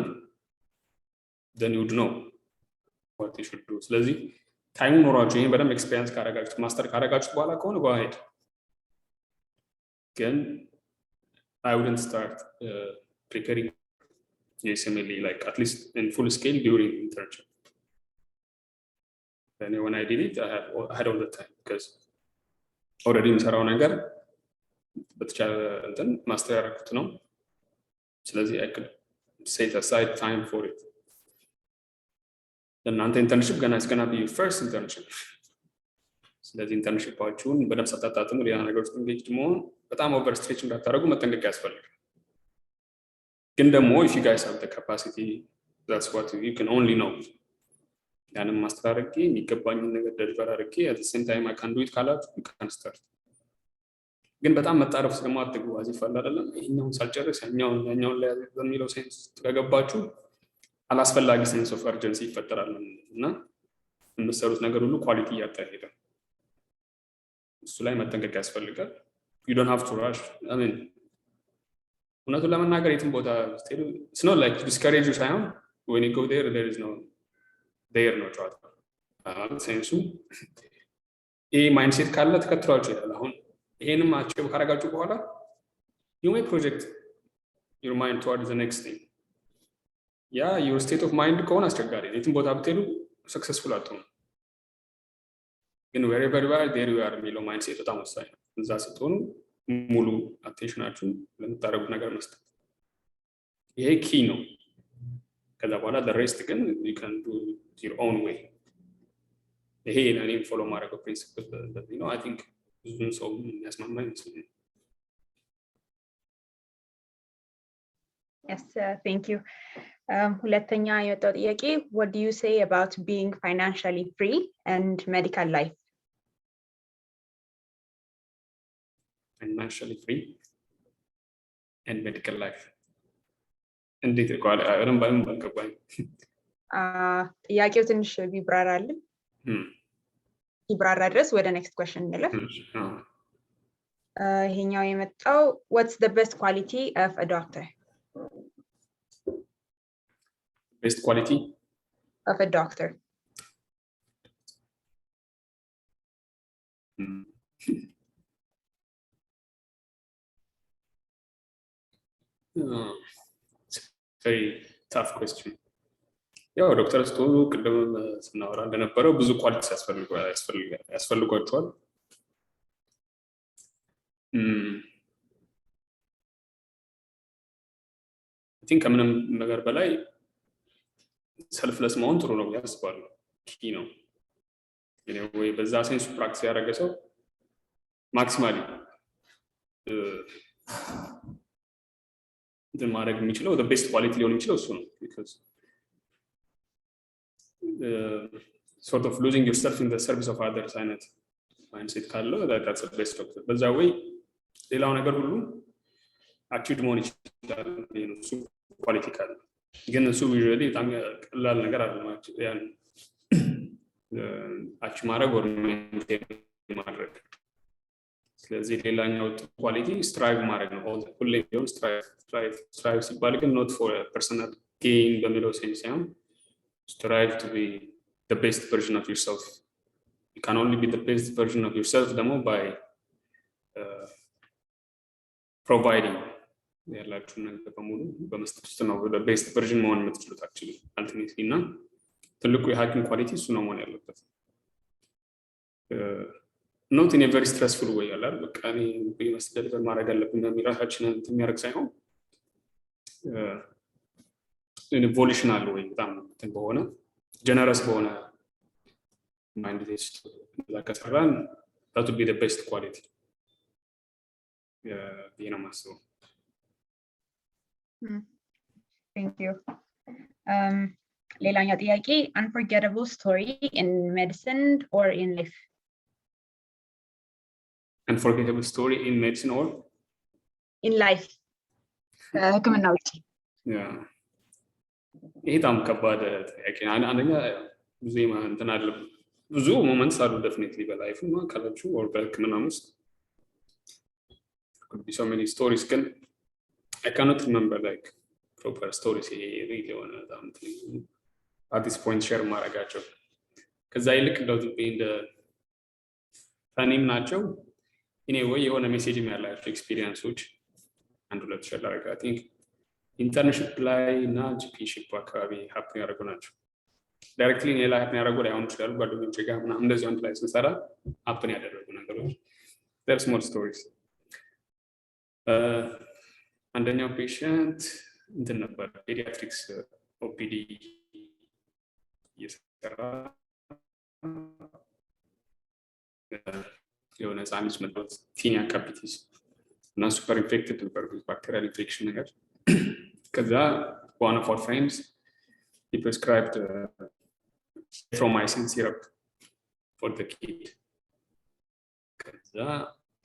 then you would know what you should do. ስለዚህ ታይሙ ኖሯችሁ ይሄን በደንብ ኤክስፒሪየንስ ካረጋችሁት ማስተር ካረጋችሁት በኋላ ከሆነ go ahead. ግን I wouldn't start preparing USMLE like at least in full scale during internship. Then when I did it I had all the time because already የምሰራው ነገር በተቻለ እንትን ማስተር ያደረኩት ነው። ስለዚህ I could set aside time for it. እናንተ ኢንተርንሺፕ ገና is gonna be your first internship. ስለዚህ ኢንተርንሺፓችሁን በደንብ ሳታጣጥሙ ሌላ ነገር ውስጥ engaged መሆን በጣም ኦቨር ስትሬች እንዳታደርጉ መጠንቀቅ ያስፈልጋል። ግን ደግሞ if you guys have the capacity that's what you can only know. ያንን ማስተር አድርጌ የሚገባኝን ነገር ደሊቨር አድርጌ at the same time I can do it ካላችሁ you can start. ግን በጣም መጣረፍ ደግሞ አትግቡ። አዚፍ አለ አይደለም ይሄኛውን ሳልጨርስ ያኛውን ላይ በሚለው ሴንስ ተገባችሁ አላስፈላጊ ሴንስ ኦፍ አርጀንሲ ይፈጠራል እና የምትሰሩት ነገር ሁሉ ኳሊቲ እያጣ ይሄዳል። እሱ ላይ መጠንቀቅ ያስፈልጋል። you don't have to rush. I mean እውነቱን ለመናገር የትም ቦታ ስትሄዱ it's not like discourage you ሳይሆን when you go there there is no ጨዋታ ሴንሱ ይሄ ማይንድሴት ካለ ተከትሏችሁ ይላል። አሁን ይሄንም አጭው ካረጋችሁ በኋላ you may project your mind towards the next thing. your state of mind ከሆነ አስቸጋሪ ነው። የትም ቦታ ብትሄዱ successful አትሆኑ። ግን wherever you are there you are የሚለው ማይንድሴት በጣም ወሳኝ ነው። እዛ ስትሆኑ ሙሉ አቴንሽናችሁን ለምታደርጉት ነገር መስጠት ይሄ ኪ ነው። ከዛ በኋላ the rest ግን you can do your own way. ይሄ እኔም ፎሎ ማድረገው ፕሪንሲፕል በዚህ ነው። I think ብዙም ሰው የሚያስማማኝ ይመስለኛል። Yes, thank you. ሁለተኛ የወጣው ጥያቄ what do you say about being financially free and medical life? Financially free and medical life እንዴት ይቋል? አረም ባይም ባልከባኝ ጥያቄው ትንሽ ቢብራራልን ይብራራ ድረስ ወደ next question እንለፍ። ይሄኛው የመጣው what's the best quality of a doctor? Best quality of a doctor. Very tough question. ያው ዶክተር ስቶ ቅድም ስናወራ እንደነበረው ብዙ ኳሊቲ ያስፈልጓቸዋል። I think ከምንም ነገር በላይ ሰልፍለስ መሆን ጥሩ ነው ያስባለሁ። ኪ ነው ወይ በዛ ሴንስ ፕራክቲስ ያደረገ ሰው ማክሲማሊ ማድረግ የሚችለው the best quality ሊሆን የሚችለው እሱ ነው because sort of losing yourself in the service of others አይነት mindset ካለው that's the best doctor በዛ ወይ ሌላው ነገር ሁሉ achieved መሆን ይችላል እሱ ኳሊቲ ካለ ግን እሱ usually በጣም ቀላል ነገር አይደለም ያን achieve ማድረግ or maintain ማድረግ ስለዚህ ሌላኛው ኳሊቲ ስትራይቭ ማድረግ ነው ሁሌ ቢሆን ስትራይቭ ሲባል ግን not for a personal gain በሚለው ሴንስ ሳይሆን strive to be the best version of yourself. You can only be the best version of yourself by providing ያላችሁ ነገር በሙሉ በመስጠት ነው the best version መሆን የምትችሉት actually ultimately እና ትልቁ የሐኪም ኳሊቲ እሱ ነው መሆን ያለበት not in a very stressful way ያላል በቃ እኔ በመስጠት ማድረግ አለብኝ በሚራሳችንን የሚያደርግ ሳይሆን in evolutional way በጣም በሆነ generous በሆነ mindset like አሰራን that would be the best quality you know so thank you ሌላኛው ጥያቄ unforgettable story in medicine or in life unforgettable story in medicine or in life ህክምና ውጪ yeah ይሄ በጣም ከባድ ጥያቄ ነው አንደኛ ብዙ እንትን አለ ብዙ ሞመንትስ አሉ definitely በላይፍ ነው ካላችሁ or በህክምና ውስጥ could be so many stories can I cannot remember like proper stories really on at this point share ማረጋቸው ከዛ ይልቅ እንደው in the ፈኒም ናቸው anyway የሆነ ሜሴጅ ያላቸው ኤክስፒሪየንሶች አንድ ሁለት ሼር አደረጋ I think internship ላይ እና GPship አካባቢ happen ያደረጉ ናቸው directly እኔ ላይ happen ያደረጉ ላይ አሁን ይችላል ጓደኞቼ ጋር ምናምን እንደዚህ አንድ ላይ ስንሰራ happen ያደረጉ ነገሮች there are small stories አንደኛው patient እንትን ነበር pediatrics OPD እየሰራ የሆነ ህፃን ልጅ መጥቶ ቲኒያ ካፒቲስ እና super infected ነበር bacterial infection ነገር ከዛ one of our friends he prescribed erythromycin syrup for the kid ከዛ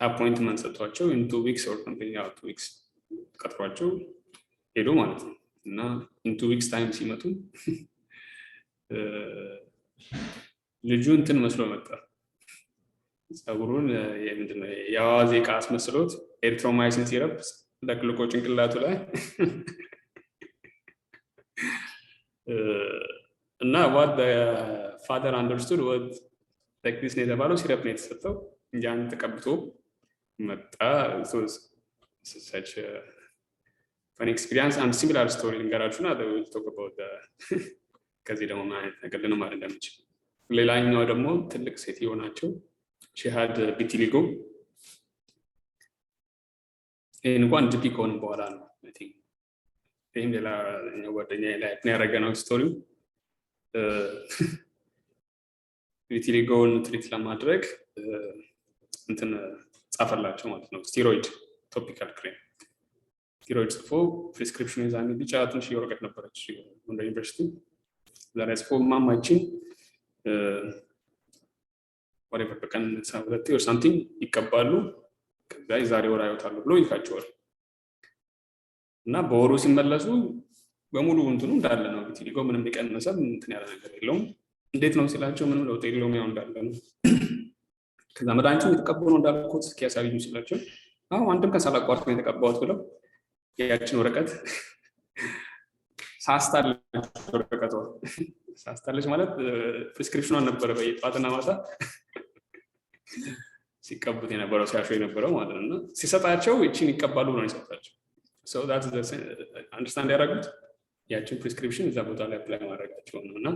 appointment ሰጥቷቸው in 2 weeks or something 2 weeks ቀጥሯቸው ሄዶ ማለት ነው እና in 2 weeks time ሲመጡ ልጁ እንትን መስሎ መጣ ጸጉሩን ምንድነው ያዋዜ ቃስ መስሎት erythromycin syrup ለክልቆ ጭንቅላቱ ላይ እና what the father understood was like this ነው የተባለው ሲረፕ ነው የተሰጠው ያን ተቀብቶ መጣ so such a fun experience and similar story ልንገራችሁና they will talk about the ከዚህ ደግሞ ማለት ነገር ነው ማለት እንደምችል ሌላኛው ደግሞ ትልቅ ሴት ይሆናቸው she had vitiligo እንኳን ጂፒ ከሆነ በኋላ ነው I think ይሄም ሌላ ጓደኛዬ ላይ ያረጋነው ስቶሪው ቪቲሊጎን ትሪት ለማድረግ እንትን ጻፈላቸው ማለት ነው ስቴሮይድ ቶፒካል ክሬም ስቴሮይድ ጽፎ ፕሪስክሪፕሽን ይዛኔ ቢጫ ትንሽ የወረቀት ነበረች ወንደ ዩኒቨርሲቲ ዛሬ ጽፎ ማማችን whatever በቀን 7 or something ይቀባሉ ከዛ ዛሬ ወራ ይወጣሉ ብሎ ይፋቸዋል እና በወሩ ሲመለሱ በሙሉ እንትኑ እንዳለ ነው ቪቲሊጎ ምንም ቢቀንሰም እንትን ያለ ነገር የለውም እንዴት ነው ሲላቸው ምንም ለውጥ የለውም ያው እንዳለ ነው ከዛ መድኃኒቱን የተቀበሉ እንዳልኩት እስኪያሳዩ ሲላቸው አዎ አንድም ቀን ሳላቋርጥ ነው የተቀባሁት ብለው ያችን ወረቀት ሳስታለች ማለት ፕሪስክሪፕሽኗን ነበረ በየጧትና ማታ ሲቀቡት የነበረው ሲያሾ የነበረው ማለት ነው ሲሰጣቸው እቺን ይቀባሉ ብለው ይሰጣቸው so that's the understand ያደረጉት ያችን ፕሪስክሪፕሽን እዛ ቦታ ላይ አፕላይ ማድረጋቸው ነውና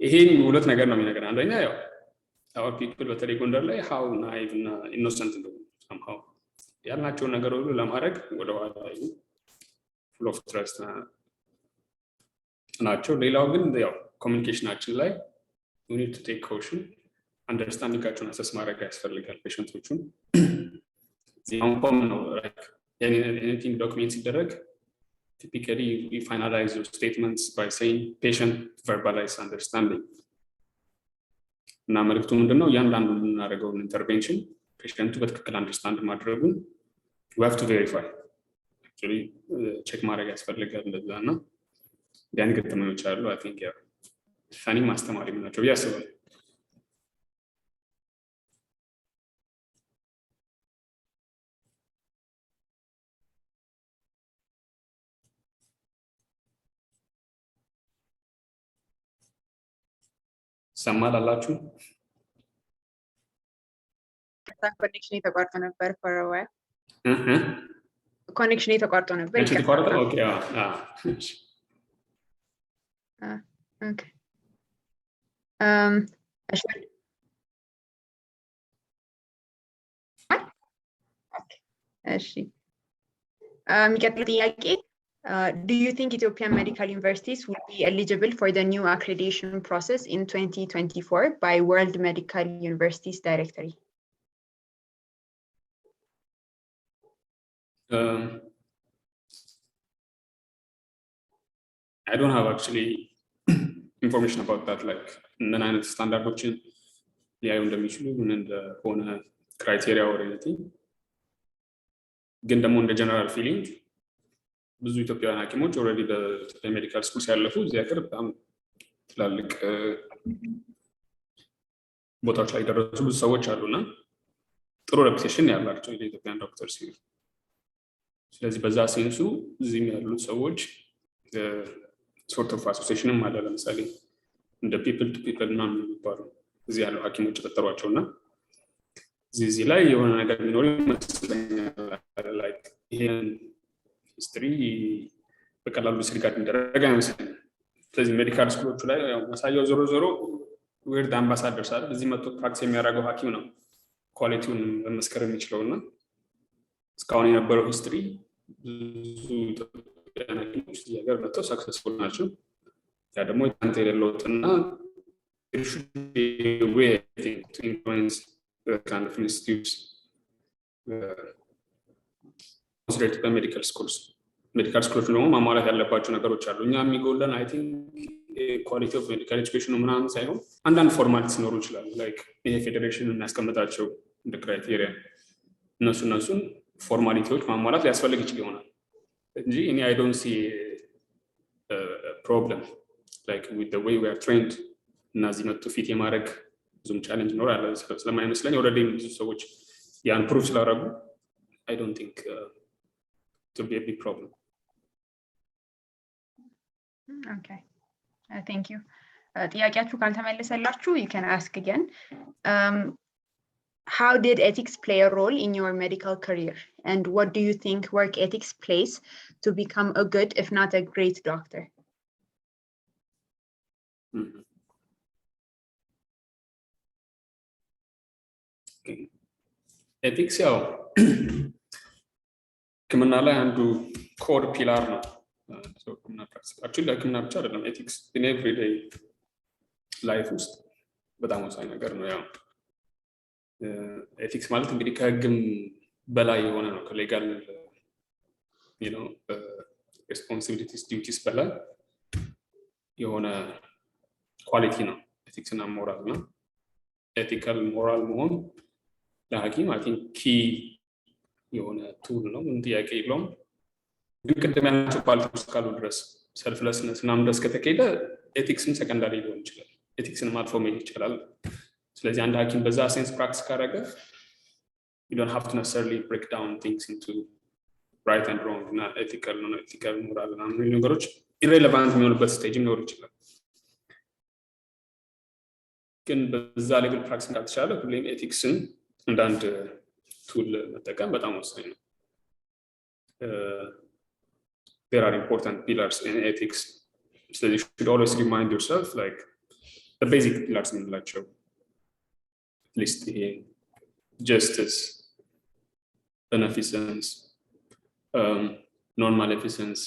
ይሄን ሁለት ነገር ነው የሚነገር አንደኛ ያው our people በተለይ ጎንደር ላይ how naive እና innocent ነው somehow ያልናቸው ነገር ሁሉ ለማድረግ ወደ ኋላ full of trust ናቸው ሌላው ግን ያው ኮሚኒኬሽናችን ላይ we need to take caution understanding-አቸውን አሰስ ማድረግ ያስፈልጋል ፔሸንቶቹን ዚያውን ኮመን ነው like anything document ሲደረግ typically we finalize your statements by saying patient verbalize understanding እና መልክቱ ምንድነው ያንዳንዱ የምናደርገው ኢንተርቬንሽን ፔሸንቱ በትክክል አንደርስታንድ ማድረጉን we have to verify actually check ማድረግ ያስፈልጋል እንደዛና ያን ገጠመኞች አሉ I think yeah ፈኒ ማስተማሪ ናቸው ያስባል ሰማል አላችሁ ኮኔክሽን የተቋርጦ ነበር for a while ኮኔክሽን የተቋርጦ ነበር ኦኬ ኦኬ እሺ የሚቀጥለው ጥያቄ do you think Ethiopian medical universities will be eligible for the new accreditation process in 2024 by World Medical Universities Directory? I don't have actually information about that like ምን አይነት ስታንዳርዶችን ሊያዩ እንደሚችሉ ምን እንደሆነ ክራይቴሪያ or anything ግን ደግሞ እንደ ጀነራል ፊሊንግ ብዙ ኢትዮጵያውያን ሐኪሞች ኦልሬዲ በሜዲካል ስኩል ሲያለፉ እዚህ ሀገር በጣም ትላልቅ ቦታዎች ላይ ደረሱ ብዙ ሰዎች አሉና ጥሩ ሬፑቴሽን ያላቸው የኢትዮጵያን ዶክተርስ ሲሉ ስለዚህ በዛ ሴንሱ እዚህም ያሉት ሰዎች ሶርት ኦፍ አሶሲዬሽንም አለ ለምሳሌ እንደ ፒፕል ቱ ፒፕል ምናምን የሚባሉ እዚህ ያሉ ሐኪሞች ተጠሯቸውና እዚህ ላይ የሆነ ነገር ቢኖር ይመስለኛል ላይክ ይሄን ሂስትሪ በቀላሉ ዲስሪጋርድ እንደረጋ አይመስለኝም ስለዚህ ሜዲካል ስኩሎቹ ላይ ያው ማሳያው ዞሮ ዞሮ ዊርድ አምባሳደር ሳል እዚህ መጥቶ ፕራክቲስ የሚያደርገው ሐኪም ነው ኳሊቲውን መመስከር የሚችለውና እስካሁን የነበረው ሂስትሪ ብዙ ኢትዮጵያውያን ሐኪሞች እዚህ ሀገር መጥተው ሰክሰስፉል ናቸው ያ ደግሞ የታንተ የሌለውትና way to influence the kind of institutes considered by medical schools ደግሞ ማሟላት ያለባቸው ነገሮች አሉ እኛ የሚጎለን I think quality of medical education ምናምን ሳይሆን አንዳንድ ፎርማሊቲስ ኖሩ ይችላል like ይሄ ፌዴሬሽን እናስቀምጣቸው እንደ ክራይቴሪያ እነሱን ፎርማሊቲዎች ማሟላት ሊያስፈልግ ይችላል እንጂ እኔ I don't see a problem like with the way we are trained እና እዚህ መጥቶ ፊት የማድረግ ብዙም ቻሌንጅ ኖራል ስለማይመስለኝ ኦልሬዲ ብዙ ሰዎች ያን ፕሩፍ ስላደረጉ I don't think it will be a big problem. Okay. Thank you. ጥያቄያችሁ ካልተመለሰላችሁ you can ask again. How did ethics play a role in your medical career? And what do you think work ethics plays to become a good, if not a great doctor? Okay. Ethics ያው ህክምና ላይ አንዱ ኮር ፒላር ነው actually ህክምና ብቻ አይደለም ኤቲክስ in everyday life ውስጥ በጣም ወሳኝ ነገር ነው ያው ኤቲክስ ማለት እንግዲህ ከህግም በላይ የሆነ ነው ከሌጋል responsibilities duties በላይ የሆነ ኳሊቲ ነው ኤቲክስ እና ሞራል ነው ኤቲካል ሞራል መሆን ለሐኪም I think key የሆነ ቱል ነው ምን ጥያቄ የለውም ግን ቅድም ያልናቸው ፓልቶች ካሉ ድረስ ሰልፍለስነስ ምናምን ድረስ ከተካሄደ ኤቲክስም ሰከንዳሪ ሊሆን ይችላል። ኤቲክስን ማጥፎ መሄድ ይችላል። ስለዚህ አንድ ሐኪም በዛ ሴንስ ፕራክቲስ ካደረገ you don't have to necessarily break down things into right and wrong እና ethical ነው ethical moral እና ምን ነገሮች irrelevant የሚሆኑበት ስቴጅ ሊኖር ይችላል። ግን በዛ ሌቭል ፕራክቲስ ካልተቻለ ሁሌም ኤቲክስን እንደ አንድ ቱል መጠቀም በጣም ወሳኝ ነው። There are important pillars in ethics. So you should always remind yourself like the basic pillars in lecture. At least justice, beneficence, non-maleficence,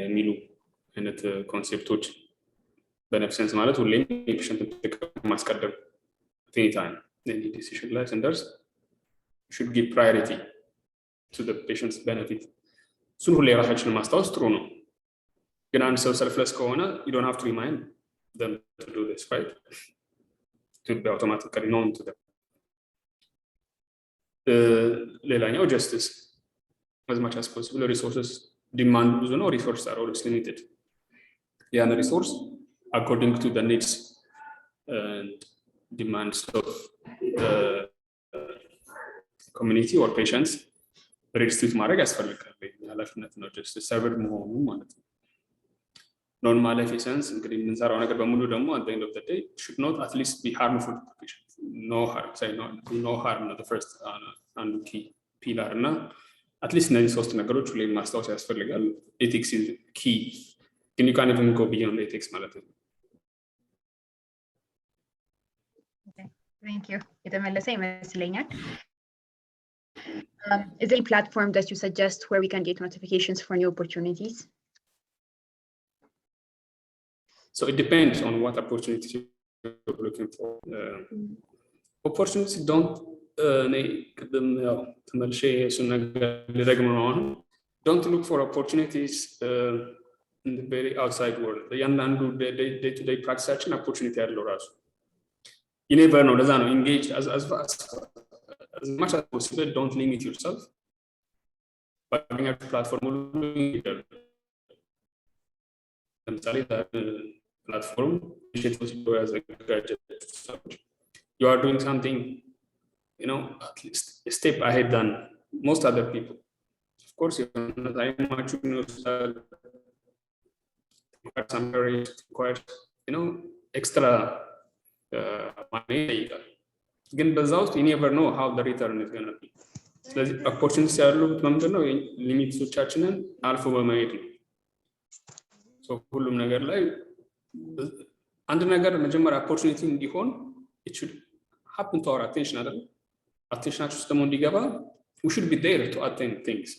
የሚሉ አይነት ኮንሴፕቶች beneficence ማለት ሁሌም የፔሸንት ጥቅም ማስቀደም any time any decision ላይ ስንደርስ should give priority to the patient's benefit. እሱን ሁሌ ራሳችንን ማስታወስ ጥሩ ነው። ግን አንድ ሰው ሰልፍለስ ከሆነ you don't have to remind them to do this, right? It will be automatically known to them. ሌላኛው justice. As much as possible resources demand ብዙ ነው, resources are always limited. ያን resource according to the needs and demands of the community or patients restrict ማድረግ ያስፈልጋል። ኃላፊነት ነው justice served መሆኑ ማለት ነው። non-maleficence እንግዲህ የምንሰራው ነገር በሙሉ ደግሞ at the end of the day should not at least be harmful to the patient. No harm, say no harm ነው the first and key pillar እና at least እነዚህ ሶስት ነገሮች ሁሌም ማስታወስ ያስፈልጋል። ethics is key. ግን you can't even go beyond ethics ማለት ነው። Thank you. የተመለሰ ይመስለኛል። Is there a platform that you suggest where we can get notifications for new opportunities? So it depends on what opportunities you're looking for. Opportunities don't look for opportunities in the very outside world. The young man do day-to-day practice an opportunity at Loras. You never know. Engage as much as possible. Don't limit yourself. But having a platform, that platform, as a graduate, you are doing something, at least a step ahead than most other people. Of course, you're not much, some courage, requires, extra money. Again, but you never know how the return is going to be. So the opportunities are limits to church and alpha bamaid. So ሁሉም ነገር ላይ አንድ ነገር መጀመሪያ opportunity እንዲሆን it should happen to our attention አይደል? attentionaችን ውስጥ ደግሞ እንዲገባ we should be there to attend things.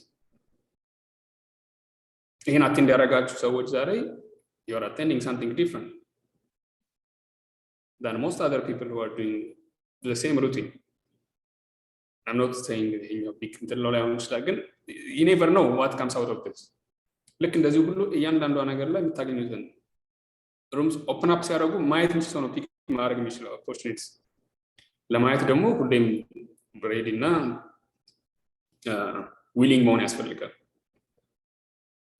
ይሄን attend ያደረጋችሁ ሰዎች ዛሬ you are attending something different than most other people who are doing the same routine. I'm not saying big interlola ግን you never know what comes out of this. ልክ እንደዚህ ሁሉ እያንዳንዷ ነገር ላይ የምታገኙትን ሩምስ ኦፕን አፕ ሲያደርጉ ማየት የሚችለው ነው ፒክ ማድረግ የሚችለው ኦፖርቹኒቲስ ለማየት ደግሞ ሁሌም ሬዲ እና ዊሊንግ መሆን ያስፈልጋል።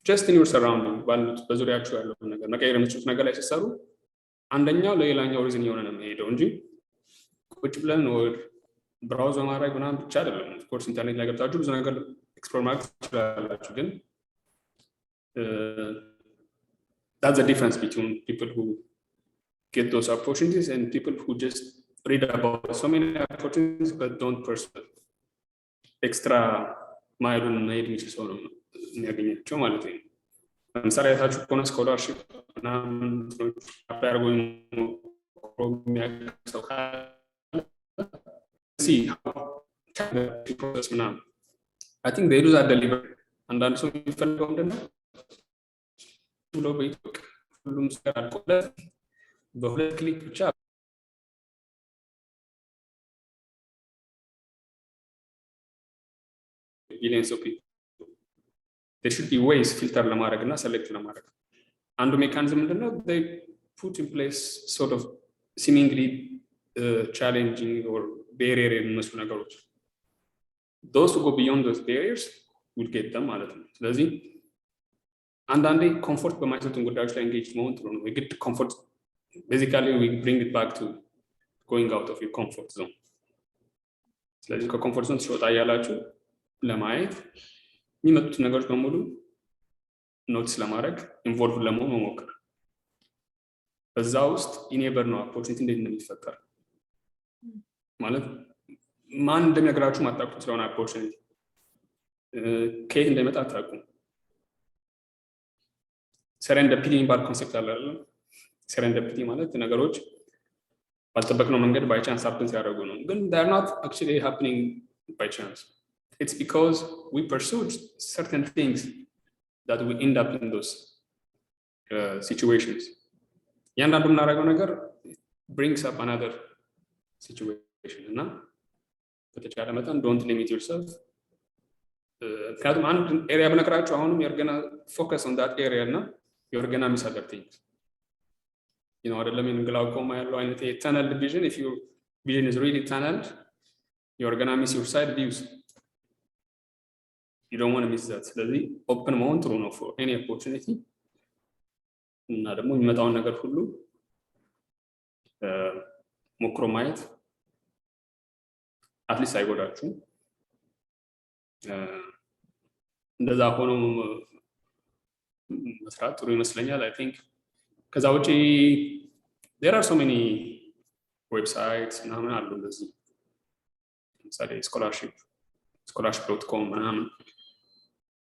just in your surrounding ባሉት በዙሪያችሁ ያለው ነገር መቀየር የምትችሉት ነገር ላይ ሲሰሩ አንደኛው ለሌላኛው ሪዝን የሆነ ነው የሚሄደው እንጂ ቁጭ ብለን ወር ብራውዝ ማድረግ ምናምን ብቻ አይደለም። ኦፍ ኮርስ ኢንተርኔት ላይ ገብታችሁ ብዙ ነገር ኤክስፕሎር ማድረግ ትችላላችሁ ግን that's the difference between people who get those opportunities and people who just read about so many opportunities but don't pursue extra mile made which is one የሚያገኛቸው ማለት ነው። ለምሳሌ አይታችሁ ከሆነ ስኮላርሺፕ እና አፕላይ አድርጎ የሚያገኘው see how the process ምናምን I think they do that delivery አንዳንድ ሰው የሚፈልገው ምንድነው ብሎ በኢትዮጵያ ሁሉም ሰው አልቆለት በሁለት ክሊክ ብቻ billions of people. There should be ways filter ለማድረግ እና select ለማድረግ አንዱ ሜካኒዝም ምንድነው they put in place sort of seemingly challenging or barrier የሚመስሉ ነገሮች those who go beyond those barriers will get them ማለት ነው ስለዚህ አንዳንዴ ኮምፎርት በማይሰጡን ጉዳዮች ላይ engaged መሆን ጥሩ ነው we get comfort basically we bring it back to going out of your comfort zone ስለዚህ ከኮምፎርት ዞን ሲወጣ ያላችሁ ለማየት የሚመጡት ነገሮች በሙሉ ኖትስ ለማድረግ ኢንቮልቭ ለመሆን መሞከር በዛ ውስጥ ኢኔቨር ነው ኦፖርቹኒቲ እንዴት እንደሚፈጠር ማለት ማን እንደሚያግራችሁ ማጣቁት ስለሆነ ኦፖርቹኒቲ ከየት እንደመጣ አታውቁም serendipity የሚባል ኮንሰፕት አለ አይደል serendipity ማለት ነገሮች ባልተጠበቅነው መንገድ by chance happen ሲያደርጉ ነው ግን they are not actually happening by chance it's because we pursued certain things that we end up in those situations ያንዳንዱ የምናደርገው ነገር brings up another situation እና በተቻለ መጠን don't limit yourself ምክንያቱም አንድ ኤሪያ ብነግራችሁ አሁንም you're gonna focus on that area እና you're gonna miss other things you know አይደለም እንግላውቆማ ያለው አይነት tunnel vision if your vision is really tunneled you're gonna miss your side views you don't want to miss that ስለዚህ open መሆን ጥሩ ነው for any opportunity እና ደግሞ የሚመጣውን ነገር ሁሉ ሞክሮ ማየት አትሊስት አይጎዳችሁም እንደዛ ሆኖ መስራት ጥሩ ይመስለኛል I think ከዛ ውጪ there are so many websites ምናምን አሉ እንደዚህ ለምሳሌ scholarship.com ምናምን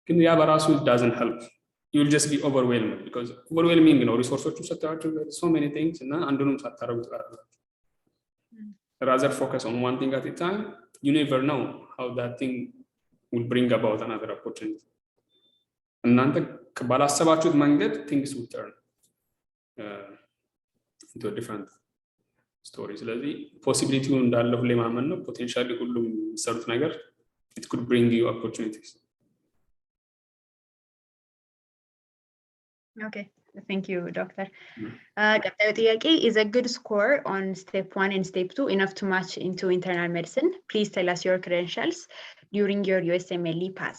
ግን ያ በራሱ doesn't help you will just be overwhelmed because overwhelming ነው ሪሶርሶቹ ሰጣችሁ so many things እና አንዱንም ሳታረጉ ትቀራላችሁ rather focus on one thing at a time you never know how that thing will bring about another opportunity እናንተ ባላሰባችሁት መንገድ things will turn into a different story ስለዚህ possibility እንዳለ ሁሌ ማመን ነው potentially ሁሉም የሚሰሩት ነገር it could bring you opportunities Okay, thank you, Doctor. ቀጣዩ ጥያቄ is a good score on step 1 and step 2 enough to match into internal medicine? Please tell us your credentials during your USMLE pass.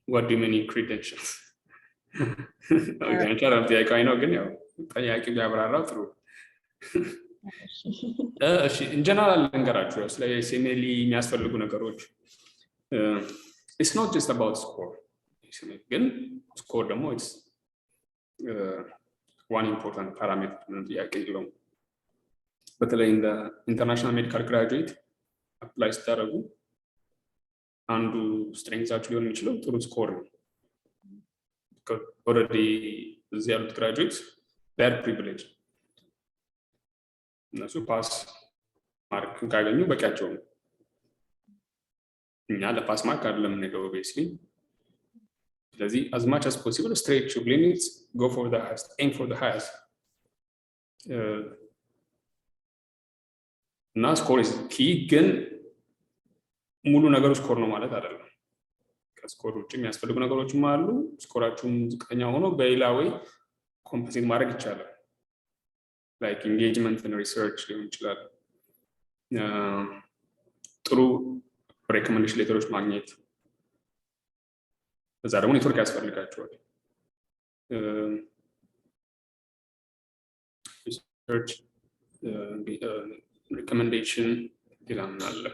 What do you mean credentials? Okay, I know ግን ያው ጥያቄ ቢያብራራው ጥሩ እሺ in general እንገራችሁ ስለ USMLE የሚያስፈልጉ ነገሮች it's not just about score ግን score ደግሞ it's one important parameter ነው ጥያቄ ነው በተለይ እንደ international medical graduate apply ስታደርጉ አንዱ strengths ሊሆን የሚችለው ጥሩ score ነው already እዚህ ያሉት graduates they are privileged እነሱ ፓስ ማርክ ካገኙ በቂያቸው ነው እኛ ለፓስ ማርክ አይደለም የምንሄደው obviously ስለዚህ as much as possible stretch your limits go for the highest aim for the highest እና score is key ግን ሙሉ ነገሩ ስኮር ነው ማለት አይደለም ከስኮር ውጭ የሚያስፈልጉ ነገሮችም አሉ ስኮራችሁም ዝቅተኛ ሆኖ በሌላ ወይ ኮምፐንሴት ማድረግ ይቻላል like engagement and research ሊሆን ይችላል ጥሩ recommendation ሌተሮች ማግኘት በዛ ደግሞ ኔትወርክ ያስፈልጋቸዋል research recommendation ሌላም አለ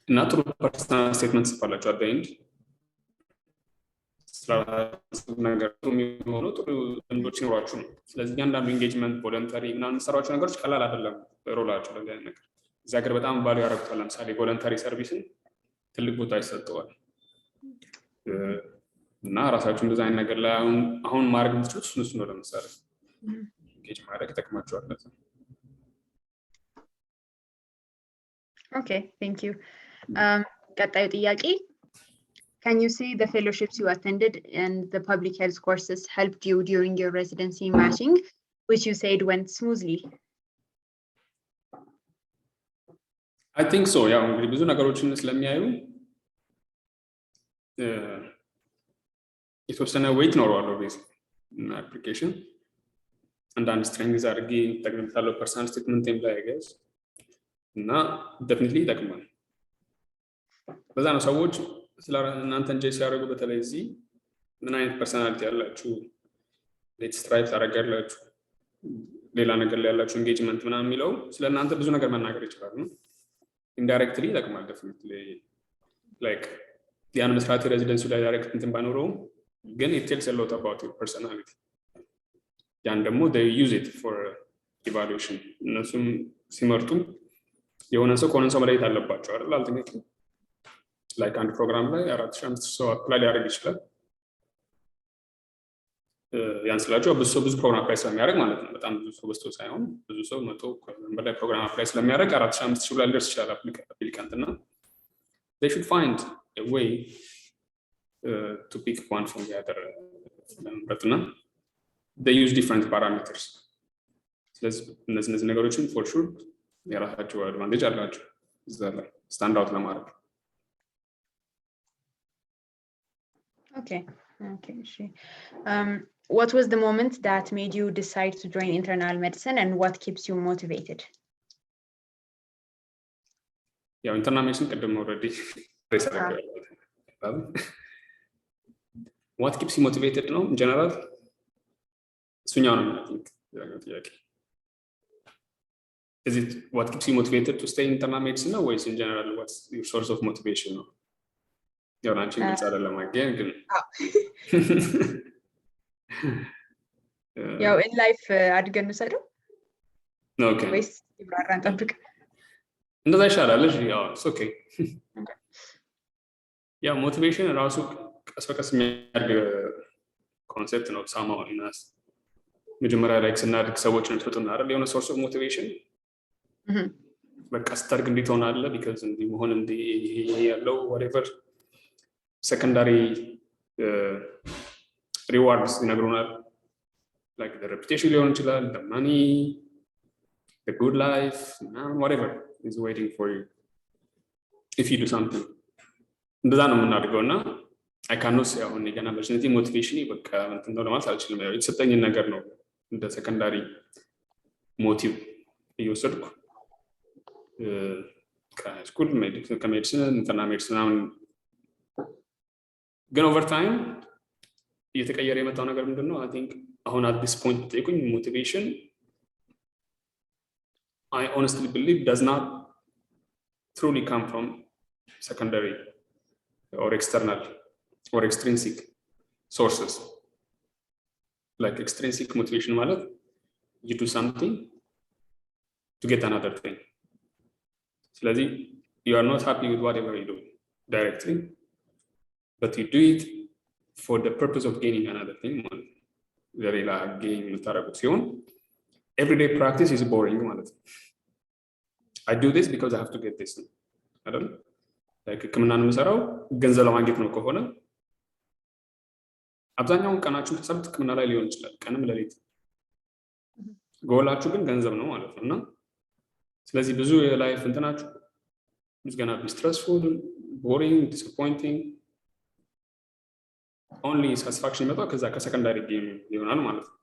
እና ጥሩ ፐርሰናል ስቴትመንት ጽፋላችሁ at the end ነገር የሚሆነው ጥሩ ልምዶች ይኖራችሁ ነው ስለዚህ አንዳንዱ ኢንጌጅመንት ቮለንተሪ ምናምን ሰራችሁ ነገሮች ቀላል አይደለም ሮላችሁ ለዚህ ነገር እዛ ሀገር በጣም ቫልዩ ያደርጉታል ለምሳሌ ቮለንተሪ ሰርቪስን ትልቅ ቦታ ይሰጠዋል እና ራሳችሁ እንደዛ አይነት ነገር ላይ አሁን ማድረግ የምትችሉት እሱ ነው ለምሳሌ ኢንጌጅ ማድረግ ይጠቅማችኋል ለዛ Okay, thank you. ቀጣዩ ጥያቄ Can you say the fellowships you attended and the public health courses helped you during your residency matching, which you said went smoothly? I think so. Yeah, እንግዲህ ብዙ ነገሮችን ስለሚያዩ የተወሰነ ዌይት ኖረዋል obviously application አንዳንድ ስትሬንግዝ አድርጌ ጠቅምታለሁ ፐርሰናል ስቴትመንት ላይ አይገዝ እና ዴፊኒትሊ ይጠቅማል። በዛ ነው ሰዎች ስለ እናንተን ጀጅ ሲያደርጉ በተለይ እዚህ ምን አይነት ፐርሰናሊቲ ያላችሁ ሌት ስትራይቭ ታደርጋላችሁ ሌላ ነገር ላይ ያላችሁ ኤንጌጅመንት ምናምን የሚለው ስለ እናንተ ብዙ ነገር መናገር ይችላል ነው ኢንዳይሬክትሊ ይጠቅማል ዴፊኒትሊ ላይክ ያን መስራት ሬዚደንሲ ላይ ዳይሬክት እንትን ባይኖረው ግን it tells a lot about your personality ያን ደግሞ they use it for evaluation እነሱም ሲመርጡ የሆነ ሰው ከሆነ ሰው መለየት አለባቸው አይደል አልተገኘ ላይክ አንድ ፕሮግራም ላይ 4500 ሰው አፕላይ ሊያደርግ ይችላል ያን ስላቸው ብዙ ፕሮግራም አፕላይ ስለሚያደርግ ማለት ነው በጣም ብዙ ሰው በስቶ ሳይሆን ብዙ ሰው መቶ በላይ ፕሮግራም አፕላይ ስለሚያደርግ 4500 ላይ ሊደርስ ይችላል አፕሊካንት እና they should find a way to pick one from the other but now they use different parameters ስለዚህ እነዚህ ነገሮችን for sure የራሳቸው አድቫንቴጅ አላቸው እዛ ላይ ስታንድ አውት ለማድረግ Okay. What was the moment that made you decide to join internal medicine and what keeps you motivated? Yeah, internal medicine ቅድም already what keeps you motivated ነው in general እሱኛው ነው I think ጥያቄ is it what keeps you motivated to stay in internal medicine or is in general what's your source of motivation ነው ያው አንቺ ግልጽ አይደለም አገኝ ግን ያው in life አድገን ነው ሰደው ኦኬ ወይስ ይብራራን ጠብቅ እንደዛ ይሻላል እሺ ያው ኦኬ ያው ሞቲቬሽን ራሱ ቀስ በቀስ የሚያድግ ኮንሰፕት ነው ሳማው እናስ መጀመሪያ ላይ ስናድግ ሰዎች ነው ተጠና አይደል የሆነ ሶርስ ኦፍ ሞቲቬሽን በቃ ስታድግ እንዴት ሆናለ because እንዲህ መሆን እንዲህ ያለው whatever secondary rewards ይነግሩናል like the reputation ሊሆን ይችላል the money the good life whatever is waiting for you if you do something እንደዛ ነው የምናድገውና I cannot say አሁን የገና ቨርሽንቲ ሞቲቬሽን በቃ እንትን ነው ማለት አልችልም ያው የተሰጠኝ ነገር ነው እንደ secondary motive እየወሰድኩ ከስኩል ከሜዲሲን internal medicine ግን over time እየተቀየረ የመጣው ነገር ምንድነው I think አሁን at this point ጠይቁኝ motivation I honestly believe does not truly come from secondary or external or extrinsic sources like extrinsic motivation ማለት you do something to get another thing ስለዚህ you are not happy with whatever you do directly but you do it for the purpose of gaining another thing very like gain የምታረጉት ሲሆን everyday practice is boring ማለት I do this because I have to get this አይደል like ከመናን መሰራው ገንዘብ ለማግኘት ነው ከሆነ አብዛኛውን ቀናችሁን ተሰብት ከመና ላይ ሊሆን ይችላል ቀንም ለሌት ጎላችሁ ግን ገንዘብ ነው ማለት ነውና ስለዚህ ብዙ የላይፍ እንትናችሁ is going to be stressful boring disappointing only satisfaction ይመጣው ከዛ ከሰከንዳሪ ጌም ይሆናል ማለት ነው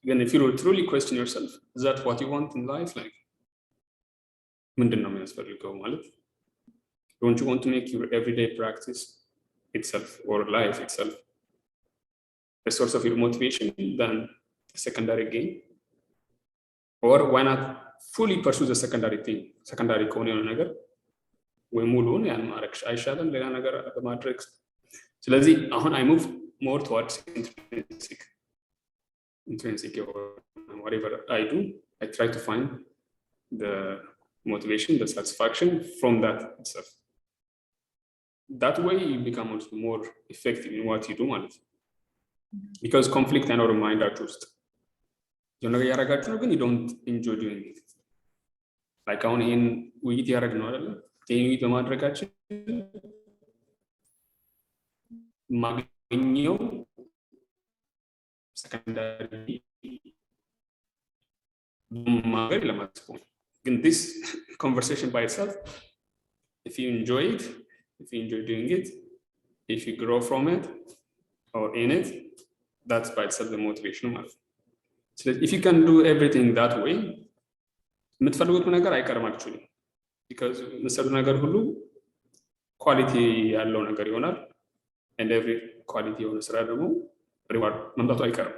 Again, if you truly question yourself, is that what you want in life? Like, ምንድነው የሚያስፈልገው ማለት? Don't you want to make your everyday practice itself or life itself a source of your motivation than a secondary gain? Or why not fully pursue the secondary thing? Secondary ከሆነ የሆነ ነገር ወይ ሙሉውን ያን ማድረግ አይሻልም ሌላ ነገር በማድረግ ስለዚህ አሁን I move more towards intrinsic or whatever I do, I try to find the motivation, the satisfaction from that itself. That way you become also more effective in what you do ማለት because conflict and our mind are just you know ያረጋችሁ ነው ግን you don't enjoy doing it like አሁን ይሄን ውይይት ያረግነው አይደል ይሄን ውይይት በማድረጋችን ማግኘው secondary matter ለማጥፎ ግን this conversation by itself if you enjoy it if you enjoy doing it if you grow from it or in it that's by itself the motivation ማለት ነው ስለዚህ if you can do everything that way የምትፈልጉት ነገር አይቀርም actually because የምትሰሩት ነገር ሁሉ ኳሊቲ ያለው ነገር ይሆናል and every quality የሆነ ስራ ደግሞ reward መምጣቱ አይቀርም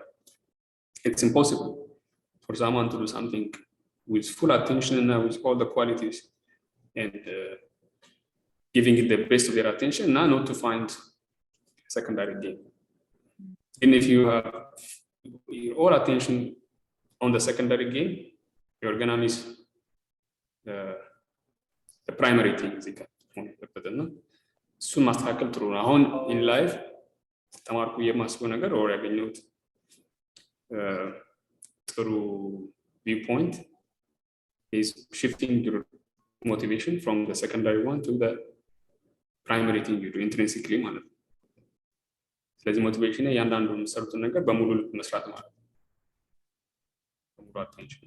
it's impossible for someone to do something with full attention and with all the qualities and giving it the best of their attention and not to find secondary gain. And if you have your all attention on the secondary gain, you're gonna miss the primary things. So ማስተካከል ጥሩ ነው አሁን in life ተማርኩ የማስበው ነገር or ያገኘሁት ጥሩ viewpoint is shifting your motivation from the secondary one to the primary thing you do intrinsically ማለት ነው ስለዚህ ሞቲቬሽን ያንዳንዱ የምትሰሩትን ነገር በሙሉ ልብ መስራት ማለት ነው በሙሉ attention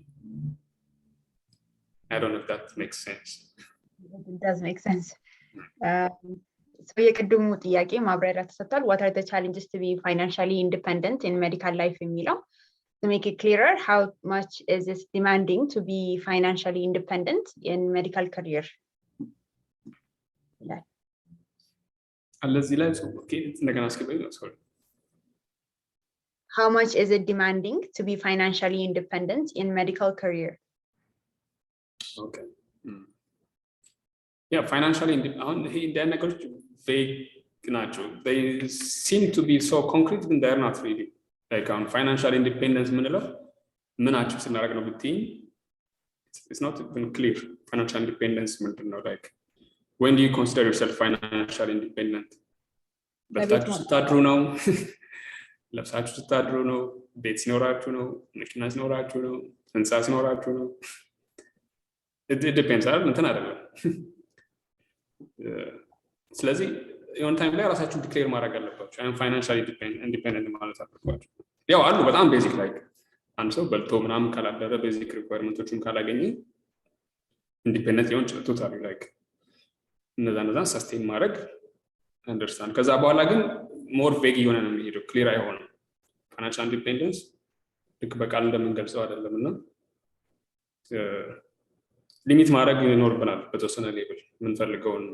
I don't know if that makes sense it does make sense so የቅድሙ ጥያቄ ማብራሪያ ተሰጥቷል what are the challenges to be financially independent in medical life የሚለው to make it clearer how much is this demanding to be financially independent in medical career allezi ላይ okay እንደገና አስገባኝ sorry how much is it demanding to be financially independent in medical career okay yeah financially independent he ነገሮች vague ናቸው they seem to be so concrete but they are not really like on financial independence ምንለው ምናችሁ ስናደርግ ነው ብትይ it's not even clear financial independence ምንድነው like when do you consider yourself financially independent በታችሁ ስታድሩ ነው ለብሳችሁ ስታድሩ ነው ቤት ሲኖራችሁ ነው መኪና ሲኖራችሁ ነው ህንጻ ሲኖራችሁ ነው it depends እንትን አይደለም ስለዚህ የሆነ ታይም ላይ ራሳችሁን ዲክሌር ማድረግ አለባችሁ I'm financially independent ማለት አለባችሁ ያው አሉ በጣም ቤዚክ ላይክ አንድ ሰው በልቶ ምናምን ካላደረ ቤዚክ ሪኳየርመንቶችን ካላገኘ ኢንዲፔንደንት ሊሆን ይችላል ላይክ እነዛ ሰስቴን ማድረግ አንደርስታንድ ከዛ በኋላ ግን ሞር ቬግ የሆነ ነው የሚሄደው ክሊር አይሆንም ፋይናንሻል ኢንዲፔንደንስ ልክ በቃል እንደምንገልጸው አይደለምና ሊሚት ማድረግ ይኖርብናል በተወሰነ ሌቭል የምንፈልገውን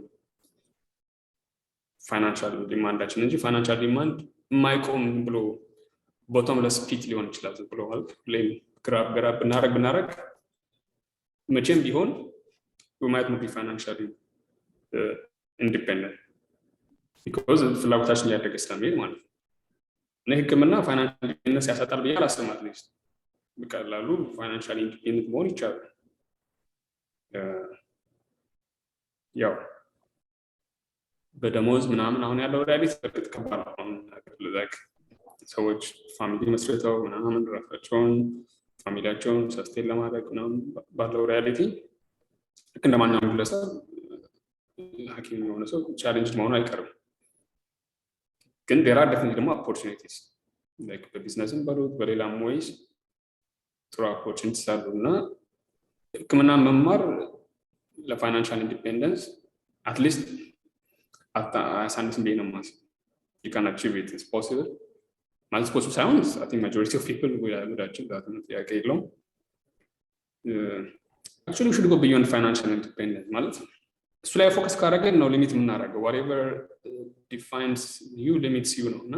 ፋይናንሻል ዲማንዳችን እንጂ ፋይናንሻል ዲማንድ የማይቆም ብሎ ቦተምለስ ፒት ሊሆን ይችላል ብሎ ማለት ሌም ግራብ ብናረግ መቼም ቢሆን we might not be financially independent because ፍላጎታችን ያደገ ስለሚል ማለት ነው እና ህክምና ፋይናንሻል ኢንዲፔንደንስ ያሳጣል ብዬ አላስብም አትሊስት በቀላሉ ፋይናንሻል ኢንዲፔንደንት መሆን ይቻላል ያው በደሞዝ ምናምን አሁን ያለው ሪያሊቲ በቅጥ ከባድ ነው ለዛክ ሰዎች ፋሚሊ መስርተው ምናምን ራሳቸውን ፋሚሊያቸውን ሰስቴን ለማድረግ ምናምን ባለው ሪያሊቲ ልክ እንደማንኛውም ግለሰብ ሐኪም የሆነ ሰው ቻሌንጅ መሆኑ አይቀርም ግን there are definitely ደግሞ opportunities like በቢዝነስም በሉት በሌላም ways ጥሩ opportunities አሉና ህክምና መማር ለፋይናንሻል ኢንዲፔንደንስ at least አሳንስም ብዬ ነው የማስበው you can achieve it it's possible ማለት possible ሳይሆን I think majority of people would achieve that ጥያቄ የለውም actually we should go beyond financial independence ማለት እሱ ላይ ፎከስ ካደረገን ነው ሊሚት የምናደርገው whatever defines you limits you ነው እና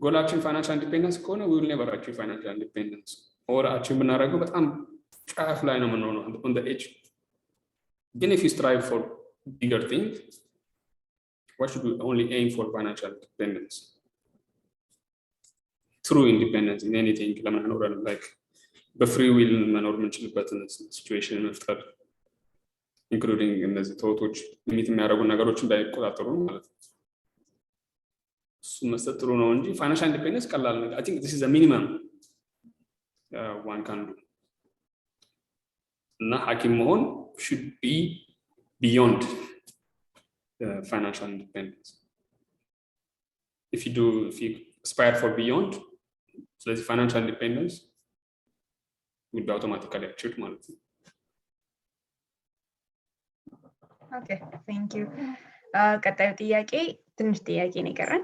ጎላችን ፋይናንሻል ኢንዲፔንደንስ ከሆነ we will never achieve financial independence or achieve የምናደርገው በጣም ጫፍ ላይ ነው የምንሆነው on the edge then if you strive for bigger things why should we only aim for financial independence true independence in anything ለምን አኖረን like በፍሪ ዊል መኖር የምንችልበትን ሲቹዌሽን መፍጠር including እነዚህ ተውቶች ሊሚት የሚያደርጉ ነገሮችን እንዳይቆጣጠሩ ማለት ነው እሱ መስጠት ጥሩ ነው እንጂ ፋይናንሻል ኢንዲፔንደንስ ቀላል ነገር I think this is a minimum one can do እና ሐኪም መሆን should be beyond financial independence if you aspire for beyond so that's financial independence would be automatically achieved ማለት ነው okay thank you ቀጣዩ ጥያቄ ትንሽ ጥያቄ ነው የቀረን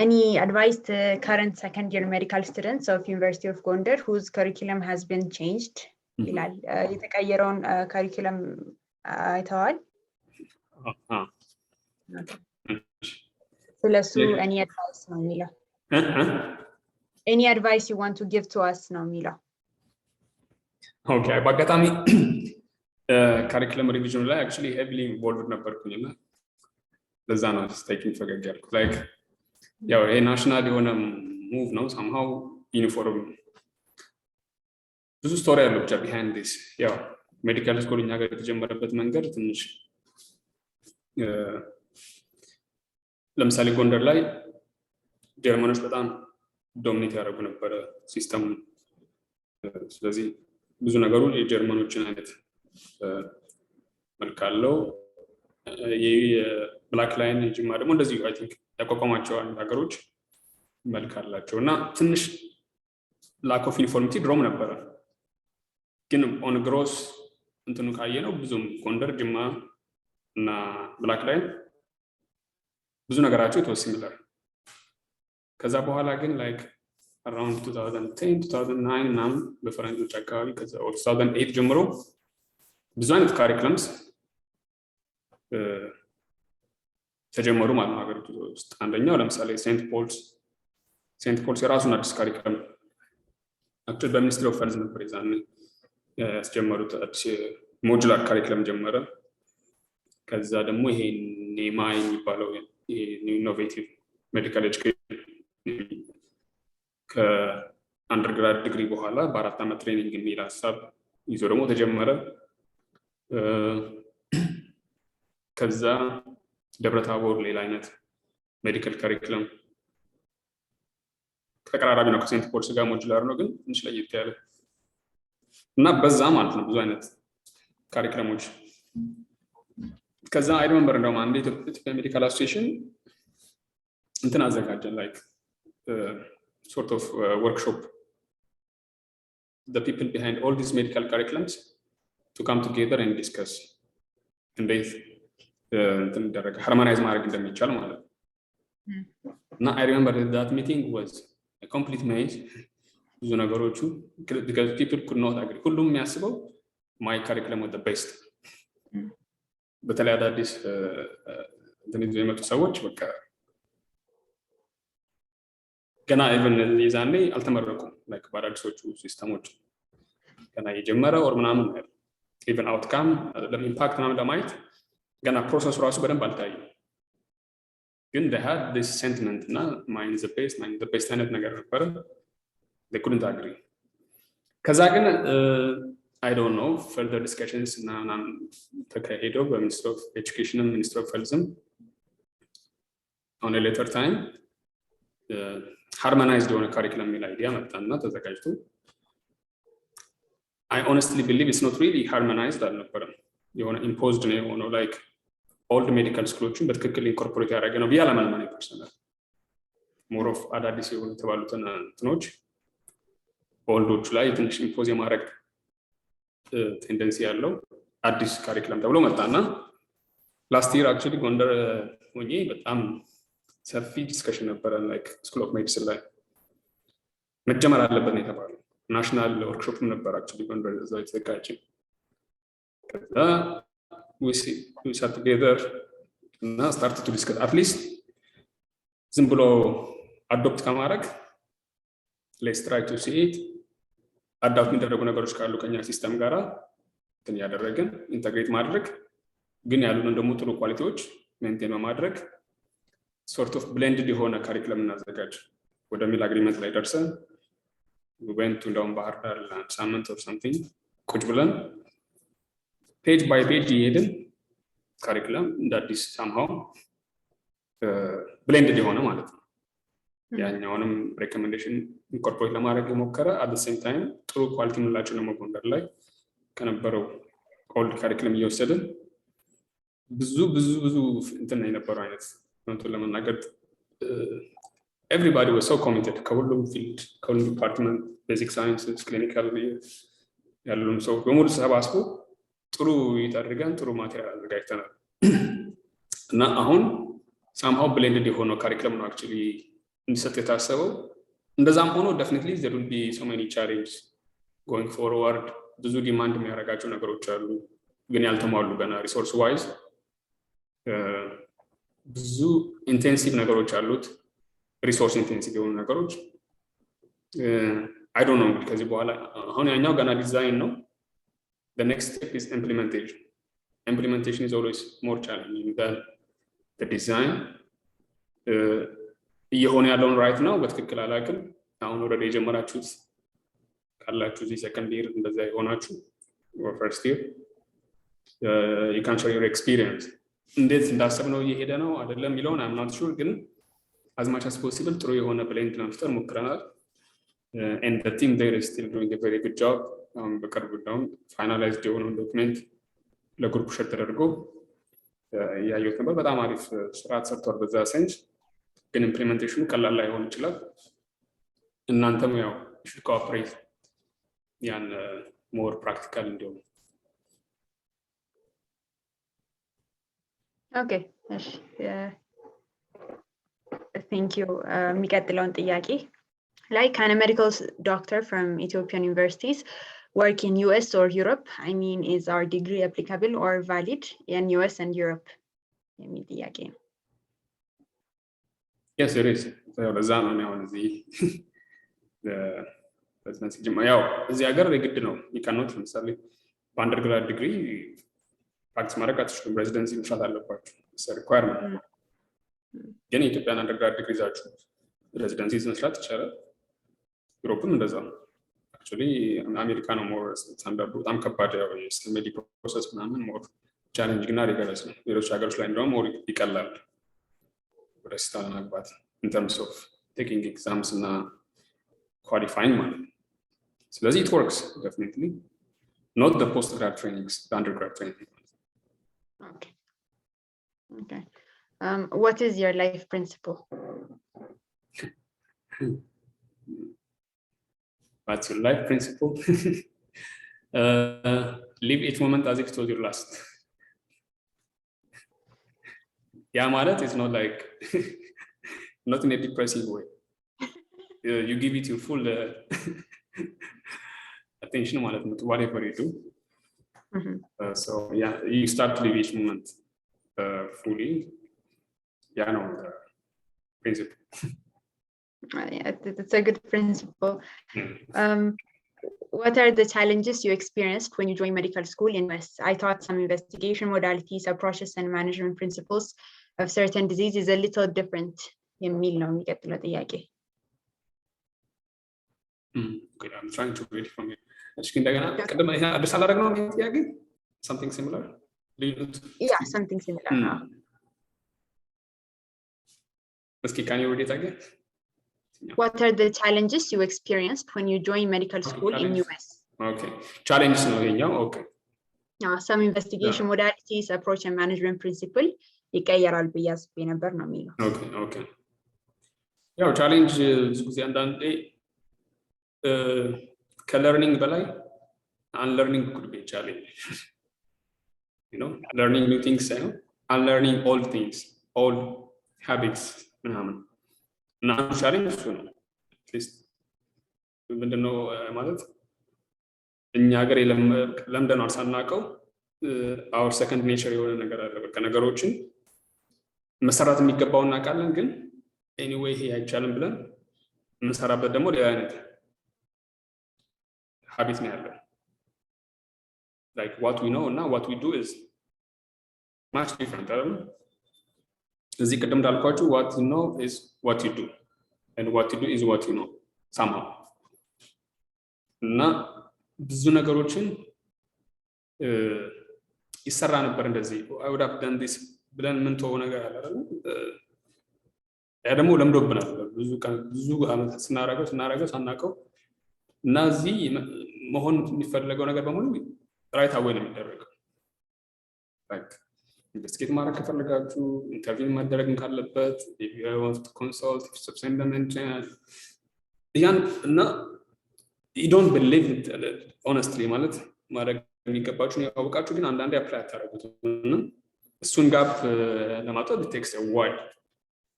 any advice to current second year medical students of University of Gondar whose curriculum has been changed ይላል የተቀየረውን curriculum አይተዋል ስለሱ any advice ነው የሚለው any advice you want to give to us ነው የሚለው okay በአጋጣሚ curriculum revision ላይ actually heavily involved ነበርኩኝና ለዛ ነው taking ፈገግ ያልኩት like ያው ይሄ ናሽናል የሆነ move ነው somehow uniform ብዙ ስቶሪ አለው ብቻ behind this ያው ሜዲካል ስኩል እኛ ጋር የተጀመረበት መንገድ ትንሽ ለምሳሌ ጎንደር ላይ ጀርመኖች በጣም ዶሚኔት ያደርጉ ነበር ሲስተም ስለዚህ ብዙ ነገሩ የጀርመኖችን አይነት መልካለው የብላክ ላይን ጅማ ደግሞ እንደዚህ አይ ቲንክ ያቋቋማቸው ሀገሮች መልካላቸውና ትንሽ lack of uniformity ድሮም ነበር ግን on gross እንትኑ ካየ ነው ብዙም ጎንደር ጅማ እና ብላክ ላይን ብዙ ነገራቸው ተወስሚላል ከዛ በኋላ ግን like around 2010 2009 ናም በፈረንጆች አካባቢ ከዛ 2008 ጀምሮ ብዙ አይነት ካሪኩለምስ ተጀመሩ ማለት ነው ሀገሪቱ ውስጥ አንደኛው ለምሳሌ ሴንት ፖልስ የራሱን አዲስ ካሪኩለም አክቹዋሊ በሚኒስትሪ ኦፍ ሄልዝ ነበር ይዛን ያስጀመሩት አዲስ ሞጁላር ካሪኩለም ጀመረ ከዛ ደግሞ ይሄ ኔማ የሚባለው ኢኖቬቲቭ ሜዲካል ኤጁኬሽን ከአንደርግራድ ዲግሪ በኋላ በአራት ዓመት ትሬኒንግ የሚል ሀሳብ ይዞ ደግሞ ተጀመረ ከዛ ደብረታቦር ሌላ አይነት ሜዲካል ካሪኩለም ተቀራራቢ ነው ከሴንት ፖልስ ጋር ሞጁላር ነው ግን ትንሽ ለየት ያለ እና በዛ ማለት ነው ብዙ አይነት ካሪኩለሞች ከዛ አይ ሪሜምበር እንደውም አንድ ኢትዮጵያ ሜዲካል አሶሲዬሽን እንትን አዘጋጀን ላይክ sort of workshop the people behind all these medical curriculums to come together and discuss እንዴት እንትን ደረገ harmonize ማድረግ እንደሚቻል ማለት ነው እና I remember that meeting was a complete maze ብዙ ነገሮቹ because people could not agree ሁሉም የሚያስበው my curriculum was the best በተለይ አዳዲስ እንትን ይዘው የመጡ ሰዎች በቃ ገና even የዛኔ አልተመረቁም like በአዳዲሶቹ ሲስተሞች ገና የጀመረ or ምናምን even outcome ለኢምፓክት ምናምን ለማየት ገና ፕሮሰሱ ራሱ በደንብ አልታየም ግን they had this sentiment እና mine is the best አይነት ነገር ነበረ they couldn't agree ከዛ ግን I don't know further discussions እና ተካሄደው በሚኒስትሪ ኦፍ ኤጁኬሽን እና ሚኒስትሪ ኦፍ ሄልዝ on a later time harmonized የሆነ ካሪኩለም የሚል አይዲያ መጣና ተዘጋጅቶ I honestly believe it's not really harmonized አልነበረም የሆነ imposed ነው የሆነው like old medical schools በትክክል ኢንኮርፖሬት ያደረገ ነው ብዬ አላምንም ፐርሰናል more of አዳዲስ የሆኑ ተባሉትን እንትኖች ኦልዶቹ ላይ ትንሽ ኢምፖዝ የማድረግ ቴንደንሲ ያለው አዲስ ካሪኩለም ተብሎ መጣና ላስት ይር አክቹሊ ጎንደር ሆኜ በጣም ሰፊ ዲስከሽን ነበረ like ስኩል ኦፍ ሜዲሲን ላይ መጀመር አለበት ነው የተባለው ናሽናል ወርክሾፕ ነበር አክቹሊ ጎንደር እዛው የተዘጋጀ ከዛ we sat together እና started to discuss at least ዝም ብሎ አዶፕት ከማድረግ let's try to see it አዳፕት የሚደረጉ ነገሮች ካሉ ከኛ ሲስተም ጋራ እንትን ያደረግን ኢንተግሬት ማድረግ ግን ያሉን ደግሞ ጥሩ ኳሊቲዎች ሜንቴን በማድረግ sort of blended የሆነ ካሪኩለም እናዘጋጅ ወደሚል አግሪመንት ላይ ደርሰን we went to down ባህር ዳር ሳምንት or something ቁጭ ብለን ፔጅ ባይ ፔጅ እየሄድን ካሪኩለም እንደ አዲስ somehow blended የሆነ ማለት ነው ያኛውንም ሬኮሜንዴሽን ኢንኮርፖሬት ለማድረግ የሞከረ at the same time ጥሩ ኳሊቲ ምንላቸው ነው ጎንደር ላይ ከነበረው ኦልድ ካሪኩለም እየወሰድን ብዙ እንትን የነበረው አይነት እንትን ለመናገር everybody was so committed ከሁሉም ፊልድ ከሁሉም ዲፓርትመንት ቤዚክ ሳይንስስ ክሊኒካል ያሉም ሰው በሙሉ ተሰባስቦ ጥሩ ይታደርጋን ጥሩ ማቴሪያል አዘጋጅተናል እና አሁን somehow blended የሆነ curriculum ነው actually እንዲሰጥ የታሰበው እንደዛም ሆኖ definitely there will be so many challenges going forward ብዙ ዲማንድ የሚያደርጋቸው ነገሮች አሉ ግን ያልተሟሉ ገና resource wise ብዙ intensive ነገሮች አሉት resource intensive የሆኑ ነገሮች I don't know ከዚህ በኋላ አሁን ያኛው ገና ዲዛይን ነው the next step is implementation is always more challenging than the design የሆነ ያለውን right now በትክክል አላውቅም አሁን ወደ የጀመራችሁት ካላችሁ እዚህ second year እንደዛ ይሆናችሁ or first year you can share your experience እንዴት እንዳሰብነው እየሄደ ነው አይደለም የሚለውን I'm not sure ግን as much as possible ጥሩ የሆነ blend ለመፍጠር ሞክረናል and the team there is still doing a very good job በቅርቡ ደግሞ finalized የሆነውን ዶክመንት ለግሩፕ ሼር ተደርጎ ያየሁት ነበር በጣም አሪፍ ስራ ተሰርቷል በዛ ሴንስ ግን ኢምፕሊሜንቴሽኑ ቀላል ላይሆን ይችላል እናንተም ያው should cooperate ያን more practical እንዲሆን Okay thank you የሚቀጥለውን ጥያቄ Like, can a medical doctor from Ethiopian universities work in US or Europe? I mean, is our degree applicable or valid in US and Europe? Yes, it is. So, the you cannot necessarily undergrad degree practice residency it's a requirement. Any Ethiopian undergrad degrees are residencies and such. Europe እንደዛው actually America ነው more standard በጣም ከባድ ያው medical process ምናምን more challenging እና rigorous ነው ሌሎች ሀገሮች ላይ እንደውም more ይቀላል ወደ ስራ ለመግባት in terms of taking exams እና qualifying ማለት ነው ስለዚህ it works definitely not the postgrad trainings the undergrad training okay what is your life principle What's your life principle? Live each moment as if it was your last. Yeah, Marat is not like, not in a depressive way. You give it your full attention, Marat, to whatever you do. So, yeah, you start to live each moment fully. Yeah, no, the principle. Yeah, it's a good principle. What are the challenges you experienced when you joined medical school in US? I thought some investigation modalities, approaches, and management principles of certain diseases is a little different. Okay, I'm trying to read from you. Something similar? Yeah, something similar. Can you read it again? What are the challenges you experienced when you joined medical school in US? Okay, challenges no okay. Some investigation modalities, approach and management principle. Okay. Yeah, challenge is learning balai unlearning could be a challenge. You know, learning new things, unlearning old things, old habits. Not challenge at least ምንድነው ማለት እኛ ሀገር ለምደን አርሳናቀው our second nature የሆነ ነገር አለ በቃ ነገሮችን መሰራት የሚገባው እናውቃለን ግን anyway ይሄ አይቻልም ብለን እንሰራበት ደግሞ ሌላ አይነት habit ነው ያለው like what we know እና what we do is much different አይደል እዚህ ቅድም እንዳልኳችሁ what you know is what you do and what you do is what you know somehow እና ብዙ ነገሮችን ይሰራ ነበር እንደዚህ I would have done this ብለን ምን ተው ነገር አለ አይደል ያ ደግሞ ለምዶብናል ብዙ አመታት ስናረገው ሳናቀው እና እዚህ መሆን የሚፈልገው ነገር በሙሉ ራይት አዌይ ነው የሚደረገው like investigate ማድረግ ከፈለጋችሁ ኢንተርቪው ማድረግ ካለበት if you want to consult send them ያን እና you don't believe it honestly ማለት ማድረግ የሚገባችሁ ያውቃችሁ ግን አንዳንዴ አፕላይ አታረጉት እና እሱን ጋፕ ለማጥፋት it takes a while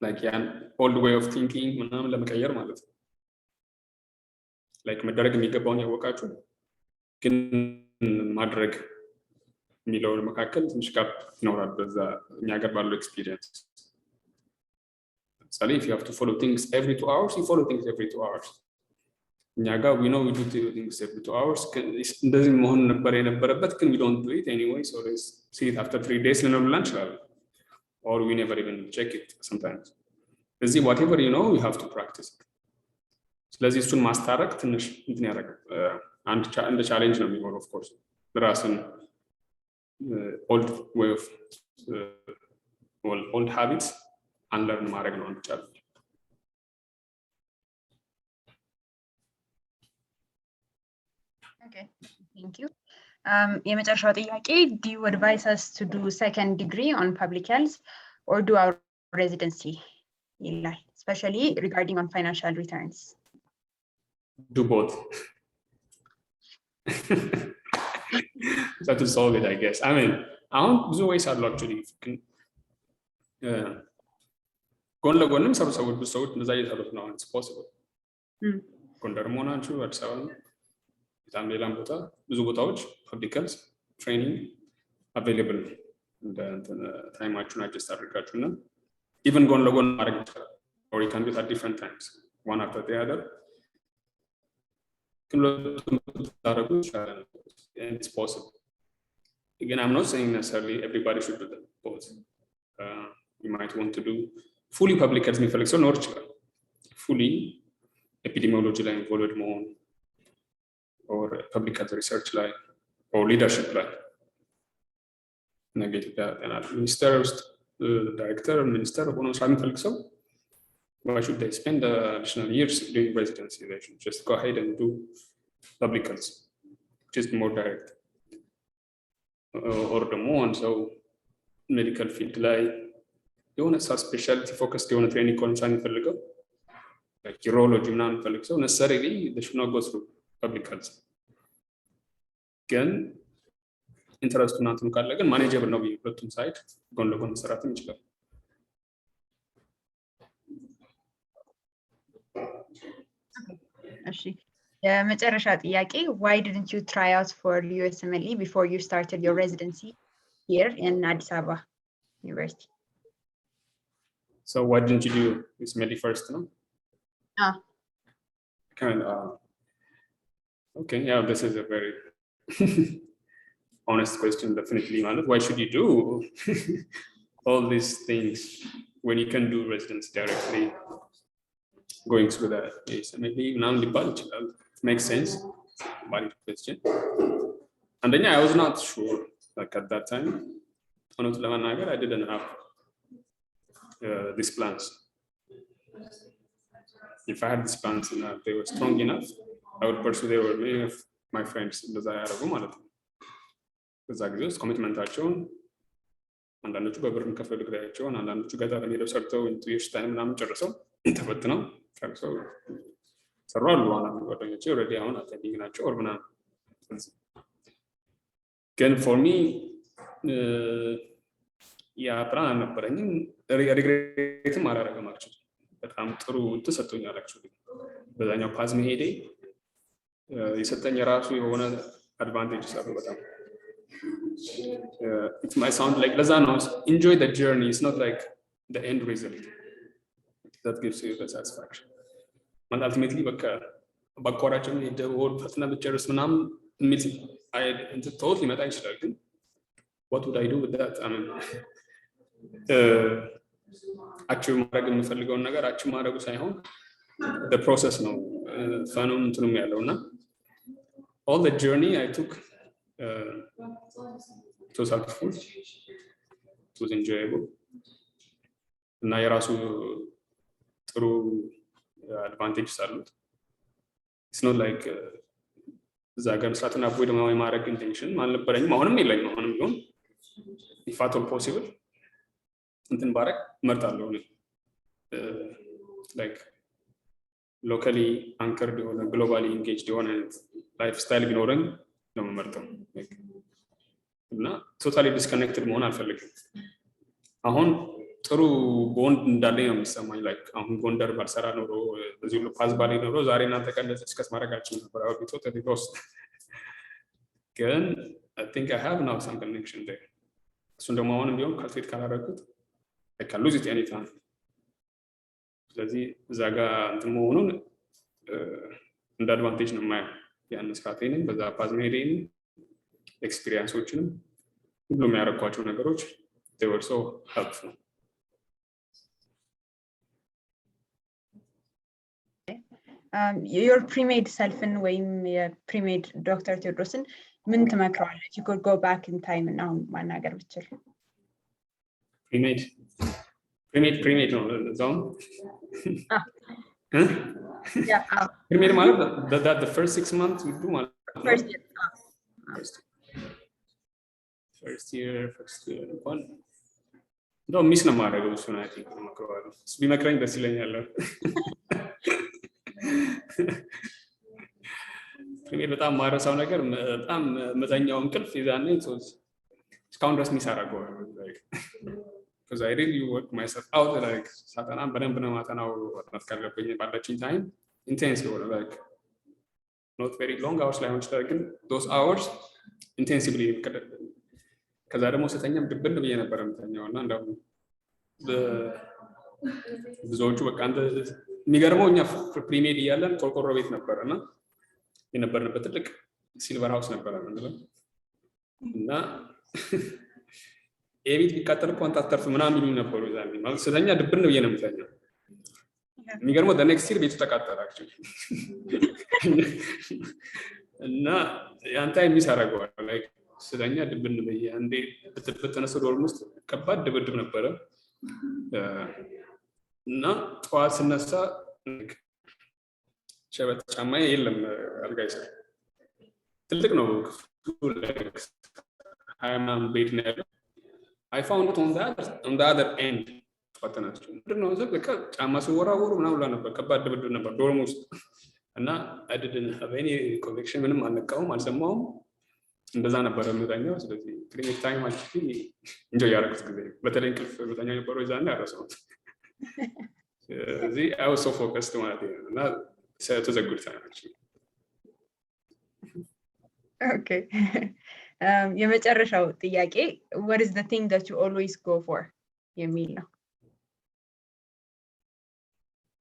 like an old way of thinking ምናምን ለመቀየር ማለት ነው like መደረግ የሚገባውን ያወቃችሁ ግን ማድረግ የሚለውን መካከል ትንሽ ጋፕ ይኖራል በዛ እኛ ጋር ባለው ኤክስፒሪየንስ so if you have to follow things every 2 hours you follow things every 2 hours እኛ ጋር we know we do things every 2 hours እንደዚህ መሆን ነበር የነበረበት ግን we don't do it anyway so let's see it after 3 days ልንብላ እንችላለን or we never even check it sometimes ስለዚህ whatever you know you have to practice it ስለዚህ እሱን ማስታረቅ ትንሽ እንትን ያደርጋል አንድ ቻሌንጅ ነው የሚሆነው of course ራስን old way of old habits unlearn ማድረግ ነው አንድ ቻሌንጅ Okay, thank you. የመጨረሻው ጥያቄ do you advise us to do second degree on public health or do our residency ይላል especially regarding on financial returns do both that will solve it I guess I mean አሁን ብዙ ways አሉ actually ጎን ለጎንም ሰዎች ብዙ ሰዎች እንደዛ እየሰሩት ነው it's possible ጎንደር መሆናችሁ አዲስ አበባ በጣም ሌላም ቦታ ብዙ ቦታዎች public health training available እንደ ታይማችሁን adjust አድርጋችሁና even ጎን ለጎን ማድረግ ይችላል or you can do it at different times one after the other and it's possible again I'm not saying necessarily everybody should do that both you might want to do fully public health የሚፈልግ ሰው ኖር ይችላል fully epidemiology ላይ involved መሆን or public health research like or leadership like negative minister director minister ሆኖ የሚፈልግ ሰው why should they spend additional years doing residency they should just go ahead and do public health which is more direct or the more and so medical field like የሆነ specialty focused የሆነ training ኮንሰርን የሚፈልገው like urology ምናምን የሚፈልግ ሰው necessarily they should not go through public health ግን ኢንተረስቱ እናንተም ካለ ግን ማኔጀብል ነው በሁለቱም ሳይድ ጎን ለጎን መስራትም ይችላል እሺ የመጨረሻ ጥያቄ why didn't you try out for USMLE before you started your residency here in Addis Ababa University so why didn't you do USMLE first no kind of okay yeah this is a very honest question definitely Manat. Why should you do all these things when you can do residence directly going through that maybe now makes sense valid question and then I was not sure like at that time I didn't have these plans if I had these plans and they were strong enough I would pursue they were many of my friends desire of ማለት ነው በዛ ጊዜ ውስጥ ኮሚትመንታቸውን አንዳንዶቹ በብር ከፈሉ ግዳያቸውን አንዳንዶቹ ጋር ሄደው ሰርተው ኢንቱዊሽ ታይም ምናምን ጨርሰው ተፈትነው ጨርሰው ሰራሉ አንዳንድ ጓደኞቼ ኦልሬዲ አሁን አቴንዲንግ ናቸው or ምናምን ግን for me ያ ፕላን ነበረኝ ሪግሬትም አላደረገም አክቹሊ በጣም ጥሩ ተሰጥቶኛል አክቹሊ በዛኛው ፓዝ መሄዴ የሰጠኝ ራሱ የሆነ አድቫንቴጅ አለው በጣም it might sound like ለዛ ነው enjoy the journey it's not like the end result that gives you the satisfaction and ultimately በቃ ባቋራጭም የደወል ፈጥና ብጨርስ ምናምን ሚት I totally ሊመጣ ይችላል ግን what would I do with that I mean አቺቭ ማድረግ የምፈልገውን ነገር አቺቭ ማድረጉ ሳይሆን the process ነው ፈኑን እንትንም ያለውና all the journey I took it was helpful it was enjoyable እና የራሱ ጥሩ advantages አሉት it's not like እዛ ጋር መስራትና avoid ማድረግ intention አልነበረኝም አሁንም የለኝም አሁንም ቢሆን if at all possible እንትን ባረግ መርጣለሁ like locally anchored የሆነ globally engaged የሆነ lifestyle ቢኖረኝ ነው የምመርጠው እና totally disconnected መሆን አልፈልግም አሁን ጥሩ ቦንድ እንዳለኝ ነው የሚሰማኝ። ላይክ አሁን ጎንደር ባልሰራ ኖሮ በዚህ ሁሉ ፓዝ ባሌ ኖሮ ዛሬ እናንተ ቀን ዲስከስ ማድረግ አልችልም ነበር። አሁን ቶታሊ ሎስት ግን I think I have now some connection there። እሱን ደግሞ አሁንም ቢሆን ካልኩሌት ካላደረኩት I can lose it anytime። ስለዚህ እዛ ጋር እንትን መሆኑን እንደ አድቫንቴጅ ነው የማየው። ያን ስራቴንም በዛ ፓዝ መሄዴንም ኤክስፒሪየንሶችንም ሁሉም ያደረኳቸው ነገሮች they were so helpful። your pre-med self-in ወይም የፕሪሜድ ዶክተር ቴዎድሮስን ምን ትመክረዋለህ? you could go back in time እና አሁን ማናገር ብችል። pre-med ነው እዛው pre-med ማለት that the first 6 months we do ማለት first year እንኳን እንደው ሚስ ነው ማድረገው እሱን አይ ቲንክ መክረዋለሁ። ቢመክረኝ ደስ ይለኛል። ፕሪሜድ በጣም ማረሳው ነገር በጣም መተኛው እንቅልፍ ይዛኔ እስካሁን ድረስ ሚስ አደርገዋለሁ። because I really work myself out like ሳጠናም በደንብ ነው ማጠናው። ማጥናት ካለብኝ ባለችኝ ታይም ኢንቴንስ የሆነ like not very long hours ላይ ሆን ይችላል ግን those hours intensively ከዛ ደግሞ ስተኛም ድብን ብዬ ነበር የምተኛው እና እንደው ብዙዎቹ በቃ አንተ የሚገርመው እኛ ፕሪሜድ እያለን ቆርቆሮ ቤት ነበርና የነበርንበት ትልቅ ሲልቨር ሃውስ ነበር አይደል እና ኤቢት ቢቃጠል እንኳን ታተርፍ ምናምን ይሉኝ ነበሩ። ዛሬ ማለት ስተኛ ድብን ብዬ ነው የምተኛው። የሚገርመው the next year ቤቱ ተቃጠለ actually እና ያን ታይም ሚስ አደረገዋለሁ like ስተኛ ድብን ብዬ አንዴ በተነሰ ዶርም ውስጥ ከባድ ድብድብ ነበረ እና ጠዋት ስነሳ ሸበት ጫማዬ የለም አልጋ ስር ትልቅ ነው ሃይማም ቤት ነው ያለው። I found it on the other end ፈተናችሁ ምንድነው እዛ በቃ ጫማ ሲወራወሩ ምናምን ብላ ነበር። ከባድ ድብድብ ነበር ዶርም ውስጥ እና I didn't have any conviction ምንም አልነቃውም አልሰማውም። እንደዛ ነበር የምተኛው። ስለዚህ ክሊኒክ ታይም አክቹሊ ኢንጆይ ያደረኩት ጊዜ በተለይ እንቅልፍ በተኛው የነበረው ይዛኔ አረሳው። ስለዚህ I was so focused ማለት ነው እና it was a good time actually። Okay. የመጨረሻው ጥያቄ what is the thing that you always go for የሚል ነው።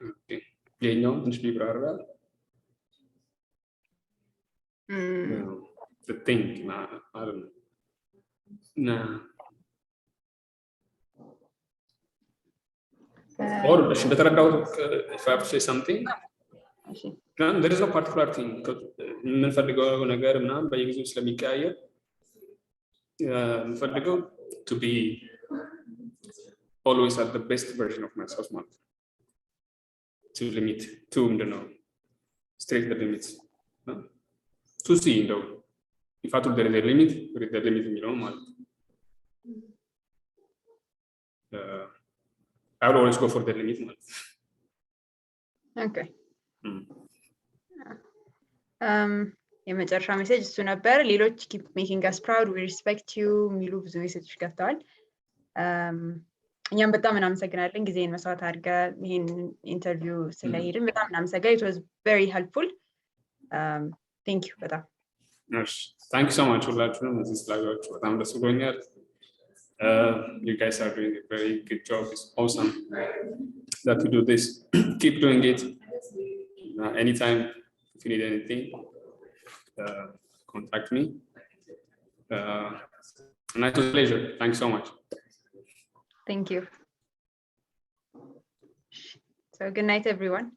Okay. የኛው ትንሽ ቢብራራ the thing I don't know. Nah. Or should I if I have to say something? There is no particular thing. የምንፈልገው ነገር ምናምን በየጊዜው ስለሚቀያየር የምንፈልገው to be always at the best version of myself ማለት ነው። to limit to ምንድነው straight the limits to see እንደው if at all there is a limit there is the limit የሚለው ማለት ነው። I will always go for the limit ማለት ነው። Okay. የመጨረሻ ሜሴጅ እሱ ነበር። ሌሎች keep making us proud we respect you የሚሉ ብዙ ሜሴጆች ገብተዋል። እኛም በጣም እናመሰግናለን ጊዜን መስዋዕት አድርገህ ይሄን ኢንተርቪው ስለሄድን በጣም እናመሰግናለን። it was very helpful. Thank you በጣም Yes, thank you so much ሁላችሁንም እዚህ ስላያችሁ በጣም ደስ ብሎኛል። You guys are doing a very good job. It's awesome that you do this. Keep doing it. Anytime if you need anything, contact me. And it was a pleasure. Thanks so much. Thank you. So good night everyone.